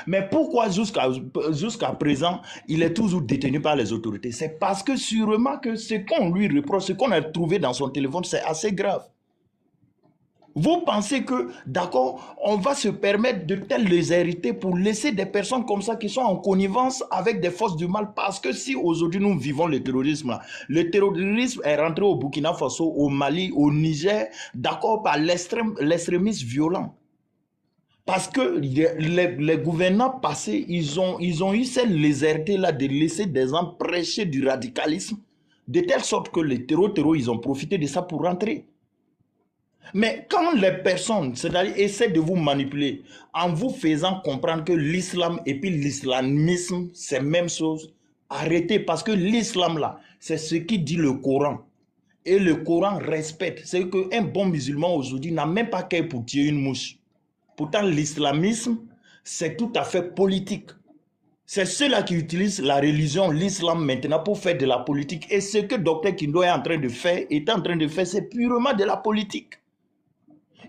Mais pourquoi jusqu'à présent, il est toujours détenu par les autorités? C'est parce que sûrement que ce qu'on lui reproche, ce qu'on a trouvé dans son téléphone, c'est assez grave. Vous pensez que, d'accord, on va se permettre de telles légèretés pour laisser des personnes comme ça qui sont en connivence avec des forces du mal? Parce que si aujourd'hui nous vivons le terrorisme est rentré au Burkina Faso, au Mali, au Niger, d'accord, par l'extrémisme violent. Parce que les gouvernants passés, ils ont eu cette légèreté-là de laisser des gens prêcher du radicalisme, de telle sorte que les terroristes, ils ont profité de ça pour rentrer. Mais quand les personnes, c'est-à-dire, essaient de vous manipuler en vous faisant comprendre que l'islam et puis l'islamisme, c'est la même chose, arrêtez, parce que l'islam là, c'est ce qui dit le Coran. Et le Coran respecte. C'est qu'un bon musulman aujourd'hui n'a même pas qu'à pour tuer une mouche. Pourtant, l'islamisme, c'est tout à fait politique. C'est ceux-là qui utilisent la religion, l'islam maintenant pour faire de la politique. Et ce que Dr Kindo est en train de faire, c'est purement de la politique.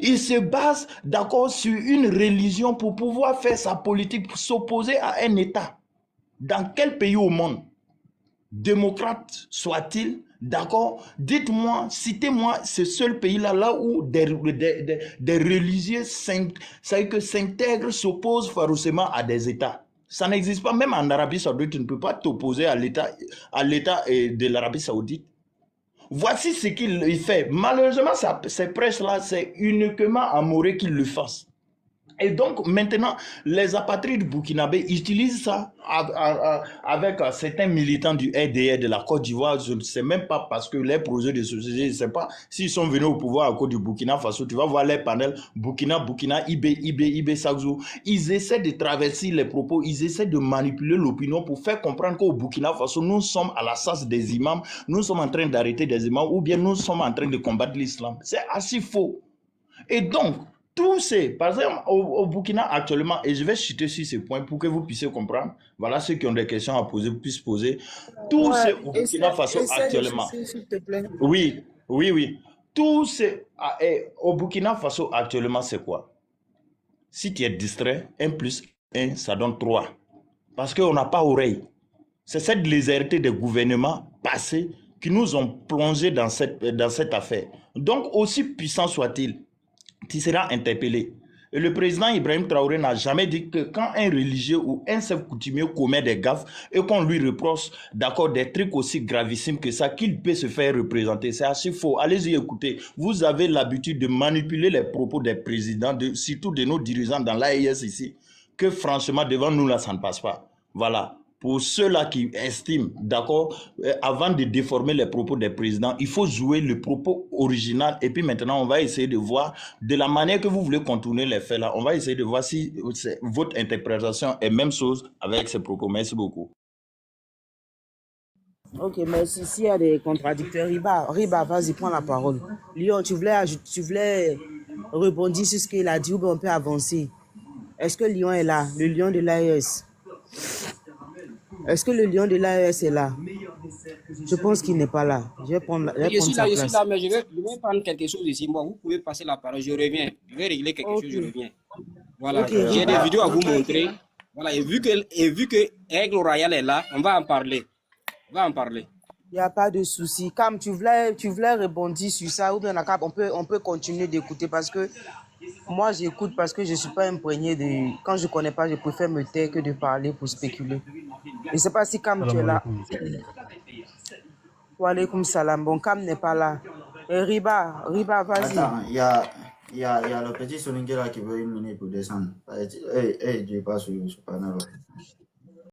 Il se base, d'accord, sur une religion pour pouvoir faire sa politique, pour s'opposer à un État. Dans quel pays au monde, démocrate soit-il, d'accord, dites-moi, citez-moi ce seul pays-là, là où des religieux s'intègrent, s'opposent férocement à des États. Ça n'existe pas, même en Arabie Saoudite, tu ne peux pas t'opposer à l'État de l'Arabie Saoudite. Voici ce qu'il fait. Malheureusement, ces prêches-là, c'est uniquement à Moré qu'ils le fassent. Et donc, maintenant, les apatrides burkinabés utilisent ça avec certains militants du RDR de la Côte d'Ivoire. Je ne sais même pas parce que les projets de société, je ne sais pas s'ils sont venus au pouvoir à cause du Burkina Faso. Tu vas voir les panels Burkina, IB, Saxo. Ils essaient de traverser les propos, ils essaient de manipuler l'opinion pour faire comprendre qu'au Burkina Faso, nous sommes à la chasse des imams, nous sommes en train d'arrêter des imams ou bien nous sommes en train de combattre l'islam. C'est assez faux. Et donc, tous ces, par exemple, au Burkina actuellement, et je vais chuter sur ces points pour que vous puissiez comprendre, voilà, ceux qui ont des questions à poser puissent poser. Tous ces au Burkina Faso actuellement. S'il te plaît. Oui. Tous ces, au Burkina Faso actuellement, c'est quoi? Si tu es distrait, 1 plus 1, ça donne 3. Parce qu'on n'a pas oreille. C'est cette légèreté des gouvernements passés qui nous ont plongés dans cette affaire. Donc, aussi puissant soit-il, tu seras interpellé. Et le président Ibrahim Traoré n'a jamais dit que quand un religieux ou un chef coutumier commet des gaffes et qu'on lui reproche d'accord des trucs aussi gravissimes que ça, qu'il peut se faire représenter. C'est assez faux. Allez-y écouter. Vous avez l'habitude de manipuler les propos des présidents, surtout de nos dirigeants dans l'AES ici, que franchement devant nous là, ça ne passe pas. Voilà. Pour ceux-là qui estiment, d'accord, avant de déformer les propos des présidents, il faut jouer le propos original. Et puis maintenant, on va essayer de voir, de la manière que vous voulez contourner les faits là, on va essayer de voir si votre interprétation est même chose avec ces propos. Merci beaucoup. Ok, merci. S'il y a des contradicteurs, Riba, vas-y, prends la parole. Lyon, tu voulais rebondir sur ce qu'il a dit ou bien on peut avancer? Est-ce que Lyon est là, le lion de l'AES? Est-ce que le lion de l'AES est là? Je pense qu'il n'est pas là. Je vais prendre sa place. Je suis là, mais je vais prendre quelque chose ici. Moi, vous pouvez passer la parole. Je reviens. Je vais régler quelque chose, je reviens. Voilà. Okay, j'ai des vidéos à vous montrer. Voilà. Et vu que Aigle Royal est là, on va en parler. Il n'y a pas de souci. Cam, tu voulais rebondir sur ça ou bien on peut continuer d'écouter parce que moi, j'écoute parce que je ne suis pas imprégné de... Quand je ne connais pas, je préfère me taire que de parler pour spéculer. Je ne sais pas si Cam, tu es là. Wa alaykoum salam. Bon, Cam n'est pas là. Riba, vas-y. Attends, il y a le petit Soninké là qui veut une minute pour descendre. Dieu passe sur panel.